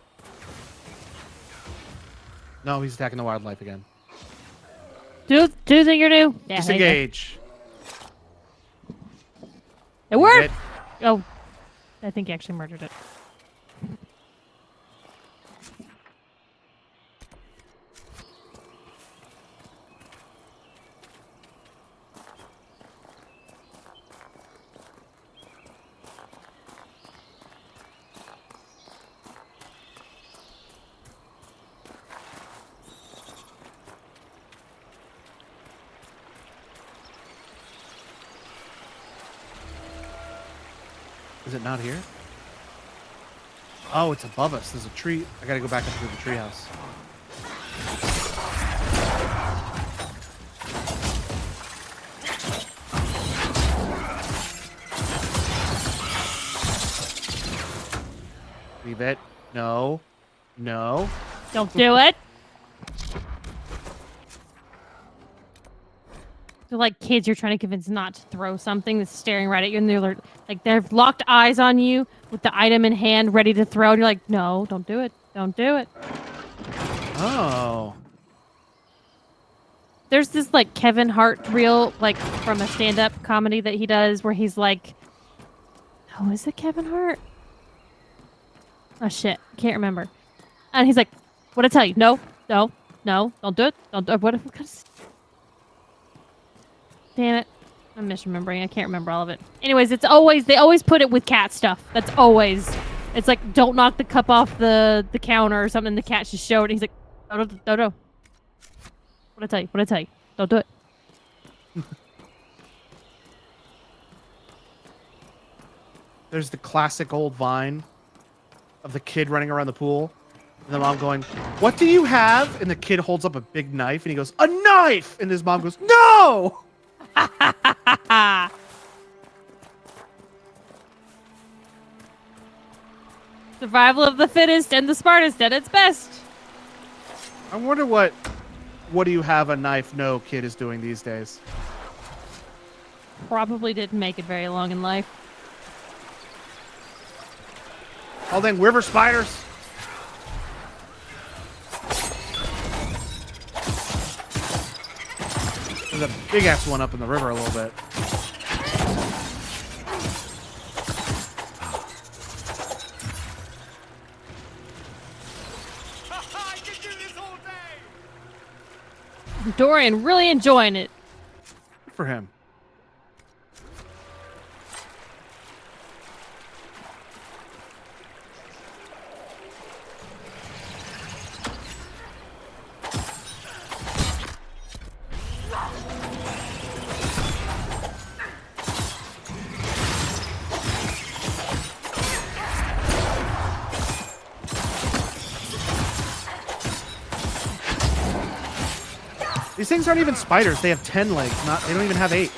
No, he's attacking the wildlife again. Do the thing you do. Yeah, Disengage. It worked. Oh, I think he actually murdered it. Is it not here? Oh, it's above us. There's a tree. I gotta go back up to the treehouse. Leave it. No. No. Don't do it. They're like kids you're trying to convince not to throw something that's staring right at you, and they're like they've locked eyes on you with the item in hand, ready to throw, and you're like, no, don't do it. Don't do it. Oh. There's this like Kevin Hart reel, like from a stand-up comedy that he does, where he's like, oh, is it Kevin Hart? Oh shit, can't remember. And he's like, what'd I tell you? No, no, no, don't do it. Don't do it. What? Damn it. I'm misremembering. I can't remember all of it. Anyways, they always put it with cat stuff. That's always. It's like, don't knock the cup off the counter or something. The cat just showed. And he's like, no. What'd I tell you? What'd I tell you? Don't do it. There's the classic old vine of the kid running around the pool. And the mom going, what do you have? And the kid holds up a big knife and he goes, a knife! And his mom goes, no! Survival of the fittest and the smartest at its best. I wonder what do you have a knife no kid is doing these days. Probably didn't make it very long in life. Oh, then river spiders. There's a big ass one up in the river a little bit. Dorian really enjoying it. Good for him. These things aren't even spiders. They have 10 legs. They don't even have 8.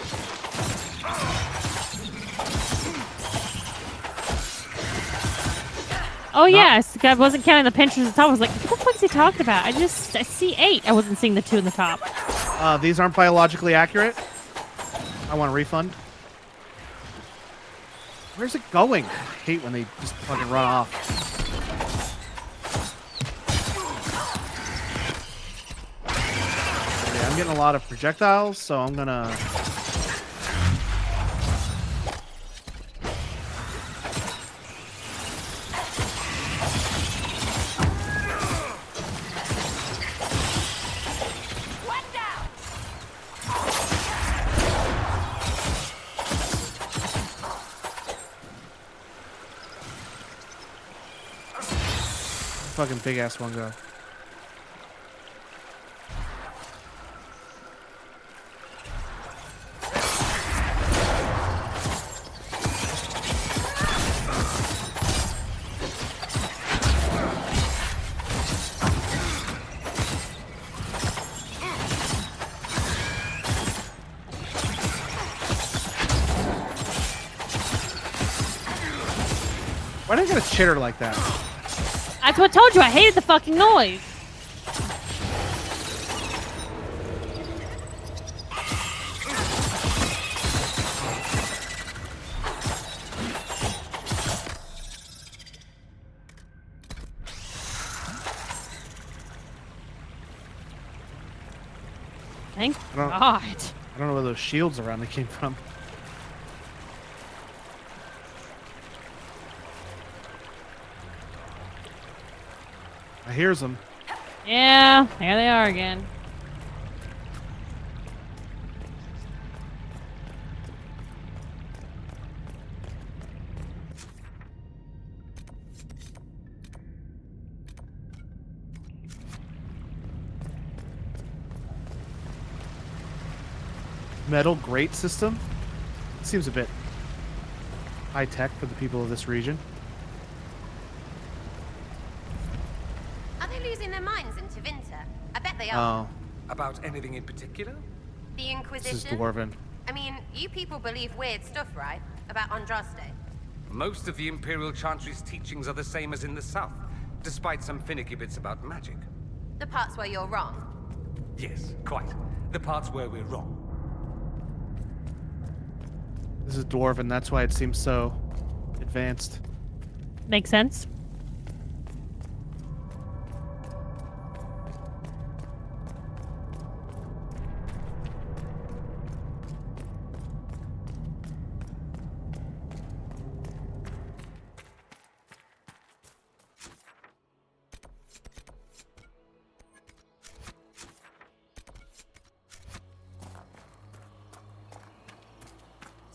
Oh yeah, I wasn't counting the pinchers at the top. I was like, what the fuck is he talking about? I see 8. I wasn't seeing the 2 in the top. These aren't biologically accurate. I want a refund. Where's it going? I hate when they just fucking run off. I'm getting a lot of projectiles, so I'm gonna... Fucking big ass one go. Why did I get a chitter like that? That's what I told you. I hated the fucking noise. Thank God. I don't know where those shields around me came from. I hears them. Yeah, there they are again. Metal grate system? Seems a bit high tech for the people of this region. Are they losing their minds in Tevinter? I bet they are. Oh, About anything in particular? The this Inquisition? is Dwarven. I mean, you people believe weird stuff, right? About Andraste. Most of the Imperial Chantry's teachings are the same as in the South, despite some finicky bits about magic. The parts where you're wrong. Yes, quite. The parts where we're wrong. This is Dwarven. That's why it seems so advanced. Makes sense.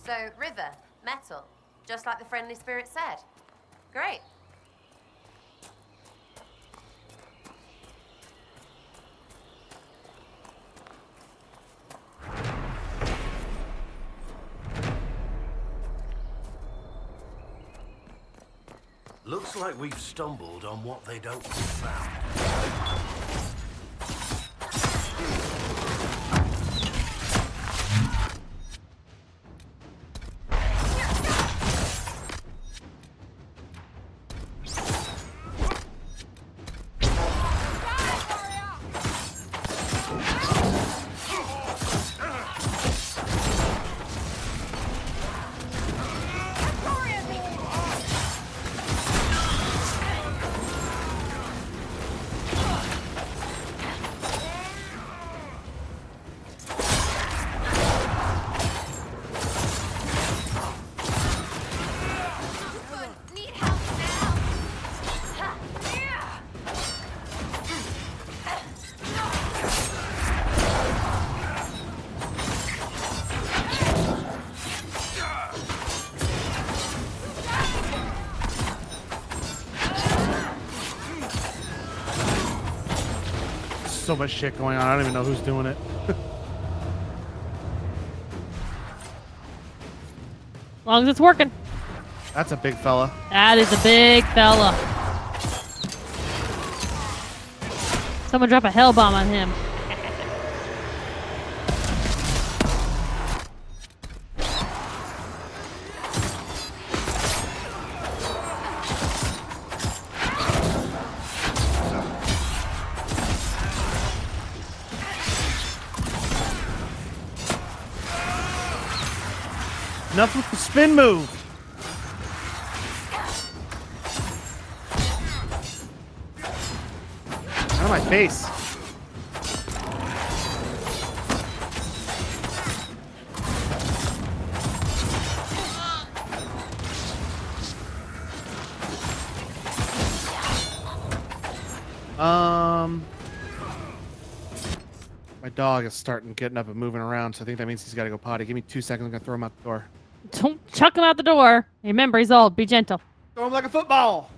So, river, metal, just like the friendly spirit said. Great. Looks like we've stumbled on what they don't want found. So much shit going on. I don't even know who's doing it. As long as it's working. That's a big fella. That is a big fella. Someone drop a hell bomb on him. Enough with the spin move. Out of my face. My dog is starting getting up and moving around, so I think that means he's got to go potty. Give me 2 seconds. I'm gonna throw him out the door. Don't chuck him out the door. Remember, he's old. Be gentle. Throw him like a football.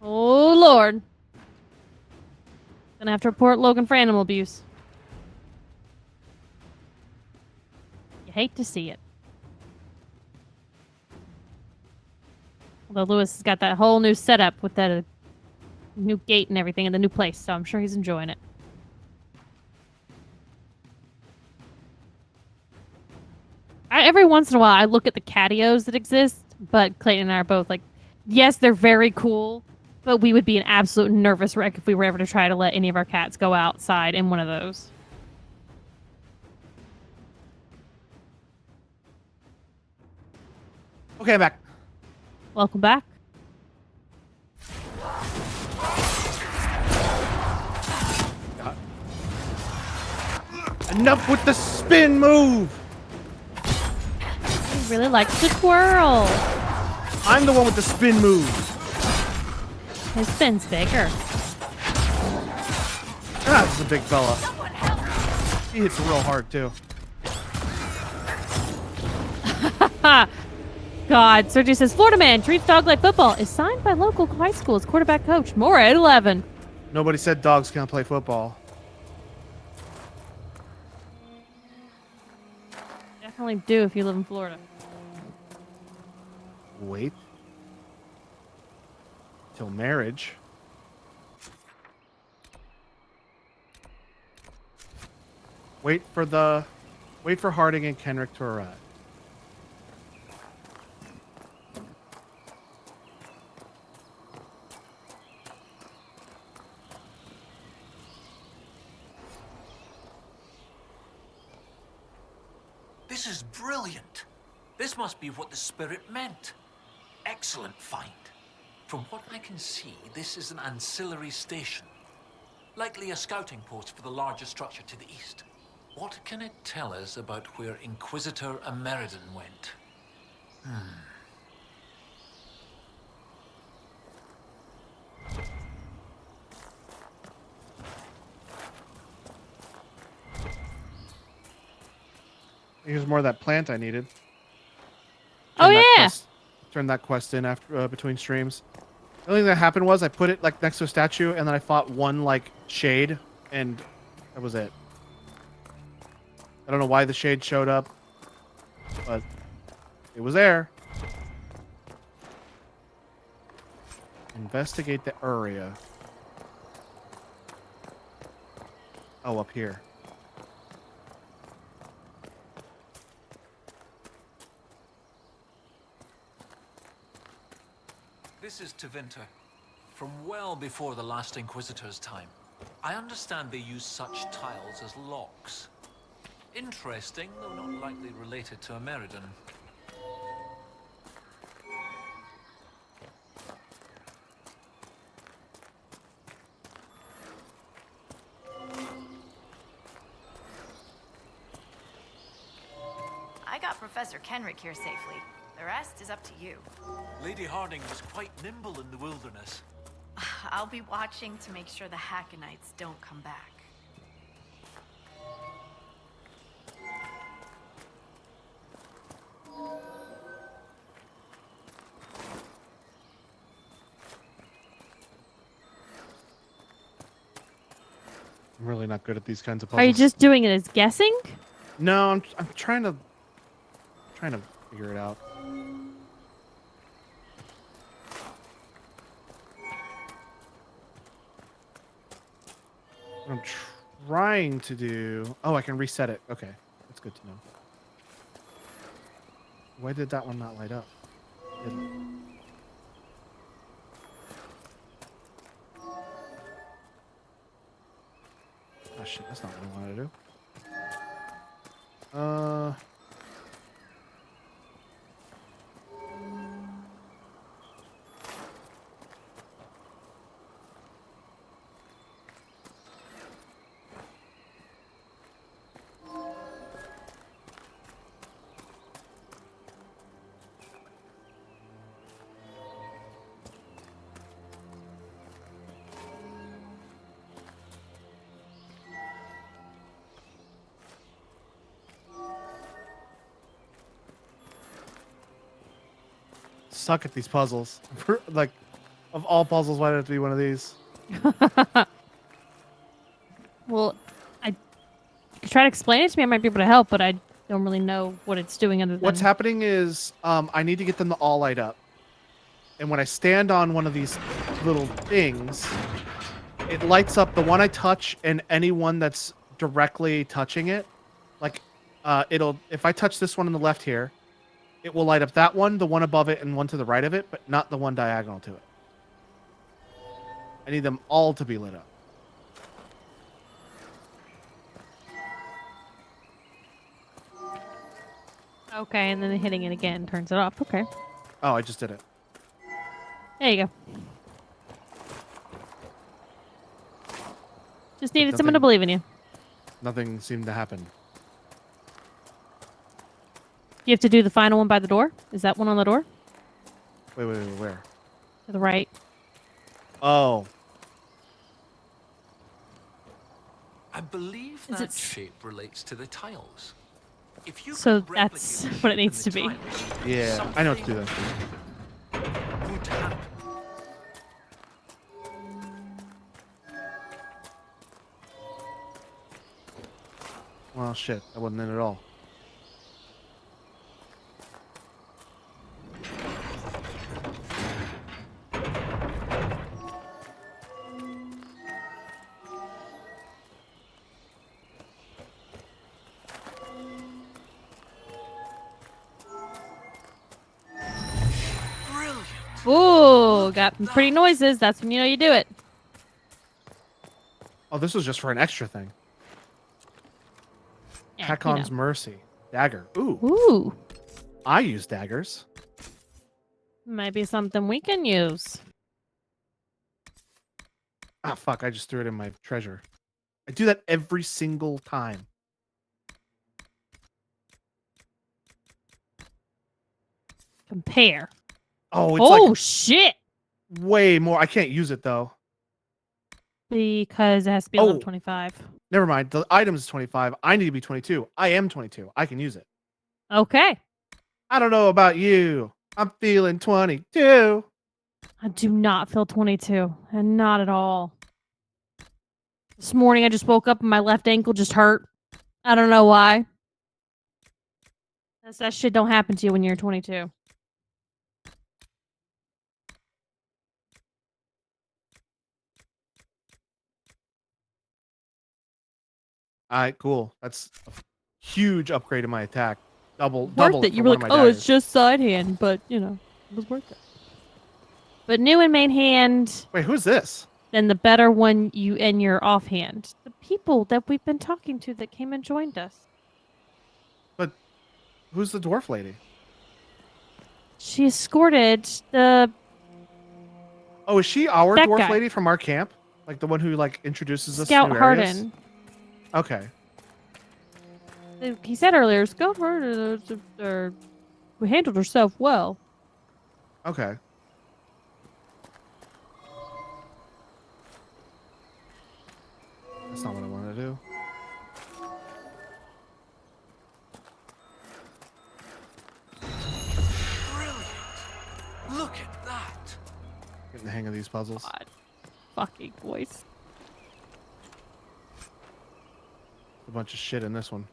Oh, Lord. Gonna have to report Logan for animal abuse. You hate to see it. Although Lewis has got that whole new setup with that new gate and everything in the new place, so I'm sure he's enjoying it. Every once in a while, I look at the catios that exist, but Clayton and I are both like, yes, they're very cool, but we would be an absolute nervous wreck if we were ever to try to let any of our cats go outside in one of those. Okay, I'm back. Welcome back. Enough with the spin move. He really likes to twirl. I'm the one with the spin move. His spin's bigger. Ah, this is a big fella. He hits real hard, too. God, Sergio says, Florida man treats dog like football. Is signed by local high school's quarterback coach. More at 11. Nobody said dogs can't play football. Definitely do if you live in Florida. Wait. Till marriage. Wait for Harding and Kenrick to arrive. This is brilliant. This must be what the spirit meant. Excellent find. From what I can see, this is an ancillary station. Likely a scouting post for the larger structure to the east. What can it tell us about where Inquisitor Ameridan went? Here's more of that plant I needed. Oh, yeah. Turn that quest in after between streams. The only thing that happened was I put it like next to a statue, and then I fought one like shade, and that was it. I don't know why the shade showed up, but it was there. Investigate the area. Oh, up here. This is Tevinter, from well before the last Inquisitor's time. I understand they use such tiles as locks. Interesting, though not likely related to Ameridan. I got Professor Kenrick here safely. The rest is up to you. Lady Harding was quite nimble in the wilderness. I'll be watching to make sure the Hackonites don't come back. I'm really not good at these kinds of puzzles. Are you just doing it as guessing? No, I'm trying to figure it out. What I'm trying to do... Oh, I can reset it. Okay, that's good to know. Why did that one not light up? Didn't. Oh shit, that's not what I wanted to do. Suck at these puzzles. Like, of all puzzles, why did it have to be one of these? Well, I could try to explain it to me. I might be able to help, but I don't really know what it's doing other than... What's happening is I need to get them to all light up. And when I stand on one of these little things, it lights up the one I touch and anyone that's directly touching it. Like, if I touch this one on the left here, it will light up that one, the one above it, and one to the right of it, but not the one diagonal to it. I need them all to be lit up. Okay, and then hitting it again turns it off. Okay. Oh, I just did it. There you go. Just needed someone to believe in you. Nothing seemed to happen. You have to do the final one by the door? Is that one on the door? Wait, where? To the right. Oh. I believe that shape relates to the tiles. If you So could that's replicate what it the needs to shape be. in the tiles, Yeah, I know what to do then. would happen. Well, shit. That wasn't it at all. Ooh, got some pretty noises. That's when you know you do it. Oh, this was just for an extra thing. Yeah, Hakon's Mercy. Dagger. Ooh. Ooh. I use daggers. Might be something we can use. Ah, fuck. I just threw it in my treasure. I do that every single time. Compare. Oh, it's shit. way more. I can't use it, though. Because it has to be level 25. Never mind. The item is 25. I need to be 22. I am 22. I can use it. Okay. I don't know about you. I'm feeling 22. I do not feel 22. And not at all. This morning I just woke up and my left ankle just hurt. I don't know why. That shit don't happen to you when you're 22. All right, cool. That's a huge upgrade in my attack. Double Worth it. for You were one like, of my oh, it's daggers. just side hand, but you know, it was worth it. But new in main hand. Wait, who's this? Then the better one you in your offhand. The people that we've been talking to that came and joined us. But who's the dwarf lady? She escorted the. Oh, is she our That dwarf guy. lady from our camp? Like the one who like introduces us Scout to new areas? Harden. Okay. He said earlier, Scout Harden we handled herself well. Okay. That's not what I wanted to do. Look at that. Getting the hang of these puzzles. God. Fucking voice. A bunch of shit in this one.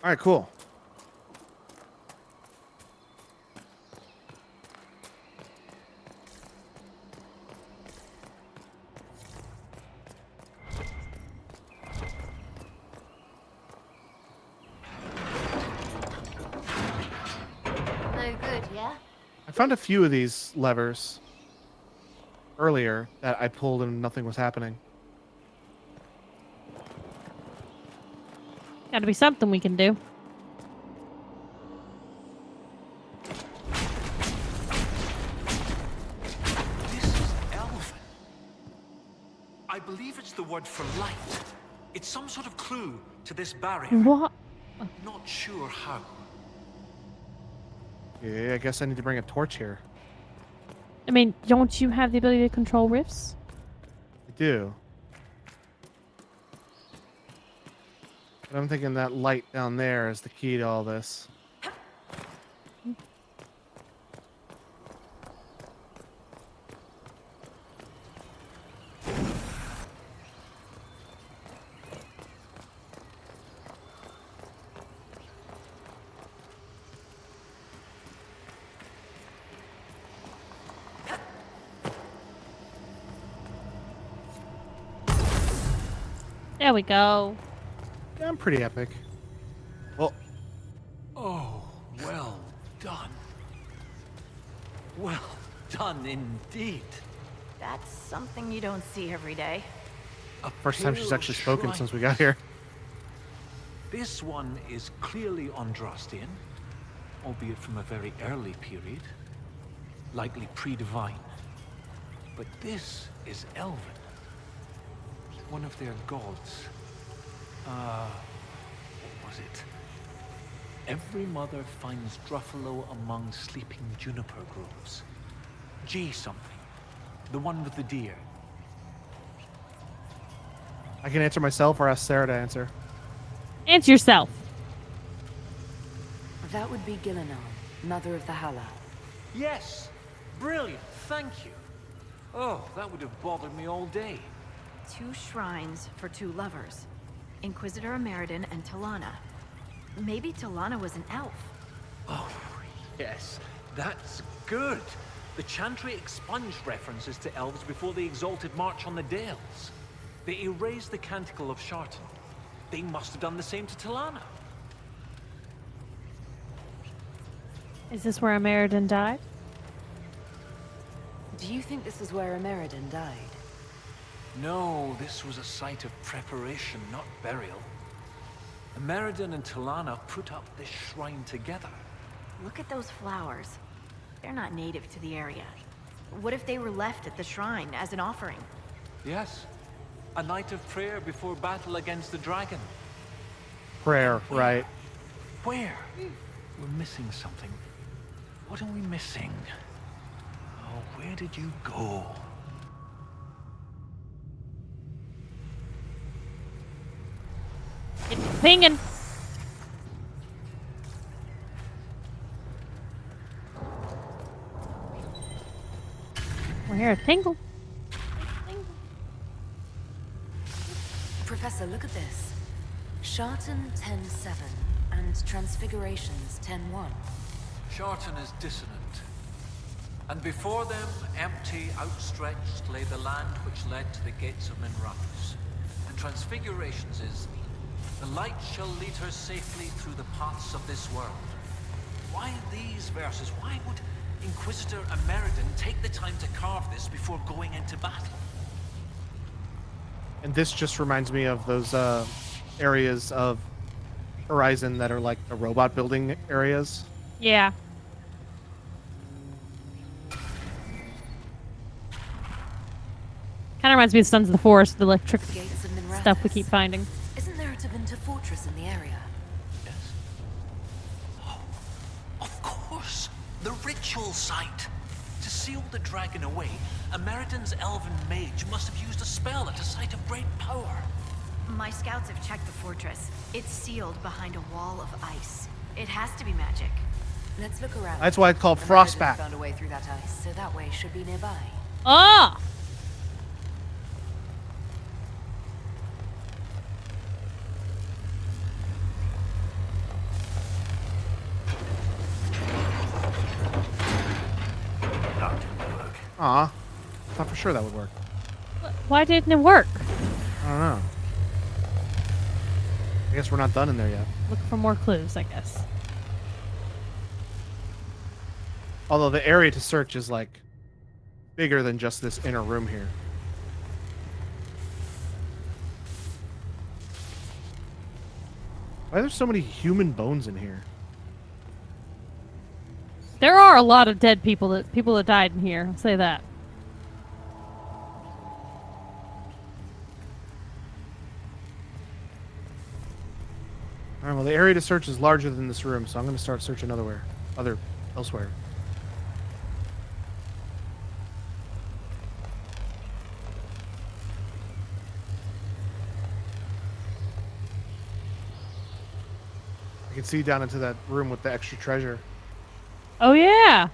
All right, cool. No good, yeah? I found a few of these levers earlier that I pulled and nothing was happening. Gotta be something we can do. This is elven. I believe it's the word for light. It's some sort of clue to this barrier. What? Not sure how. Yeah, I guess I need to bring a torch here. I mean, don't you have the ability to control rifts? I do. But I'm thinking that light down there is the key to all this. There we go. Yeah, I'm pretty epic. Well, Oh, well done. Well done indeed. That's something you don't see every day. first time she's Pale actually spoken shrine. since we got here. This one is clearly Andrastian, albeit from a very early period, likely pre-divine. But this is Elven, one of their gods. What was it? Every mother finds Druffalo among sleeping juniper groves. G something, the one with the deer. I can answer myself or ask Sarah to answer. Answer yourself. That would be Gillenar, mother of the Hala. Yes! Brilliant, thank you. Oh, that would have bothered me all day. 2 shrines for 2 lovers. Inquisitor Ameridan and Talana. Maybe Talana was an elf. Oh, yes, that's good. The Chantry expunged references to elves before the Exalted March on the Dales. They erased the Canticle of Shartan. They must have done the same to Talana. Is this where Ameridan died? Do you think this is where Ameridan died? No, this was a site of preparation, not burial. Ameridan and Talana put up this shrine together. Look at those flowers. They're not native to the area. What if they were left at the shrine as an offering? Yes. A night of prayer before battle against the dragon. Prayer, right. Where? We're missing something. What are we missing? Oh, where did you go? It's pinging. We're here at Tingle. Professor, look at this. Shartan 10-7 and Transfigurations 10-1. Shartan is dissonant. And before them, empty, outstretched, lay the land which led to the gates of Minrus. And Transfigurations is, the light shall lead her safely through the paths of this world. Why these verses? Why would Inquisitor Ameridan take the time to carve this before going into battle? And this just reminds me of those areas of Horizon that are like the robot building areas. Yeah. Kind of reminds me of Sons of the Forest, the electric Gates of Minrathous. stuff we keep finding. Isn't there a Tevinter fortress in the area? Yes. Oh, of course! The ritual site! To seal the dragon away, Ameridan's elven mage must have used a spell at a site of great power. My scouts have checked the fortress. It's sealed behind a wall of ice. It has to be magic. Let's look around. That's why it's called Ameridan Frostback. found a way through that ice, so that way should be nearby. Ah! Aw. I thought for sure that would work. Why didn't it work? I don't know. I guess we're not done in there yet. Look for more clues, I guess. Although the area to search is like bigger than just this inner room here. Why are there so many human bones in here? There are a lot of dead people that died in here. I'll say that. All right, well, the area to search is larger than this room, so I'm going to start searching elsewhere. I can see down into that room with the extra treasure. Oh yeah.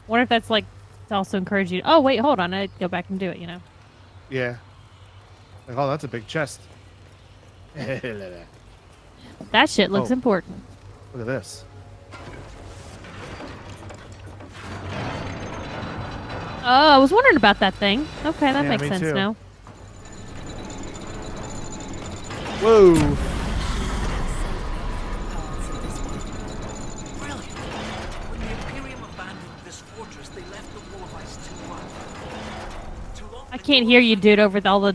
Wonder if that's like to also encourage you. Oh wait, hold on. I go back and do it. You know. Yeah. Like, oh, that's a big chest. That shit looks Oh. important. Look at this. Oh, I was wondering about that thing. Okay, that Yeah, makes me sense too. now. Whoa. Brilliant! When the Imperium abandoned this fortress, they left the wall of ice too wide. I can't hear you, dude, over all the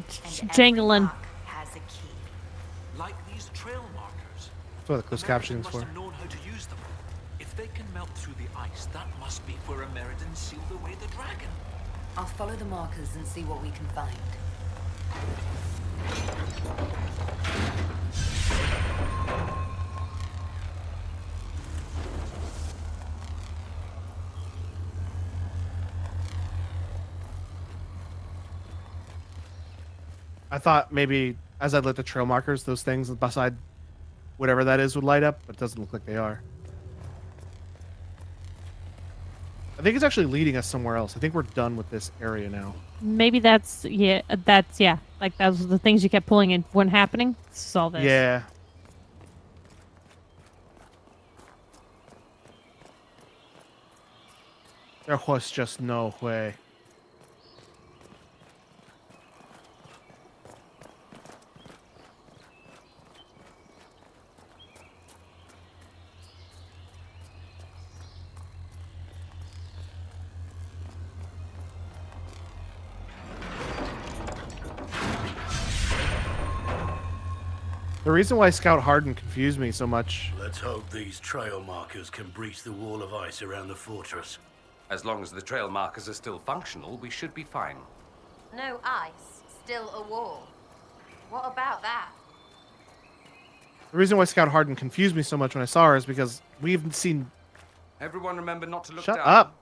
jangling. Has a key. Like these trail markers. That's what the closed Ameridan captioning's must for. have known how to use them. If they can melt through the ice, that must be where Ameridan sealed away the dragon. I'll follow the markers and see what we can find. I thought maybe as I lit the trail markers, those things beside whatever that is would light up, but it doesn't look like they are. I think it's actually leading us somewhere else. I think we're done with this area now. Maybe that's yeah. Like those were the things you kept pulling in when happening. This is all this. Yeah. There was just no way. The reason why Scout Harden confused me so much. Let's hope these trail markers can breach the wall of ice around the fortress. As long as the trail markers are still functional, we should be fine. No ice, still a wall. What about that? The reason why Scout Harden confused me so much when I saw her is because we've seen. Everyone remember not to look Shut down. up.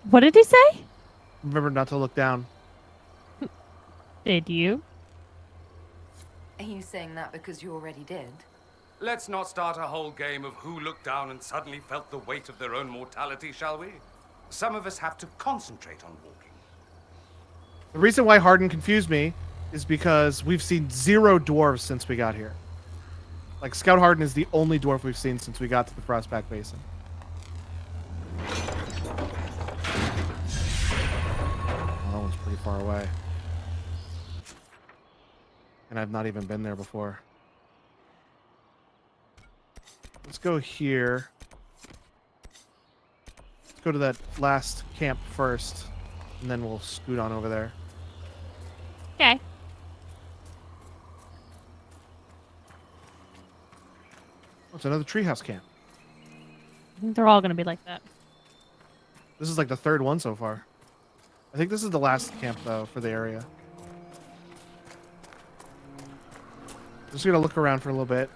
What did he say? Remember not to look down. Did you? Are you saying that because you already did? Let's not start a whole game of who looked down and suddenly felt the weight of their own mortality, shall we? Some of us have to concentrate on walking. The reason why Harden confused me is because we've seen 0 dwarves since we got here. Like, Scout Harden is the only dwarf we've seen since we got to the Frostback Basin. That one's pretty far away. And I've not even been there before. Let's go here. Let's go to that last camp first, and then we'll scoot on over there. Okay. Oh, it's another treehouse camp. I think they're all going to be like that. This is like the 3rd one so far. I think this is the last camp, though, for the area. Just gonna look around for a little bit.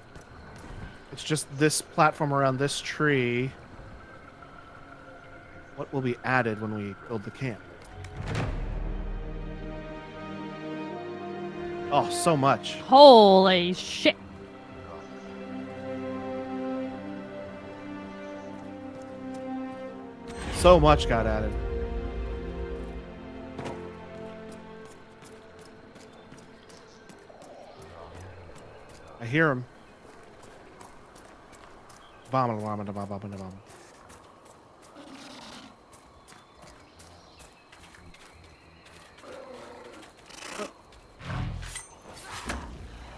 It's just this platform around this tree. What will be added when we build the camp? Oh, so much. Holy shit. So much got added. I hear him.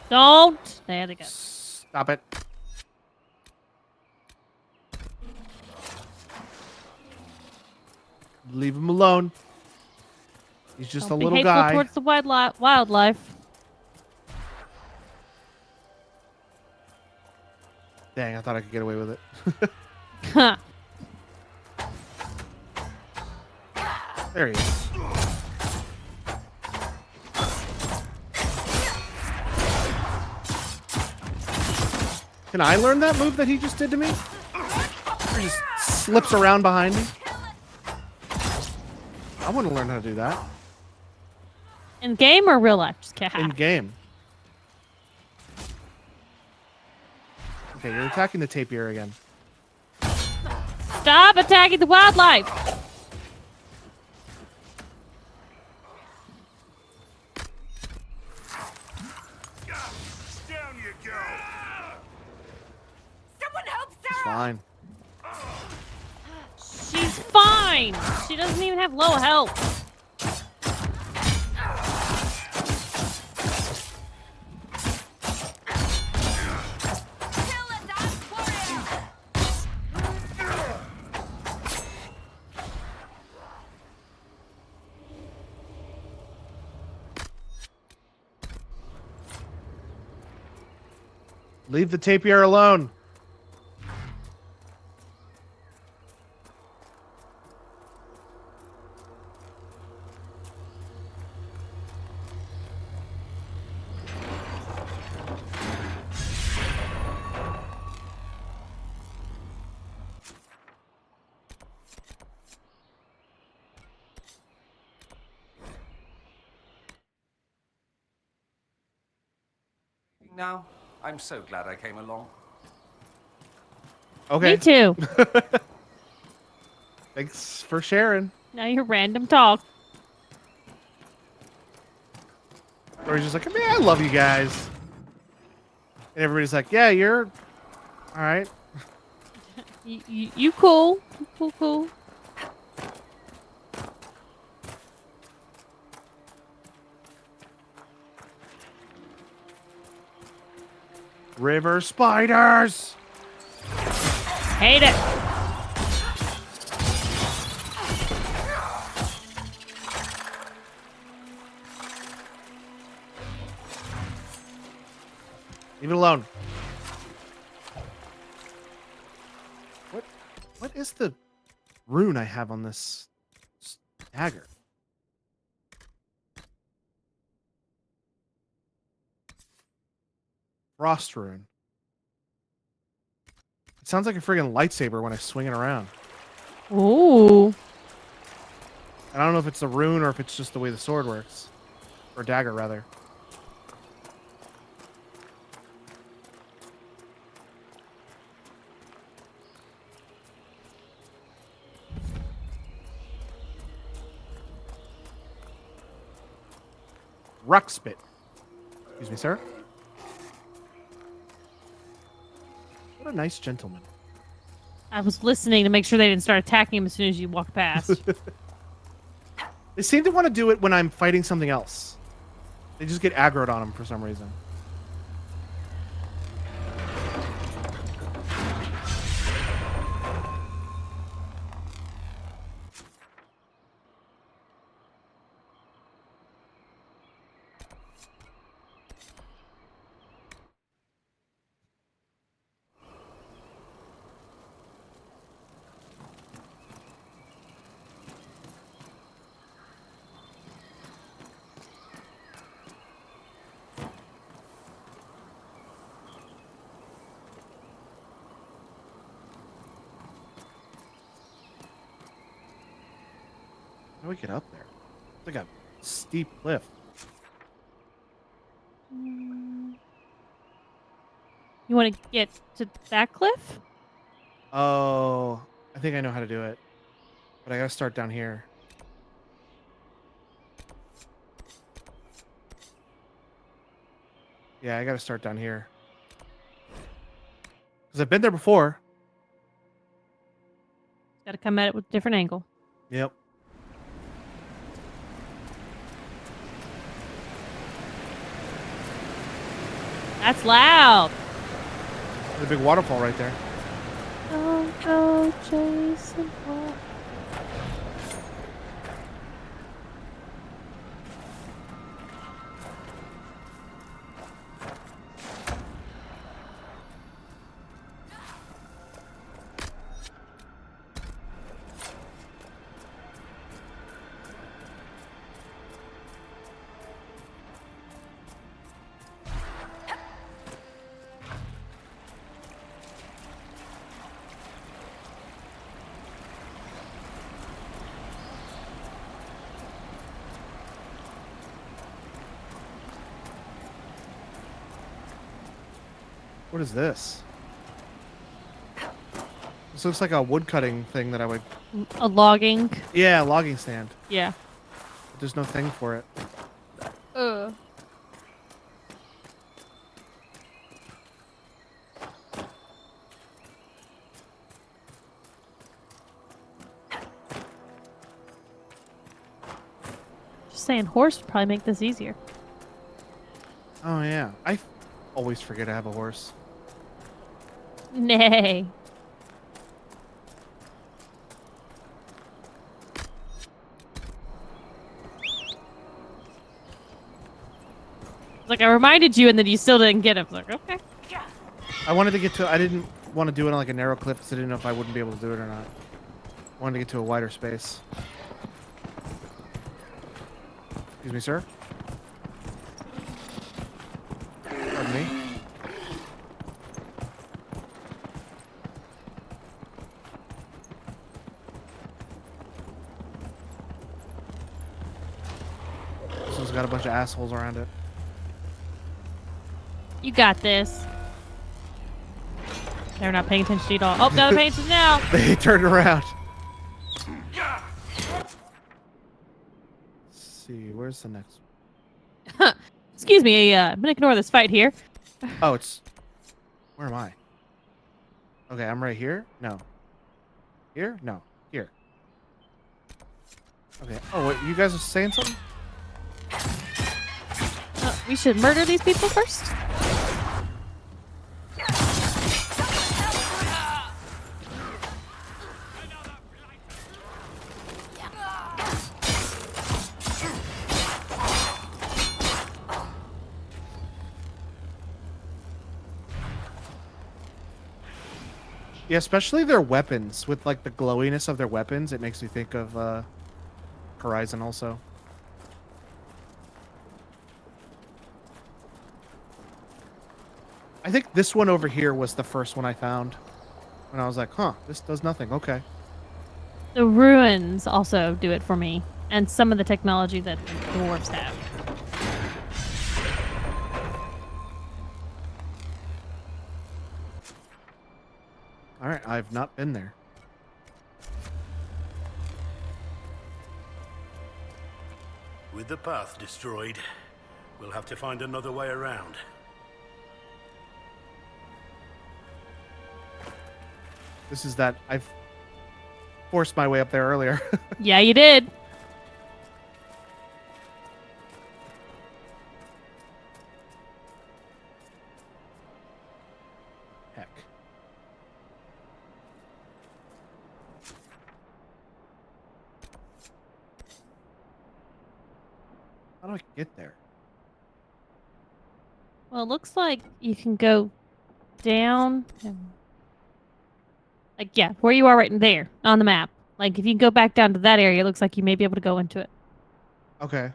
Don't. There they go. Stop it. Leave him alone. He's just Don't a be little hateful guy. towards the wildlife. Dang, I thought I could get away with it. Huh. There he is. Can I learn that move that he just did to me? He just slips around behind me. I want to learn how to do that. In game or real life? Just kidding. In game. Okay, you're attacking the tapir again. Stop attacking the wildlife. Down you go. Someone help It's fine. She's fine. She doesn't even have low health. Leave the tapir alone. Now, I'm so glad I came along. Okay. Me too. Thanks for sharing. Now you're random talk. Or he's just like, man, I love you guys. And everybody's like, yeah, you're All right. You cool. Cool. River spiders. Hate it. Leave it alone. What is the rune I have on this dagger? Frost rune. It sounds like a friggin' lightsaber when I swing it around. Ooh. I don't know if it's a rune or if it's just the way the sword works. Or dagger, rather. Ruxpit. Excuse me, sir. What a nice gentleman. I was listening to make sure they didn't start attacking him as soon as you walked past. They seem to want to do it when I'm fighting something else. They just get aggroed on him for some reason. How do we get up there? It's like a steep cliff. You want to get to that cliff? Oh, I think I know how to do it. But I gotta start down here. Yeah, I gotta start down here. Because I've been there before. Got to come at it with a different angle. Yep. That's loud. There's a big waterfall right there. Don't go chasing water. What is this? This looks like a wood cutting thing that I would... A logging. Yeah, a logging stand. Yeah. But there's no thing for it. Just saying, horse would probably make this easier. Oh, yeah. I always forget I have a horse. Nay. Like I reminded you, and then you still didn't get it. I was like, okay. I wanted to get to... I didn't want to do it on like a narrow cliff because I didn't know if I wouldn't be able to do it or not. I wanted to get to a wider space. Excuse me, sir? Pardon me? This one's got a bunch of assholes around it. You got this. They're not paying attention to you at all. Oh, now they're paying attention now. They turned around. Let's see, where's the next one? Excuse me, I'm gonna ignore this fight here. Oh, it's... Where am I? Okay, I'm right here. No. Here? No. Here. Okay. Oh, wait, you guys are saying something? We should murder these people first. Yeah, especially their weapons. With like the glowiness of their weapons, it makes me think of Horizon also. I think this one over here was the first one I found. And I was like, huh, this does nothing. Okay. The ruins also do it for me. And some of the technology that the dwarves have. Alright, I've not been there. With the path destroyed, we'll have to find another way around. This is that I've forced my way up there earlier. Yeah, you did. Heck. How do I get there? Well, it looks like you can go down. Like, yeah, where you are right there on the map. Like, if you go back down to that area, it looks like you may be able to go into it. Okay.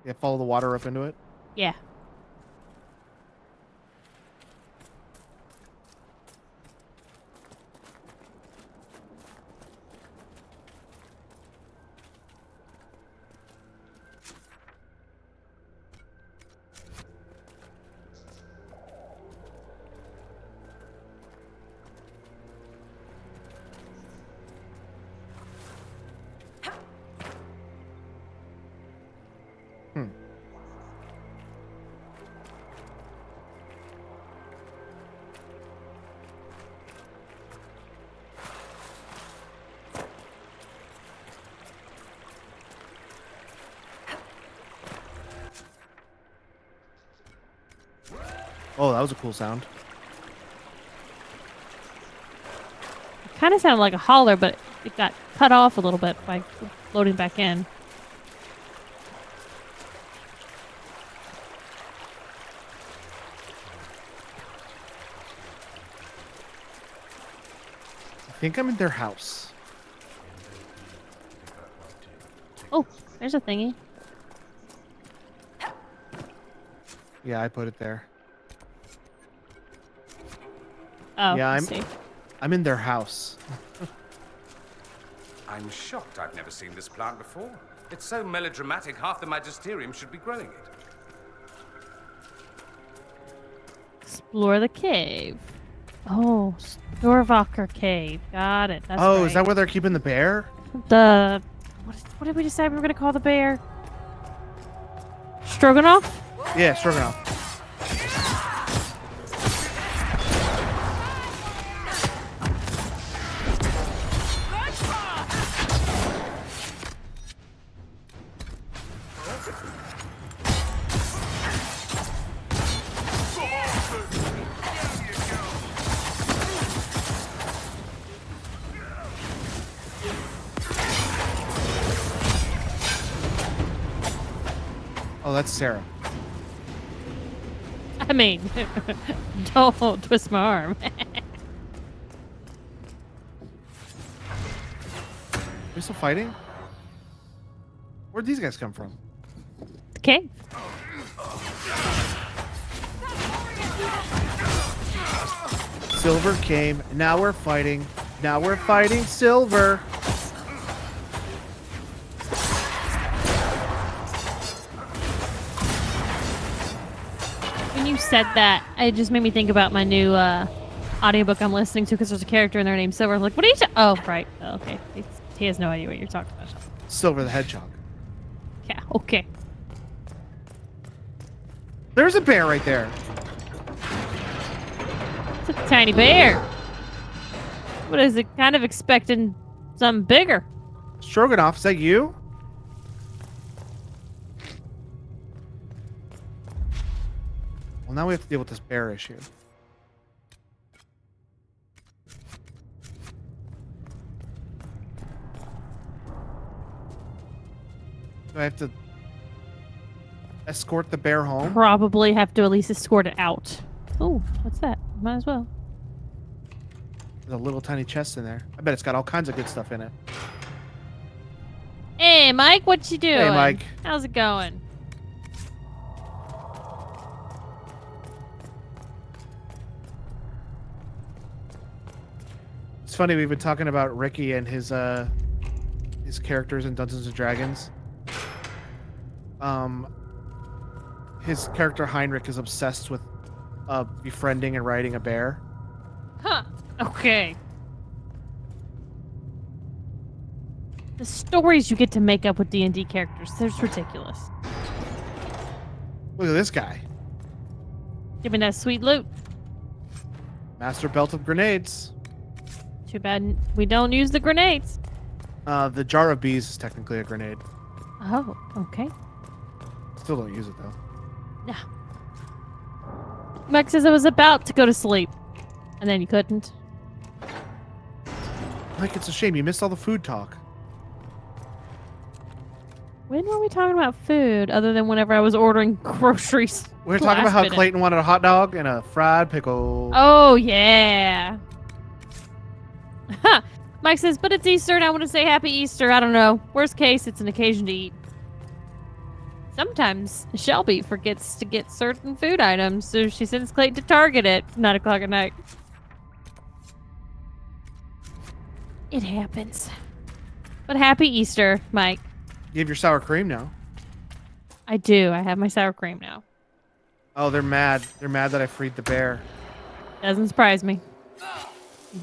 Yeah, follow the water up into it. Yeah. Oh, that was a cool sound. It kind of sounded like a holler, but it got cut off a little bit by loading back in. I think I'm in their house. Oh, there's a thingy. Yeah, I put it there. Oh, yeah, I see. I'm in their house. I'm shocked I've never seen this plant before. It's so melodramatic, half the Magisterium should be growing it. Explore the cave. Oh, Storvacher Cave. Got it. That's oh, right. is that where they're keeping the bear? What did we decide we were going to call the bear? Stroganoff? Yeah, Stroganoff. Oh, that's Sarah. I mean, don't twist my arm. We're still fighting? Where'd these guys come from? Okay. Silver came. Now we're fighting. Now we're fighting Silver. When you said that, it just made me think about my new audiobook I'm listening to because there's a character in there named Silver. I'm like, what are you Oh, right. Oh, okay. He has no idea what you're talking about. Silver the Hedgehog. Yeah, okay. There's a bear right there. It's a tiny bear. What is it? Kind of expecting something bigger. Stroganoff, is that you? Well, now we have to deal with this bear issue. Do I have to escort the bear home? Probably have to at least escort it out. Oh, what's that? Might as well. There's a little tiny chest in there. I bet it's got all kinds of good stuff in it. Hey, Mike, what you doing? Hey, Mike. How's it going? It's funny, we've been talking about Ricky and his characters in Dungeons and Dragons. His character Heinrich is obsessed with befriending and riding a bear. Huh. Okay. The stories you get to make up with D&D characters, they're just ridiculous. Look at this guy. Give me that sweet loot. Master belt of grenades. Too bad we don't use the grenades. The jar of bees is technically a grenade. Oh, okay. Still don't use it though. Yeah. Mike says I was about to go to sleep. And then you couldn't. Mike, it's a shame. You missed all the food talk. When were we talking about food other than whenever I was ordering groceries? We were talking about how Clayton wanted a hot dog and a fried pickle. Oh, yeah. Mike says, but it's Easter and I want to say Happy Easter. I don't know. Worst case, it's an occasion to eat. Sometimes Shelby forgets to get certain food items, so she sends Clayton to Target at 9 o'clock at night. It happens. But happy Easter, Mike. You have your sour cream now. I do. I have my sour cream now. Oh, they're mad. They're mad that I freed the bear. Doesn't surprise me.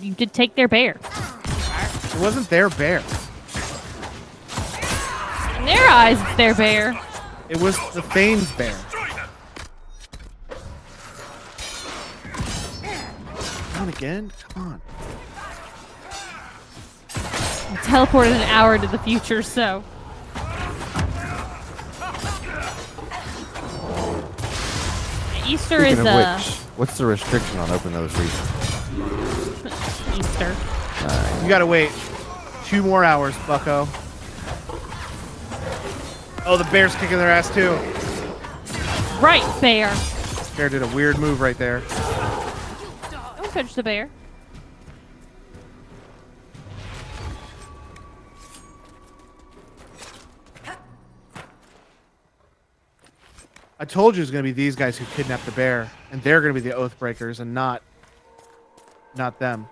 You did take their bear. It wasn't their bear. In their eyes, it's their bear. It was the Thane's bear. Come on again? Come on. I teleported an hour into the future, so... Easter Speaking is of which, what's the restriction on opening those reasons? Easter. You gotta wait 2 more hours, bucko. Oh, the bear's kicking their ass too. Right, bear. Bear did a weird move right there. Don't touch the bear. I told you it was gonna be these guys who kidnapped the bear, and they're gonna be the oath breakers, and not them.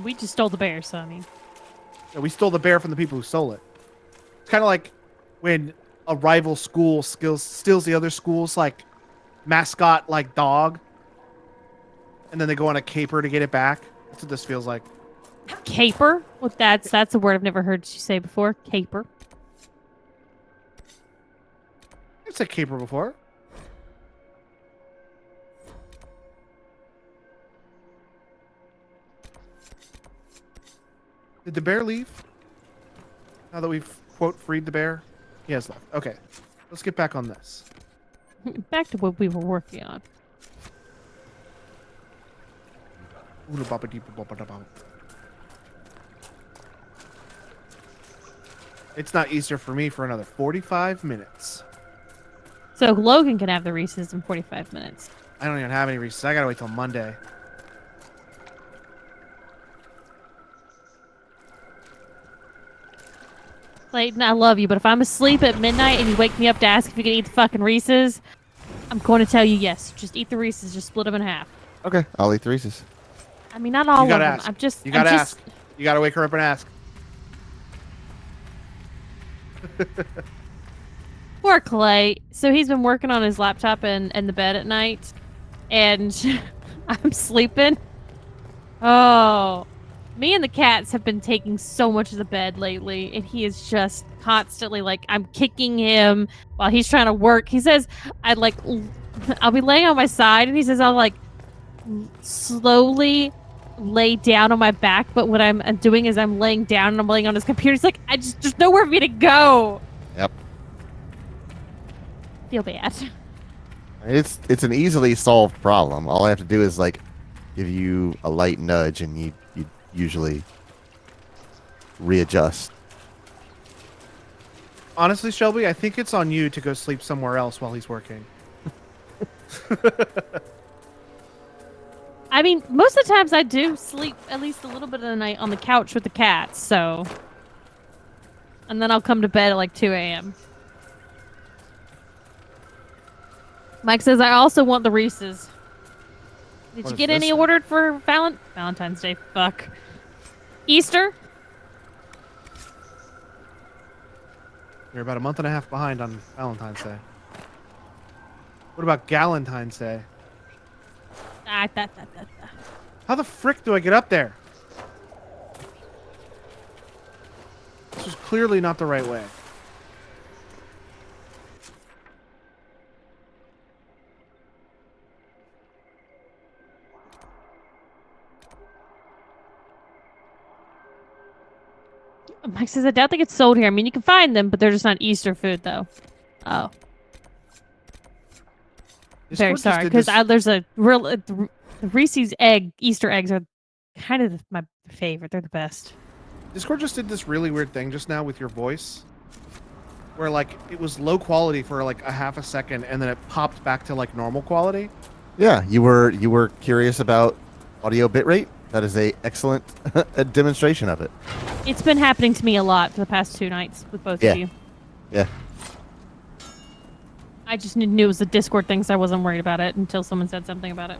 We just stole the bear, so I mean. Yeah, we stole the bear from the people who stole it. It's kind of like when a rival school steals the other school's like mascot, like dog, and then they go on a caper to get it back. That's what this feels like. Caper? Well, that's a word I've never heard you say before. Caper. I've said caper before. Did the bear leave? Now that we've, quote, freed the bear? He has left. Okay. Let's get back on this. Back to what we were working on. It's not Easter for me for another 45 minutes. So Logan can have the Reese's in 45 minutes. I don't even have any Reese's. I gotta wait till Monday. Clayton, I love you, but if I'm asleep at midnight and you wake me up to ask if you can eat the fucking Reese's, I'm going to tell you yes. Just eat the Reese's. Just split them in half. Okay, I'll eat the Reese's. I mean, not all You of gotta them. ask. I'm just. You gotta I'm ask. You gotta wake her up and ask. Poor Clay. So he's been working on his laptop and the bed at night, and I'm sleeping. Oh, me and the cats have been taking so much of the bed lately, and he is just constantly like, I'm kicking him while he's trying to work. He says, I'll be laying on my side, and he says, I'll like slowly lay down on my back, but what I'm doing is I'm laying down and I'm laying on his computer. It's like, there's nowhere for me to go. Yep. Feel bad. It's an easily solved problem. All I have to do is like give you a light nudge, and you usually readjust. Honestly, Shelby, I think it's on you to go sleep somewhere else while he's working. I mean, most of the times I do sleep at least a little bit of the night on the couch with the cats, so. And then I'll come to bed at like 2 a.m. Mike says, I also want the Reese's. Did What you is get any this? ordered for Valentine's Day? Fuck. Easter? You're about a month and a half behind on Valentine's Day. What about Galentine's Day? How the frick do I get up there? This was clearly not the right way. Mike says, I doubt they get sold here. I mean, you can find them, but they're just not Easter food, though. Oh. Very sorry, because there's a real... the Reese's Easter eggs are kind of my favorite. They're the best. Discord just did this really weird thing just now with your voice. Where, like, it was low quality for, like, a half a second, and then it popped back to, like, normal quality. Yeah, you were curious about audio bitrate. That is a excellent demonstration of it. It's been happening to me a lot for the past 2 nights with both of you. Yeah. I just knew it was a Discord thing, so I wasn't worried about it until someone said something about it.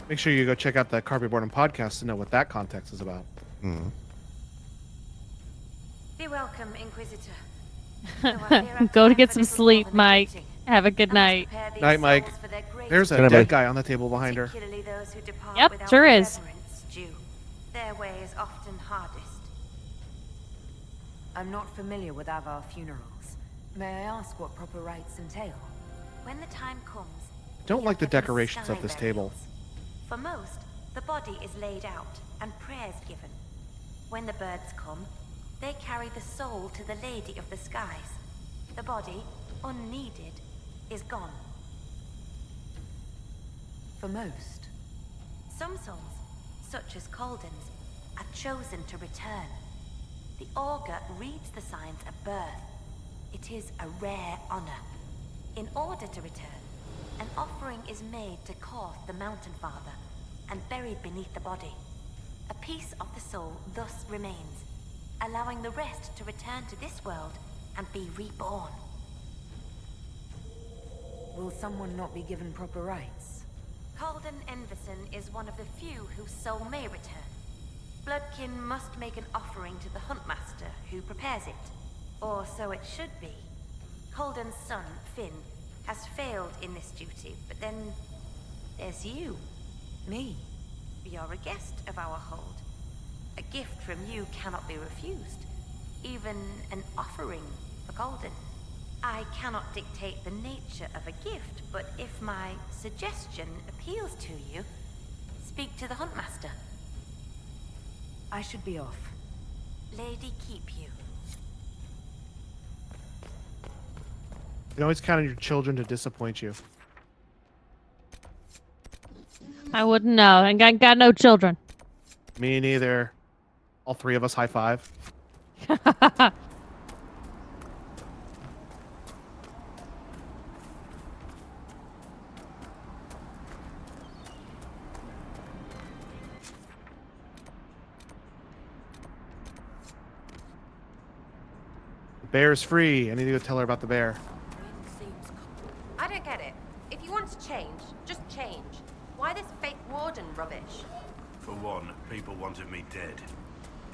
Make sure you go check out the Carpet Boredom podcast to know what that context is about. Mm. Be welcome, Inquisitor. Go to get some sleep, Mike. Have a good night. Night, Mike. There's a dead guy on the table behind her. Yep, sure is. Their way is often hardest. I'm not familiar with Avar funerals. May I ask what proper rites entail? When the time comes, Don't like the decorations of this table. for most, the body is laid out and prayers given. When the birds come, they carry the soul to the Lady of the Skies. The body, unneeded, is gone. For most. Some souls, such as Calden's, are chosen to return. The augur reads the signs at birth. It is a rare honor. In order to return, an offering is made to Korth the Mountain Father and buried beneath the body. A piece of the soul thus remains, allowing the rest to return to this world and be reborn. Will someone not be given proper rites? Calden Enverson is one of the few whose soul may return. Bloodkin must make an offering to the Huntmaster, who prepares it. Or so it should be. Calden's son, Finn, has failed in this duty, but then there's you. Me? You're a guest of our hold. A gift from you cannot be refused. Even an offering for Calden. I cannot dictate the nature of a gift, but if my suggestion appeals to you, speak to the Huntmaster. I should be off. Lady keep you. You can always count on your children to disappoint you. I wouldn't know. I got no children. Me neither. All three of us high five. The bear is free. I need to go tell her about the bear. I don't get it. If you want to change, just change. Why this fake warden rubbish? For one, people wanted me dead.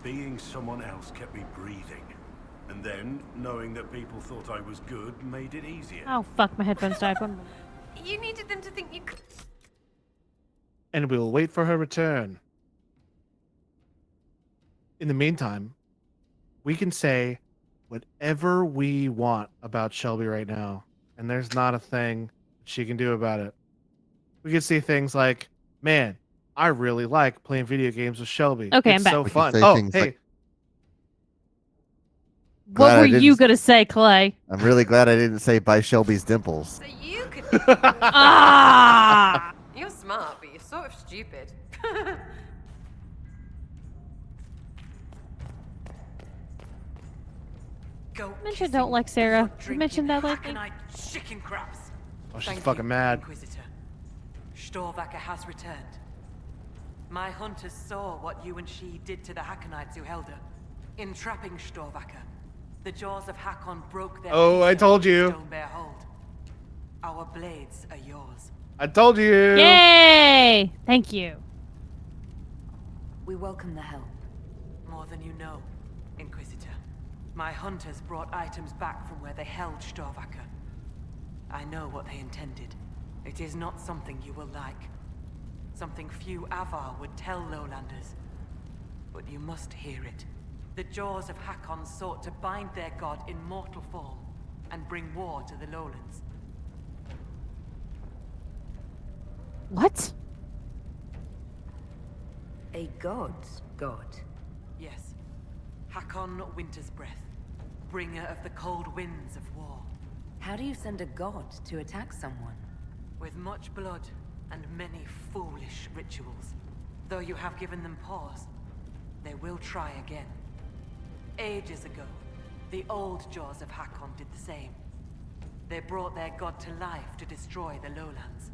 Being someone else kept me breathing. And then, knowing that people thought I was good made it easier. Oh, fuck. My headphones died. 1 minute. You needed them to think you could. And we'll wait for her return. in the meantime, we can say whatever we want about Shelby right now, and there's not a thing she can do about it. We can say things like, "Man, I really like playing video games with Shelby. Okay, it's I'm back. so We can fun." say Oh, things hey, like- What Glad I were didn't you s- gonna say, Clay? I'm really glad I didn't say by Shelby's dimples. So you could. Ah! You're smart, but you're sort of stupid. Go Mention don't like Sarah. You mentioned that lately. Hacknite chicken crabs. oh, she's Thank fucking you, mad. Inquisitor. Storvacker has returned. My hunters saw what you and she did to the Hackonites who held her. In trapping Storvacker, the jaws of Hakon broke their Oh, I peace told out of you. Stone Bear hold. Our blades are yours. I told you. Yay! Thank you. We welcome the help. More than you know, Inquisitor. My hunters brought items back from where they held Storvacker. I know what they intended. It is not something you will like. Something few Avar would tell Lowlanders. But you must hear it. The jaws of Hakon sought to bind their god in mortal form and bring war to the Lowlands. What? A god's god. Yes. Hakon Winter's Breath, bringer of the cold winds of war. How do you send a god to attack someone? With much blood and many foolish rituals. Though you have given them pause, they will try again. Ages ago, the old jaws of Hakon did the same. They brought their god to life to destroy the lowlands.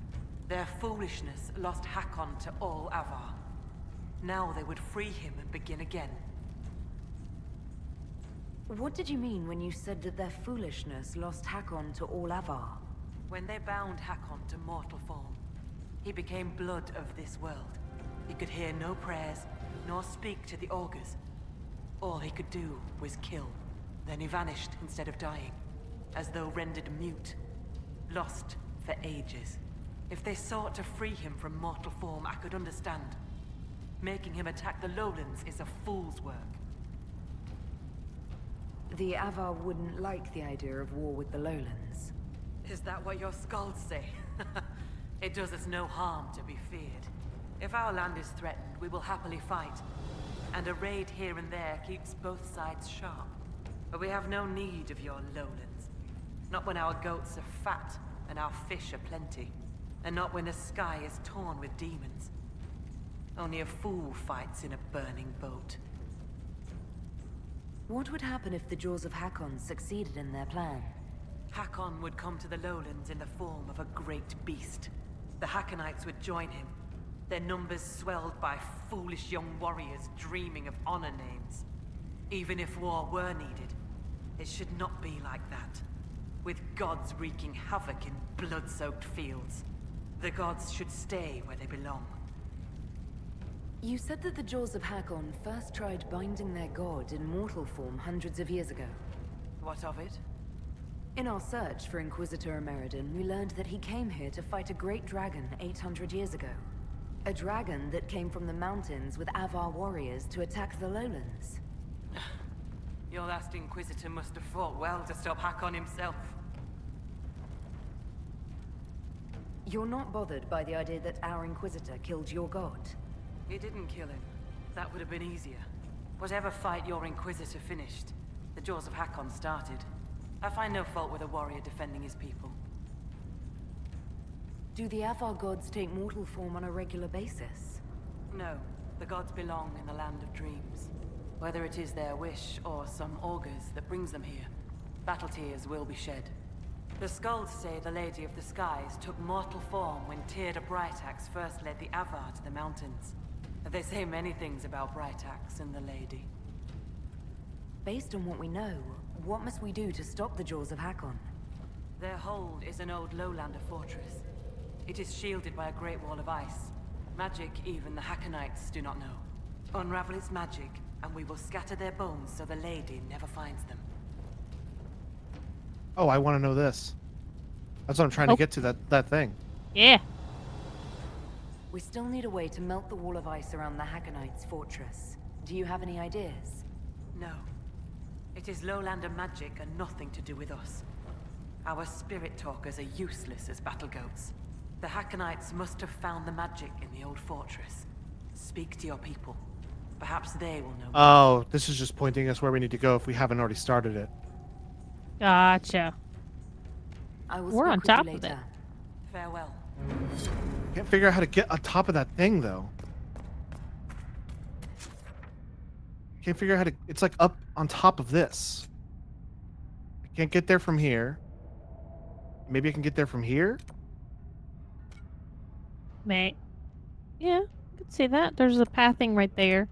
Their foolishness lost Hakon to all Avar. Now they would free him and begin again. What did you mean when you said that their foolishness lost Hakon to all Avar? When they bound Hakon to mortal form, he became blood of this world. He could hear no prayers, nor speak to the augurs. All he could do was kill. Then he vanished instead of dying, as though rendered mute, lost for ages. If they sought to free him from mortal form, I could understand. Making him attack the lowlands is a fool's work. The Avar wouldn't like the idea of war with the lowlands. Is that what your skulls say? It does us no harm to be feared. If our land is threatened, we will happily fight. And a raid here and there keeps both sides sharp. But we have no need of your lowlands. Not when our goats are fat and our fish are plenty. And not when the sky is torn with demons. Only a fool fights in a burning boat. What would happen if the Jaws of Hakon succeeded in their plan? Hakon would come to the lowlands in the form of a great beast. The Hackonites would join him, their numbers swelled by foolish young warriors dreaming of honor names. Even if war were needed, it should not be like that. With gods wreaking havoc in blood-soaked fields. The gods should stay where they belong. You said that the Jaws of Hakon first tried binding their god in mortal form hundreds of years ago. What of it? In our search for Inquisitor Ameridan, we learned that he came here to fight a great dragon 800 years ago. A dragon that came from the mountains with Avar warriors to attack the lowlands. Your last Inquisitor must have fought well to stop Hakon himself. You're not bothered by the idea that our Inquisitor killed your god? He didn't kill him. That would have been easier. Whatever fight your Inquisitor finished, the Jaws of Hakon started. I find no fault with a warrior defending his people. Do the Avar gods take mortal form on a regular basis? No, the gods belong in the land of dreams. Whether it is their wish or some augurs that brings them here, battle tears will be shed. The skulls say the Lady of the Skies took mortal form when Tyrda Brightaxe first led the Avar to the mountains. They say many things about Brightaxe and the Lady. Based on what we know, what must we do to stop the Jaws of Hakon? Their hold is an old lowlander fortress. It is shielded by a great wall of ice. Magic even the Hackonites do not know. Unravel its magic, and we will scatter their bones so the Lady never finds them. Oh, I want to know this. That's what I'm trying to get to, that thing. Yeah. We still need a way to melt the wall of ice around the Hackonites' fortress. Do you have any ideas? No. It is lowlander magic and nothing to do with us. Our spirit talkers are useless as battle goats. The Hackonites must have found the magic in the old fortress. Speak to your people. Perhaps they will know. Oh, this is just pointing us where we need to go if we haven't already started it. Gotcha. We're on top of it. Farewell. Can't figure out how to get on top of that thing, though. Can't figure out how to... It's like up on top of this. I can't get there from here. Maybe I can get there from here? Mate. Yeah, I could see that. There's a pathing right there.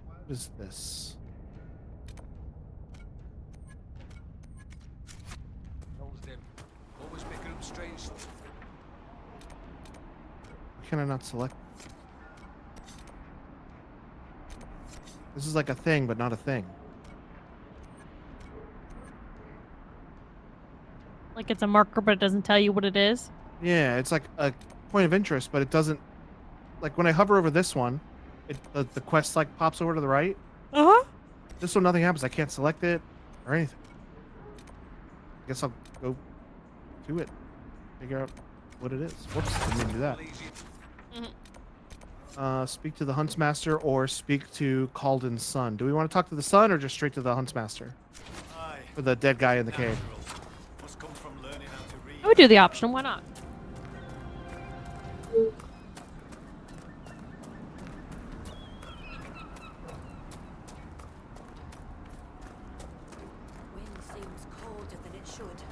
What is this? Always picking up strange stuff. Why can I not select? This is like a thing, but not a thing. Like it's a marker, but it doesn't tell you what it is. Yeah, it's like a point of interest, but it doesn't... Like, when I hover over this one, the quest, like, pops over to the right. Uh-huh. This one, nothing happens. I can't select it or anything. I guess I'll go to it. Figure out what it is. Whoops, didn't mean to do that. Speak to the Huntsmaster or speak to Calden's son. Do we want to talk to the son or just straight to the Huntsmaster? For the dead guy in the cave. I would do the option. Why not? Wind seems colder than it should.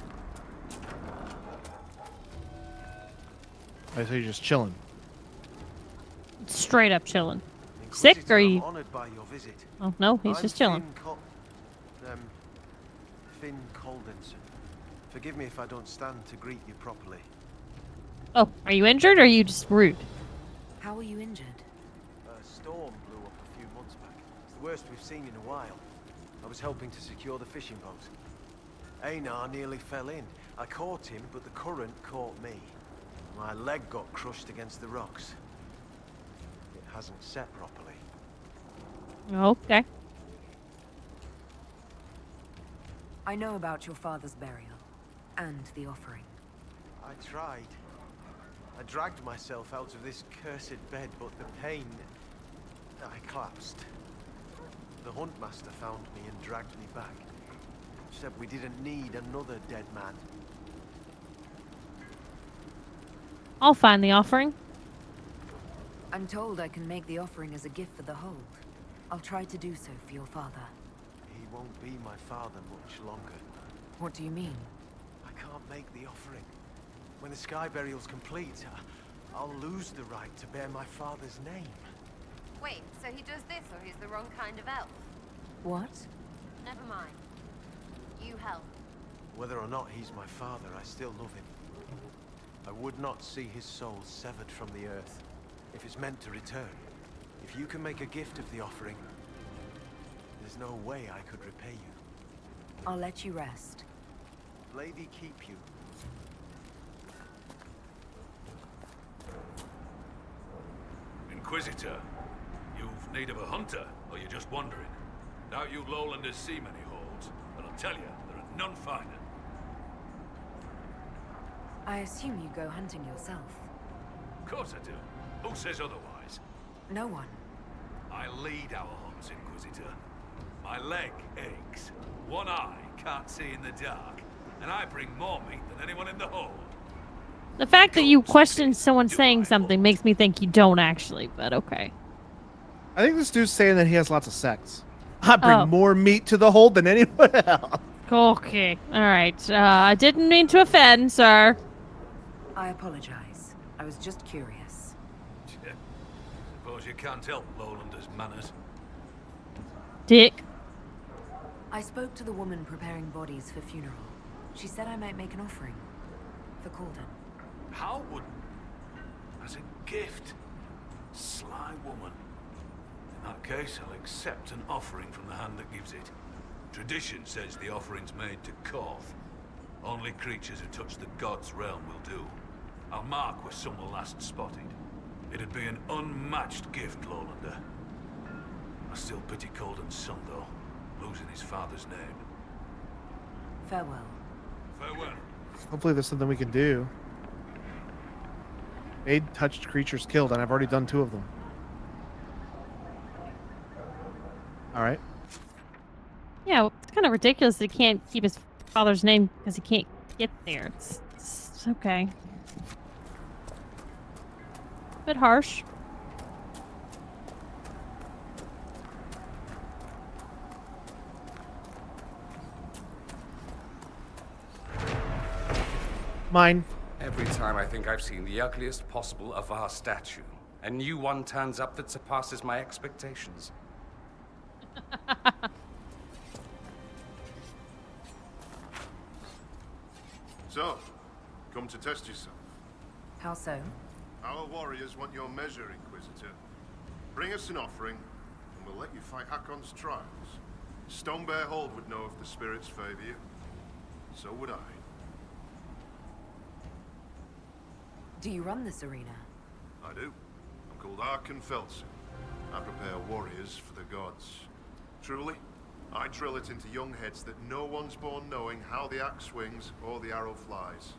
I say you're just chilling. Straight up chilling. Sick or you? Honored by your visit. Oh no, he's just chilling. Finn Caldenson. Forgive me if I don't stand to greet you properly. Oh, are you injured or are you just rude? How were you injured? A storm blew up a few months back. It's the worst we've seen in a while. I was helping to secure the fishing boat. Einar nearly fell in. I caught him, but the current caught me. My leg got crushed against the rocks. It hasn't set properly. Okay. I know about your father's burial and the offering. I tried. I dragged myself out of this cursed bed, but the pain... I collapsed. The Huntmaster found me and dragged me back. Said we didn't need another dead man. I'll find the offering. I'm told I can make the offering as a gift for the Hold. I'll try to do so for your father. He won't be my father much longer. What do you mean? I can't make the offering. When the sky burial's complete, I'll lose the right to bear my father's name. Wait, so he does this or he's the wrong kind of elf? What? Never mind. You help. Whether or not he's my father, I still love him. I would not see his soul severed from the earth, if it's meant to return. If you can make a gift of the offering, there's no way I could repay you. I'll let you rest. Lady keep you. Inquisitor, you've need of a hunter, or you're just wandering? Doubt you lowlanders see many holds, but I'll tell you, there are none finer. I assume you go hunting yourself. Of course I do. Who says otherwise? No one. I lead our hunts, Inquisitor. My leg aches. One eye can't see in the dark. And I bring more meat than anyone in the hold. The fact that you question someone saying something makes me think you don't actually, but okay. I think this dude's saying that he has lots of sex. I bring more meat to the Hold than anyone else. Okay. Alright. I didn't mean to offend, sir. I apologize. I was just curious. Suppose you can't help lowlanders' manners. Dick. I spoke to the woman preparing bodies for funeral. She said I might make an offering. For Calden. How would... As a gift? Sly woman. In that case, I'll accept an offering from the hand that gives it. Tradition says the offering's made to Koth. Only creatures who touch the gods' realm will do. I'll mark where some were last spotted. It'd be an unmatched gift, Lowlander. I still pity Colden's son, though, losing his father's name. Farewell. Farewell. Hopefully there's something we can do. Made touched creatures killed, and I've already done 2 of them. All right. Yeah, well, it's kind of ridiculous that he can't keep his father's name because he can't get there. It's okay. Bit harsh. Mine. Every time I think I've seen the ugliest possible of our statue, a new one turns up that surpasses my expectations. So, come to test yourself. How so? Our warriors want your measure, Inquisitor. Bring us an offering, and we'll let you fight Hakon's trials. Stonebear Hold would know if the spirits favor you. So would I. Do you run this arena? I do. I'm called Arkan Felsen. I prepare warriors for the gods. Truly, I drill it into young heads that no one's born knowing how the axe swings or the arrow flies.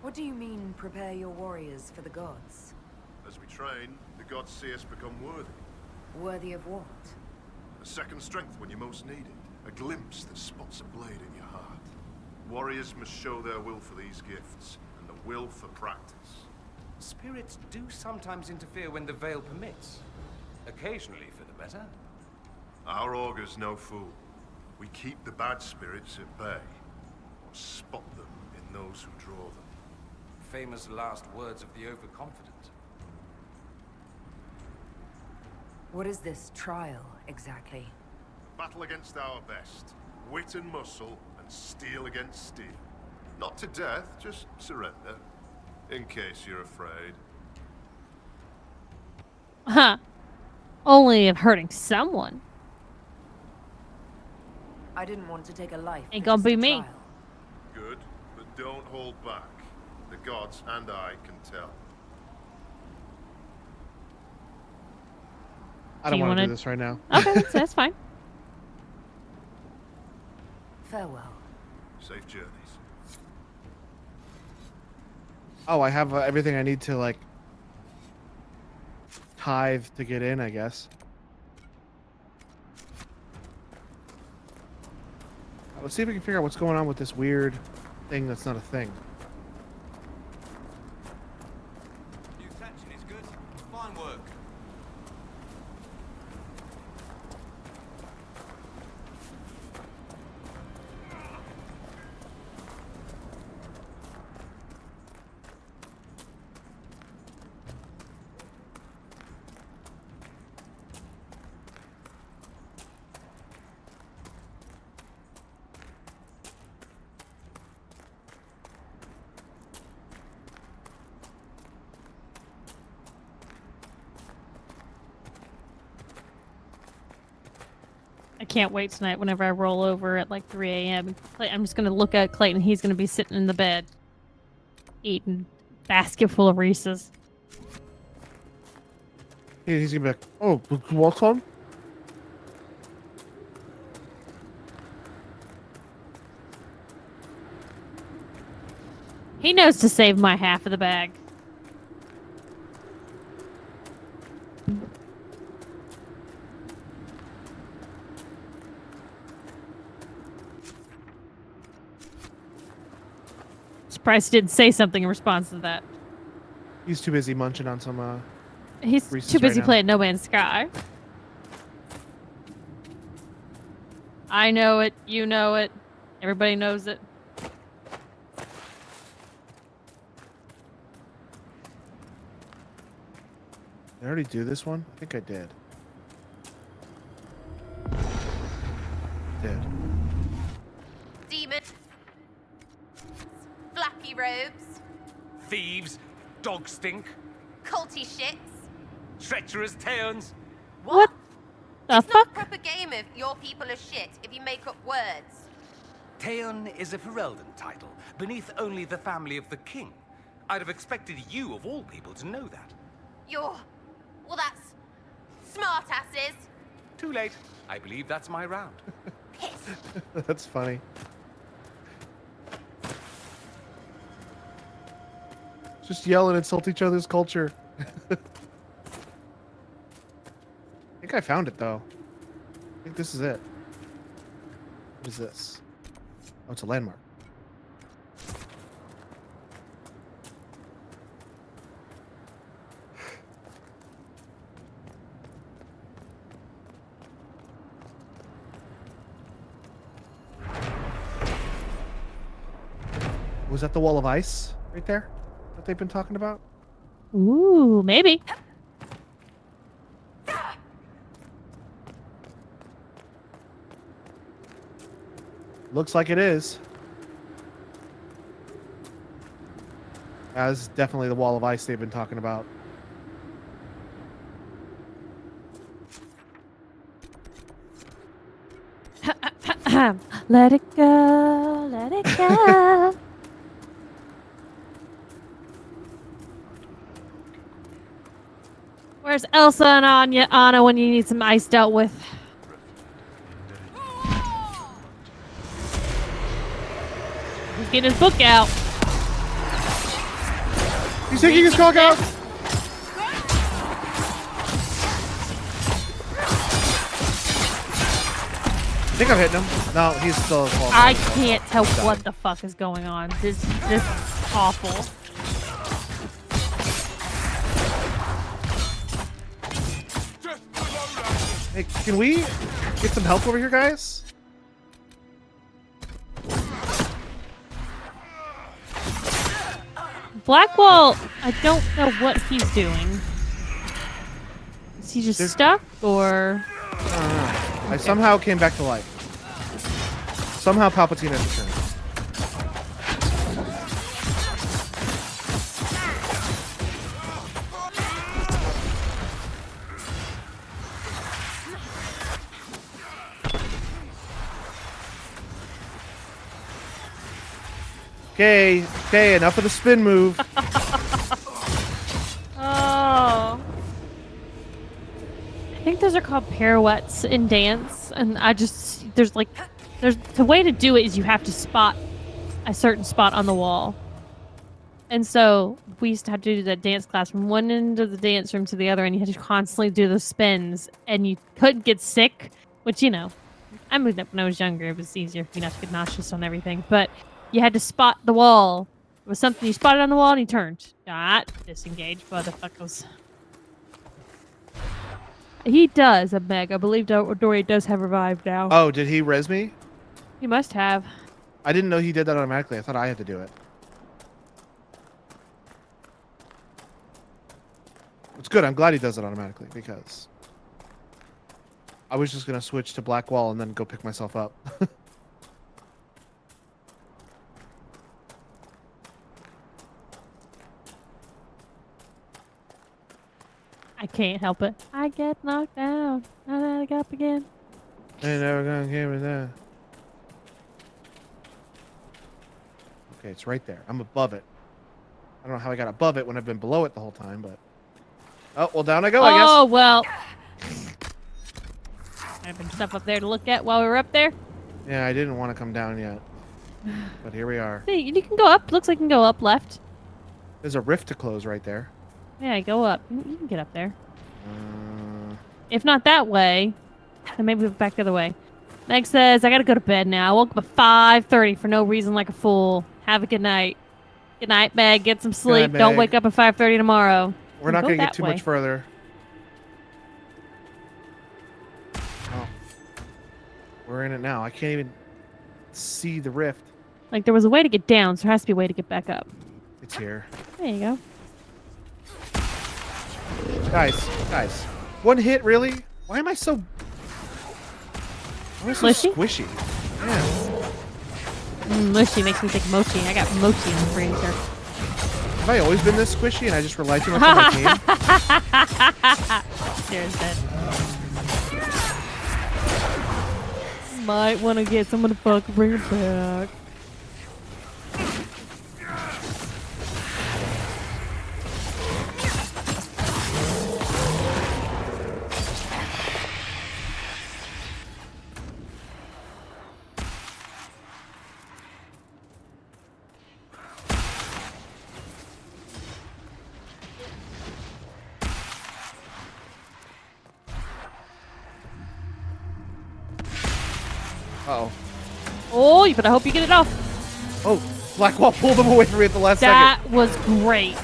What do you mean, prepare your warriors for the gods? As we train, the gods see us become worthy. Worthy of what? A second strength when you most need it. A glimpse that spots a blade in your heart. Warriors must show their will for these gifts, and the will for practice. Spirits do sometimes interfere when the veil permits. Occasionally for the better. Our augur's no fool. We keep the bad spirits at bay, or spot them in those who draw them. Famous last words of the overconfident. What is this trial, exactly? Battle against our best. Wit and muscle, and steel against steel. Not to death, just surrender. In case you're afraid. Huh. Only of hurting someone. I didn't want to take a life. Ain't for gonna just be a me. trial. Good, but don't hold back. The gods and I can tell. I don't want to do this right now. Okay, that's fine. Farewell. Safe journeys. Oh, I have everything I need to, like, tithe to get in, I guess. Let's see if we can figure out what's going on with this weird thing that's not a thing. New section is good. Fine work. I can't wait tonight whenever I roll over at like 3 a.m. I'm just going to look at Clayton. He's going to be sitting in the bed eating a basket full of Reese's. He's gonna be like, oh, what's on? He knows to save my half of the bag. Surprised he didn't say something in response to that. He's too busy munching on some, He's Reese's too busy right now. playing No Man's Sky. I know it. You know it. Everybody knows it. Did I already do this one? I think I did. Did. Demon. Flappy robes. Thieves, dog stink, Culty shits. treacherous towns. What the It's fuck? not a proper game of your people are shit if you make up words. Teon is a Ferelden title, beneath only the family of the king. I'd have expected you, of all people, to know that. You're... Well, that's smartasses. Too late. I believe that's my round. That's funny. Just yell and insult each other's culture. I think I found it, though. I think this is it. What is this? Oh, it's a landmark. Was that the wall of ice right there that they've been talking about? Ooh, maybe. Looks like it is. That's definitely the wall of ice they've been talking about. Let it go, let it go. Where's Elsa and Anna when you need some ice dealt with? He's getting his book out. He's taking his cock out. I think I'm hitting him. No, he's still. I can't tell what the fuck is going on. This is awful. Hey, can we get some help over here, guys? Blackwall, I don't know what he's doing. Is he just stuck, or? I somehow came back to life. Somehow Palpatine has returned. Okay, enough of the spin move. Oh. I think those are called pirouettes in dance, and there's the way to do it is you have to spot a certain spot on the wall. And so we used to have to do that dance class from one end of the dance room to the other, and you had to constantly do those spins, and you couldn't get sick, which, you know, I moved up when I was younger. It was easier for me not to get nauseous on everything, but you had to spot the wall. It was something you spotted on the wall and he turned. Not disengage, motherfuckers. He does, Meg. I believe Dory does have revived now. Oh, did he res me? He must have. I didn't know he did that automatically. I thought I had to do it. It's good. I'm glad he does it automatically because I was just going to switch to Blackwall and then go pick myself up. I can't help it. I get knocked down. I get up again. Ain't never gonna give me that. Okay, it's right there. I'm above it. I don't know how I got above it when I've been below it the whole time, but... Oh, well, down I go, I guess. Oh, well. I have stuff up there to look at while we were up there. Yeah, I didn't want to come down yet. But here we are. Hey, you can go up. Looks like you can go up left. There's a rift to close right there. Yeah, go up. You can get up there. If not that way, then maybe back the other way. Meg says, I gotta go to bed now. I woke up at 5:30 for no reason like a fool. Have a good night. Good night, Meg. Get some sleep. Meg. Don't wake up at 5:30 tomorrow. We're not going to get too much further. Oh. We're in it now. I can't even see the rift. Like, there was a way to get down, so there has to be a way to get back up. It's here. There you go. Guys. One hit, really? Why am I so... Why am I so squishy? Yeah. Mushy makes me think mochi. I got mochi in the freezer. Have I always been this squishy and I just rely too much on my team? Seriously. Might want to get someone to fuck bring it back. Uh-oh. Oh, but I hope you get it off. Oh, Blackwall pulled him away from me at the last second. That was great.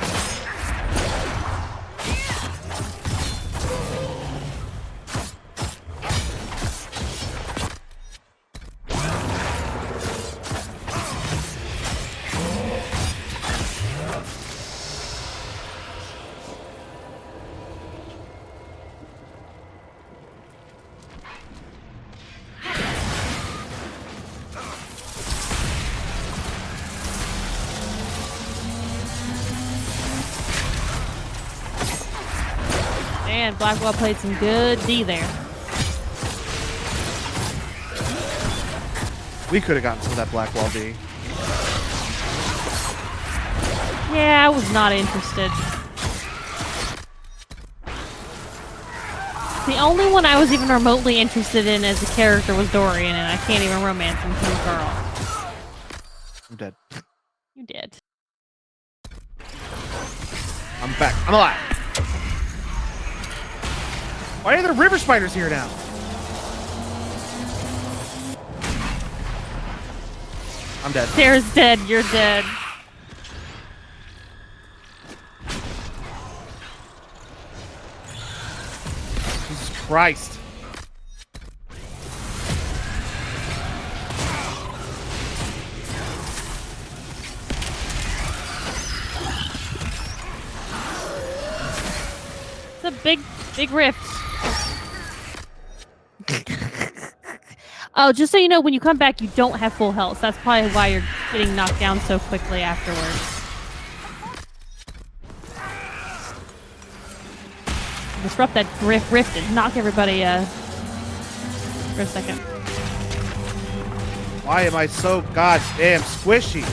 Man, Blackwell played some good D there. We could have gotten some of that Blackwall D. Yeah, I was not interested. The only one I was even remotely interested in as a character was Dorian, and I can't even romance him from a girl. I'm dead. You did. I'm back. I'm alive. Why are there river spiders here now? I'm dead. Sarah's dead. You're dead. Jesus Christ. It's a big rift. Oh, just so you know, when you come back, you don't have full health. That's probably why you're getting knocked down so quickly afterwards. Disrupt that rift and knock everybody for a second. Why am I so goddamn squishy?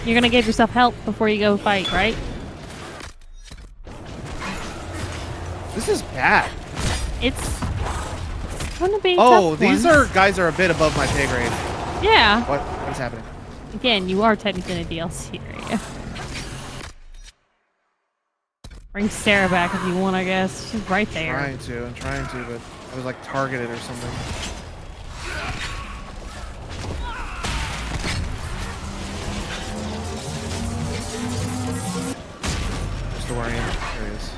You're gonna give yourself help before you go fight, right? This is bad. It's gonna be Oh, tough these ones. guys are a bit above my pay grade. Yeah. What is happening? Again, you are technically in a DLC area. Bring Sarah back if you want, I guess. She's right there. I'm trying to, but I was like targeted or something. Just the worrying. There he is.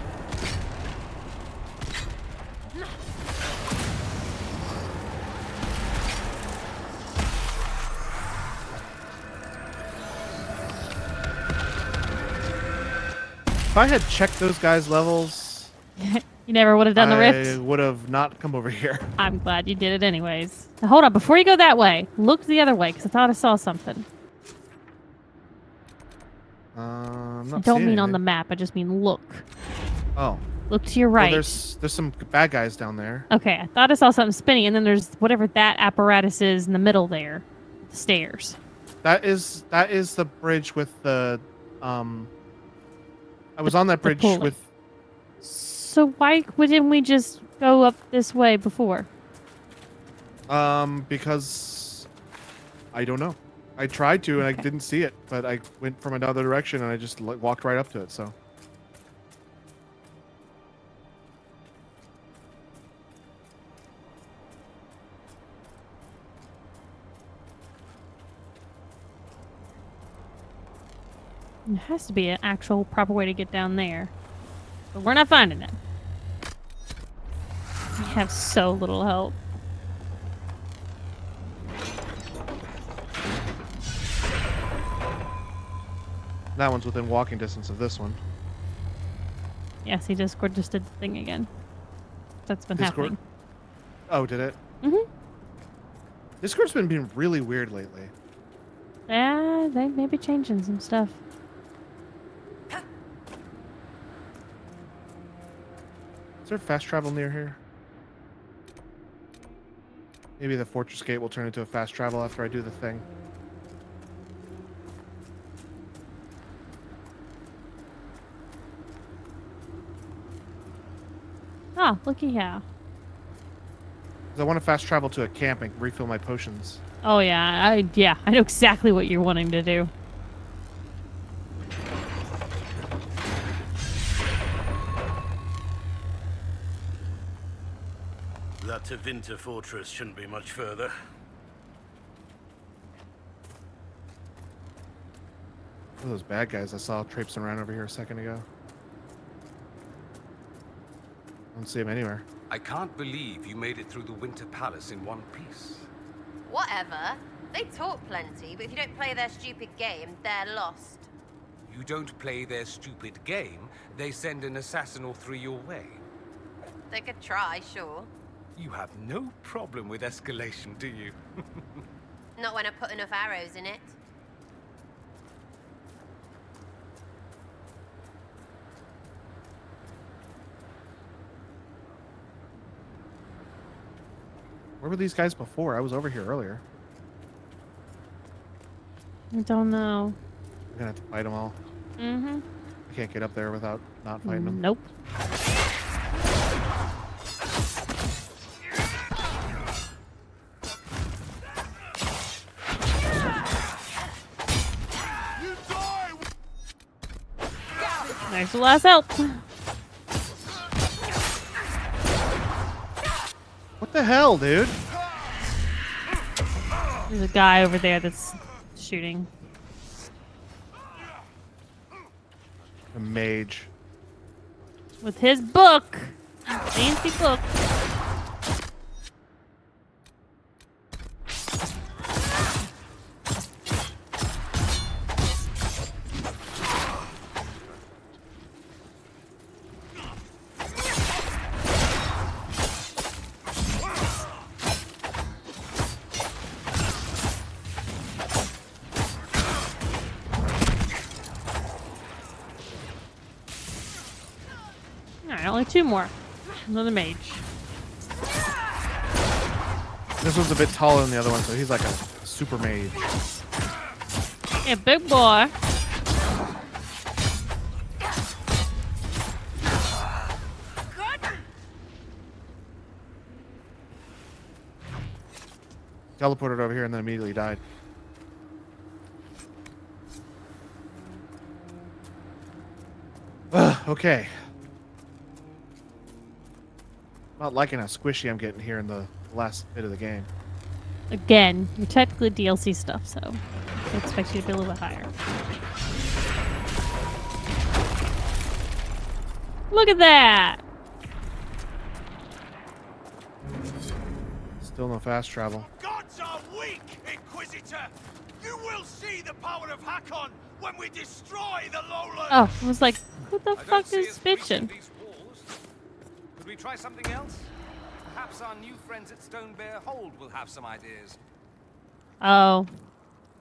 If I had checked those guys' levels, You never would have done the I rift. would have not come over here. I'm glad you did it anyways. Now, hold on, before you go that way, look the other way, because I thought I saw something. I'm I not don't seeing mean on anything. the map, I just mean look. Oh. Look to your Well, right. there's some bad guys down there. Okay, I thought I saw something spinning, and then there's whatever that apparatus is in the middle there. The stairs. That is the bridge with the I was on that bridge pulley. with So why didn't we just go up this way before? because I don't know. I tried to and I didn't see it, but I went from another direction and I just walked right up to it, so. There has to be an actual proper way to get down there. But we're not finding it. We have so little help. That one's within walking distance of this one. Yeah, see, Discord just did the thing again. That's been Discord? happening. Oh, did it? Mm-hmm. Discord's been being really weird lately. Yeah, they may be changing some stuff. Is there fast travel near here? Maybe the fortress gate will turn into a fast travel after I do the thing. Ah, looky here. 'Cause I want to fast travel to a camp and refill my potions. Oh yeah, I know exactly what you're wanting to do. that to Winter Fortress shouldn't be much further. One of those bad guys I saw traipsing around over here a second ago. I don't see him anywhere. I can't believe you made it through the Winter Palace in one piece. Whatever. They talk plenty, but if you don't play their stupid game, they're lost. You don't play their stupid game, they send an assassin or three your way. They could try, sure. You have no problem with escalation, do you? Not when I put enough arrows in it. Where were these guys before? I was over here earlier. I don't know. I'm gonna have to fight them all. Mm-hmm. I can't get up there without not fighting them. Nope. There's the last help. What the hell, dude? There's a guy over there that's shooting. A mage. With his book. Fancy book. Alright, only two more. Another mage. This one's a bit taller than the other one, so he's like a super mage. Yeah, big boy. Teleported over here and then immediately died. Okay. Not liking how squishy I'm getting here in the last bit of the game. Again, you're technically DLC stuff, so I expect you to be a little bit higher. Look at that! Still no fast travel. Gods are weak, Inquisitor! You will see the power of Hakon when we destroy the lowlands! Oh, I was like, who the fuck is bitching? Could we try something else? Perhaps our new friends at Stone Bear Hold will have some ideas. Oh.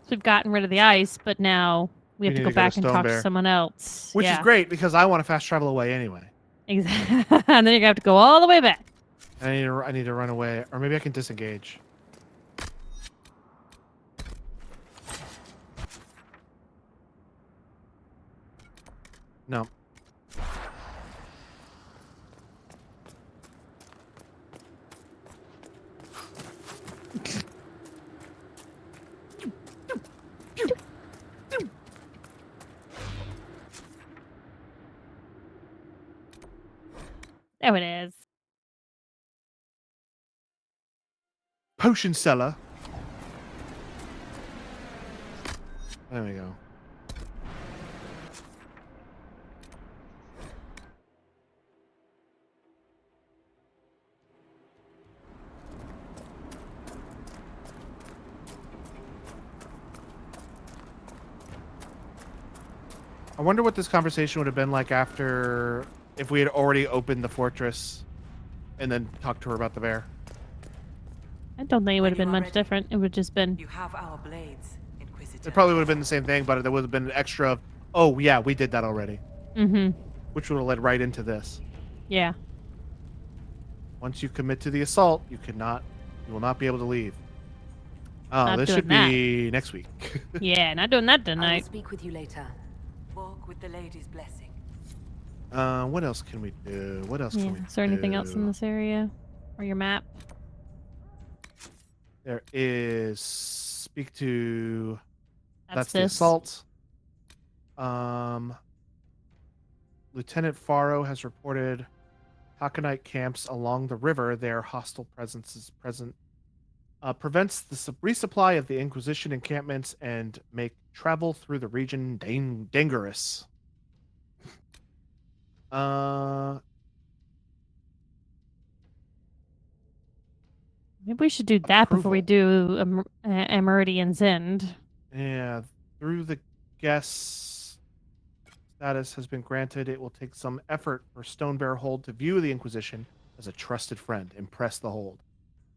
So we've gotten rid of the ice, but now we have to need go to go to back and Stone talk Bear. to someone else. Which is Yeah. great because I want to fast travel away anyway. Exactly. And then you're gonna have to go all the way back. I need to run away, or maybe I can disengage. No. There it is. Potion seller. There we go. I wonder what this conversation would have been like after, if we had already opened the fortress and then talked to her about the bear. I don't think it would have been much different. It would have just been. You have our blades, Inquisitor. It probably would have been the same thing, but there would have been an extra of, oh yeah, we did that already. Mm-hmm. Which would have led right into this. Yeah. Once you commit to the assault, you will not be able to leave. Oh, Not this doing should be next week. Yeah, not doing that I will tonight. speak with you later. Walk with the lady's blessing. What else can we do? What else can Yeah. we Is there anything else in do? this area? Or your map? There is speak to. That's the this. assault. Lieutenant Faro has reported Hakanite camps along the river. Their hostile presence is present. Prevents the resupply of the Inquisition encampments and make travel through the region dangerous. Maybe we should do that before we do Meridian's End. Yeah, through the guest status has been granted. It will take some effort for Stonebear Hold to view the Inquisition as a trusted friend. Impress the Hold.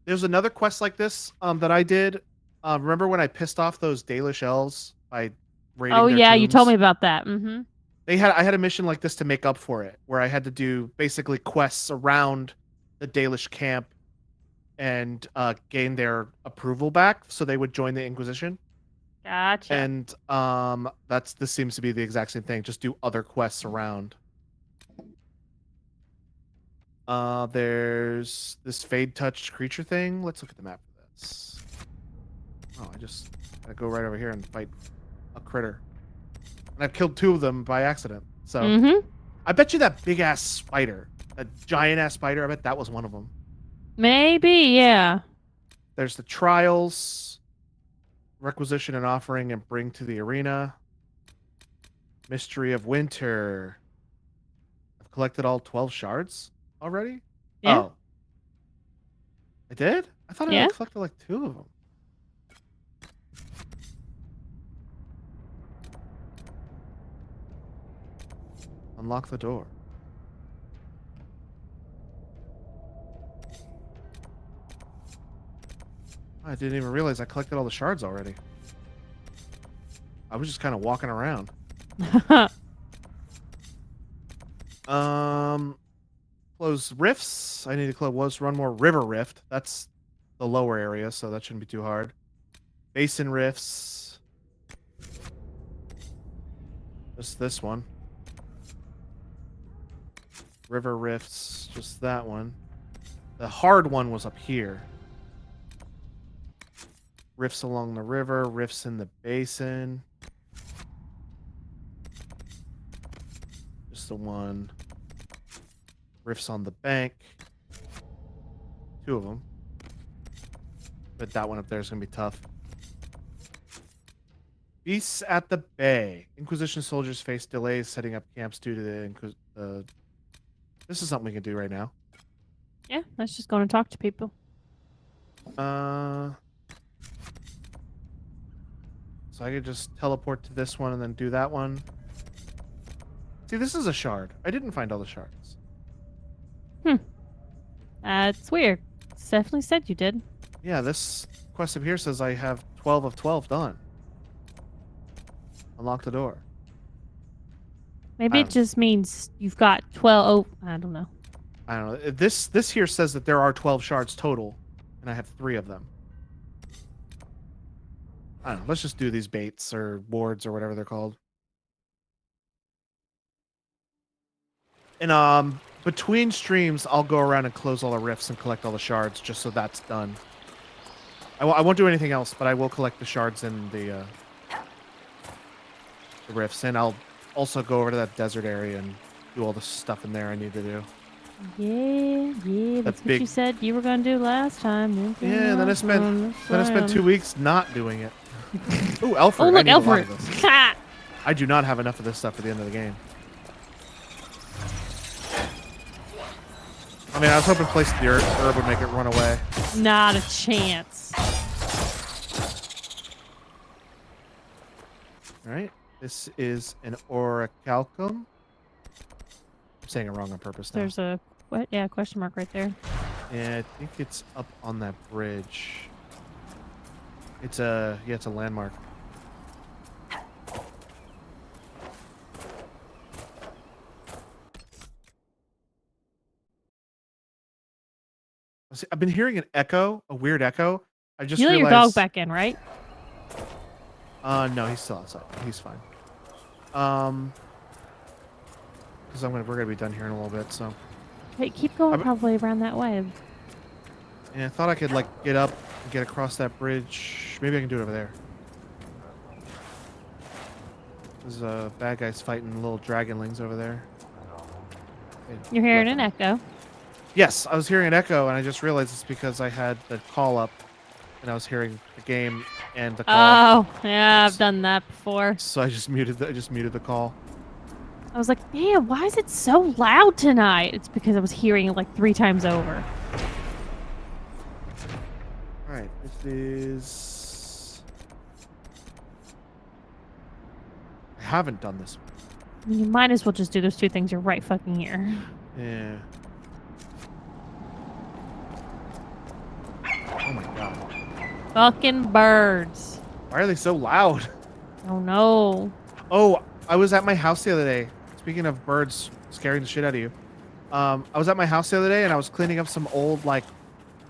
There's another quest like this that I did. Remember when I pissed off those Dalish elves by raiding Oh their yeah, you told tombs? me about that. Mm-hmm. I had a mission like this to make up for it, where I had to do basically quests around the Dalish camp and gain their approval back, so they would join the Inquisition. Gotcha. And this seems to be the exact same thing. Just do other quests around. There's this fade touch creature thing. Let's look at the map for this. Oh, I just gotta go right over here and fight a critter. And I've killed 2 of them by accident. So I bet you that big ass spider, that giant ass spider, I bet that was one of them. Maybe, yeah. There's the trials, requisition and offering and bring to the arena. Mystery of Winter. I've collected all 12 shards already? Yeah. Oh. I did? I thought I only collected like 2 of them. Unlock the door. I didn't even realize I collected all the shards already. I was just kind of walking around. Close rifts. I need to close one more river rift. That's the lower area, so that shouldn't be too hard. Basin rifts. Just this one. River rifts. Just that one. The hard one was up here. Rifts along the river. Rifts in the basin. Just the one. Rifts on the bank. 2 of them. But that one up there is going to be tough. Beasts at the Bay. Inquisition soldiers face delays setting up camps due to the this is something we can do right now. Yeah, let's just go and talk to people. So I could just teleport to this one and then do that one. See, this is a shard. I didn't find all the shards. It's weird. It's definitely said you did. Yeah, this quest up here says I have 12 of 12 done. Unlock the door. Maybe it just means you've got 12. Oh, I don't know. I don't know. This here says that there are 12 shards total, and I have 3 of them. I don't know. Let's just do these baits or wards or whatever they're called. And between streams, I'll go around and close all the rifts and collect all the shards, just so that's done. I won't do anything else, but I will collect the shards in the rifts, and I'll also go over to that desert area and do all the stuff in there I need to do. Yeah, that's what you said you were gonna do last time. Yeah, and then I spent 2 weeks not doing it. Ooh, Elford. Oh, look, I need a lot of Elford. this. I do not have enough of this stuff for the end of the game. I mean, I was hoping place the herb would make it run away. Not a chance. All right. This is an orichalcum. I'm saying it wrong on purpose now. There's a what? Yeah, question mark right there. Yeah, I think it's up on that bridge. It's a landmark. See, I've been hearing an echo, a weird echo. I just You let realized... your dog back in, right? No, he's still outside. He's fine. Because we're gonna be done here in a little bit. So. Wait, keep going probably around that way. Yeah, I thought I could like get up and get across that bridge. Maybe I can do it over there. There's bad guys fighting little dragonlings over there. You're hearing an echo. Yes, I was hearing an echo, and I just realized it's because I had the call up, and I was hearing the game and the call. Oh, yeah, I've done that before. So I just muted the call. I was like, damn, why is it so loud tonight? It's because I was hearing it like 3 times over. All right, this is. I haven't done this one. I mean, you might as well just do those 2 things. You're right fucking here. Yeah. Oh my god. Fucking birds. Why are they so loud? Oh no. Oh, I was at my house the other day. Speaking of birds scaring the shit out of you. I was at my house the other day and I was cleaning up some old like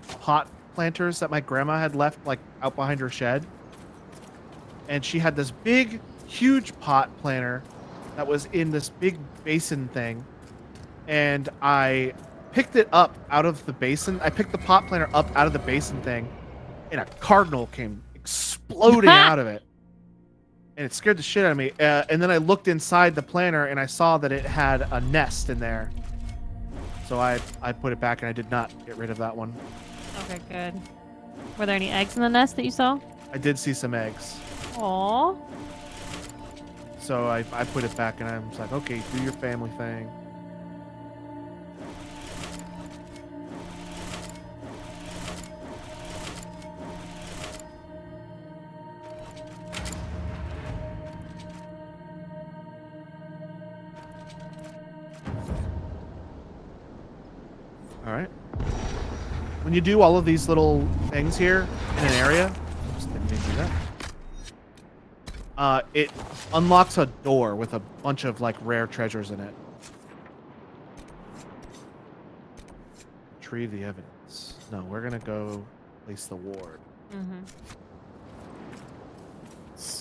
pot planters that my grandma had left like out behind her shed. And she had this big, huge pot planter that was in this big basin thing. And I picked it up out of the basin. I picked the pot planter up out of the basin thing, and a cardinal came exploding out of it. And it scared the shit out of me. And then I looked inside the planter, and I saw that it had a nest in there. So I put it back, and I did not get rid of that one. Okay, good. Were there any eggs in the nest that you saw? I did see some eggs. Aww. So I put it back, and I was like, okay, do your family thing. All right. When you do all of these little things here in an area, just didn't mean to do that. It unlocks a door with a bunch of like rare treasures in it. Retrieve the evidence. No, we're gonna go place the ward.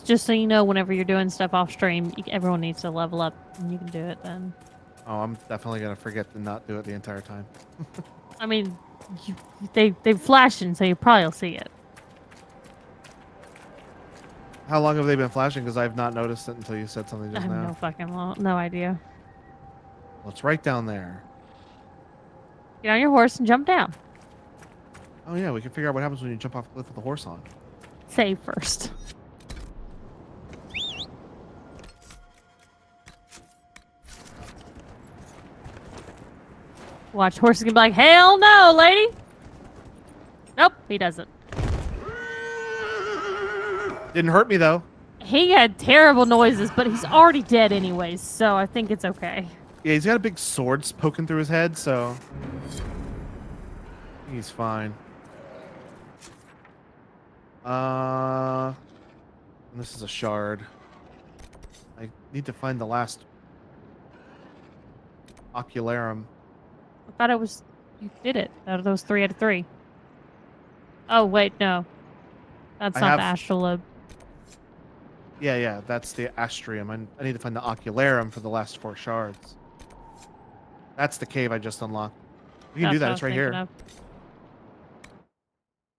Just so you know, whenever you're doing stuff off stream, everyone needs to level up, and you can do it then. Oh, I'm definitely gonna forget to not do it the entire time. I mean, they're flashing, so you probably will see it. How long have they been flashing? Because I've not noticed it until you said something I just have now. no fucking no idea. Well, it's right down there. Get on your horse and jump down. Oh yeah, we can figure out what happens when you jump off a cliff with a horse on. Save first. Watch, horse is gonna be like, hell no, lady. Nope, he doesn't. Didn't hurt me though. He had terrible noises, but he's already dead anyways, so I think it's okay. Yeah, he's got a big sword poking through his head, so he's fine. And this is a shard. I need to find the last ocularum. I thought it was you did it out of those 3 out of 3. Oh wait, no, that's not the astrolabe. Yeah, that's the astrium. I need to find the ocularum for the last 4 shards. That's the cave I just unlocked. We can do that. It's right here. Of.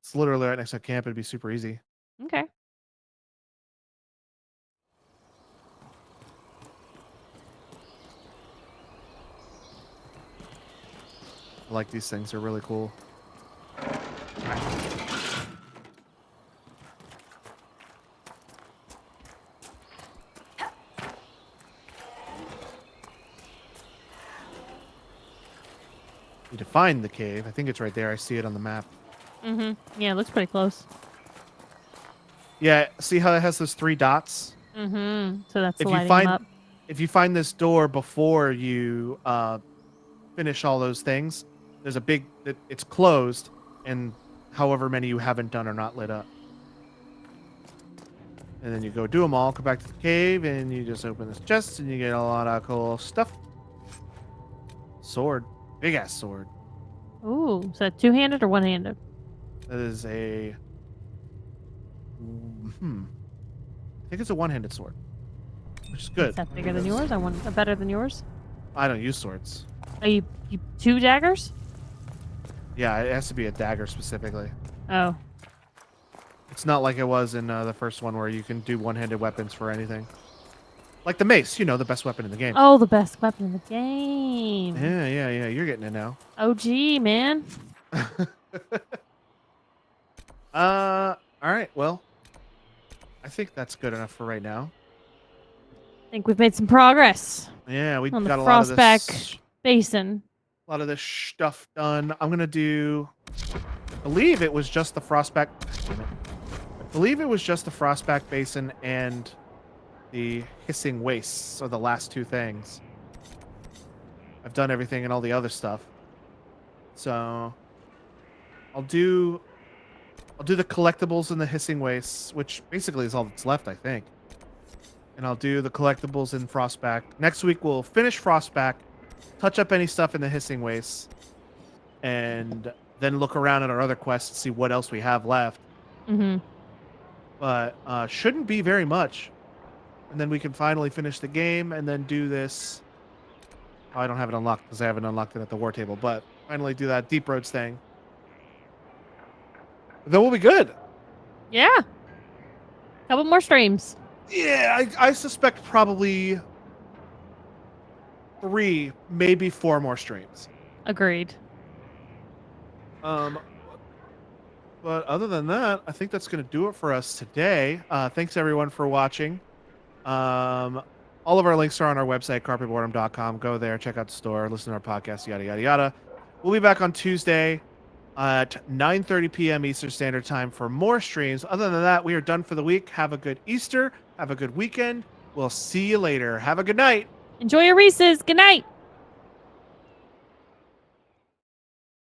It's literally right next to camp. It'd be super easy. Okay. I like these things. They're really cool. Need to find the cave. I think it's right there. I see it on the map. Yeah, it looks pretty close. Yeah, see how it has those 3 dots? So that's If lighting you find them up. if you find this door before you finish all those things, there's a big it's closed, and however many you haven't done are not lit up. And then you go do them all, come back to the cave, and you just open this chest, and you get a lot of cool stuff. Sword. Big ass sword. Ooh, is that 2-handed or 1-handed? That is a I think it's a 1-handed sword, which is good. Is that bigger than yours? I want better than yours. I don't use swords. Are you 2 daggers? Yeah, it has to be a dagger specifically. Oh. It's not like it was in the first one where you can do 1-handed weapons for anything. Like the mace, the best weapon in the game. Oh, the best weapon in the game. Yeah. You're getting it now. OG, man. All right. Well, I think that's good enough for right now. I think we've made some progress. Yeah, we on the got a lot of Frostback this. Basin. A lot of this stuff done. I'm gonna do. I believe it was just the Frostback. Damn it. I believe it was just the Frostback Basin and the Hissing Wastes are the last two things. I've done everything and all the other stuff. So I'll do the collectibles in the Hissing Wastes, which basically is all that's left, I think. And I'll do the collectibles in Frostback. Next week we'll finish Frostback, touch up any stuff in the Hissing Wastes, and then look around at our other quests to see what else we have left. Mm-hmm. But shouldn't be very much. And then we can finally finish the game and then do this. Oh, I don't have it unlocked because I haven't unlocked it at the war table, but finally do that Deep Roads thing. Then we'll be good. Yeah. Couple more streams. Yeah, I suspect probably 3, maybe 4 more streams. Agreed. But other than that, I think that's going to do it for us today. Thanks everyone for watching. All of our links are on our website, carpetboredom.com. Go there, check out the store, listen to our podcast, yada, yada, yada. We'll be back on Tuesday at 9:30 p.m. Eastern Standard Time for more streams. Other than that, we are done for the week. Have a good Easter. Have a good weekend. We'll see you later. Have a good night. Enjoy your Reese's. Good night.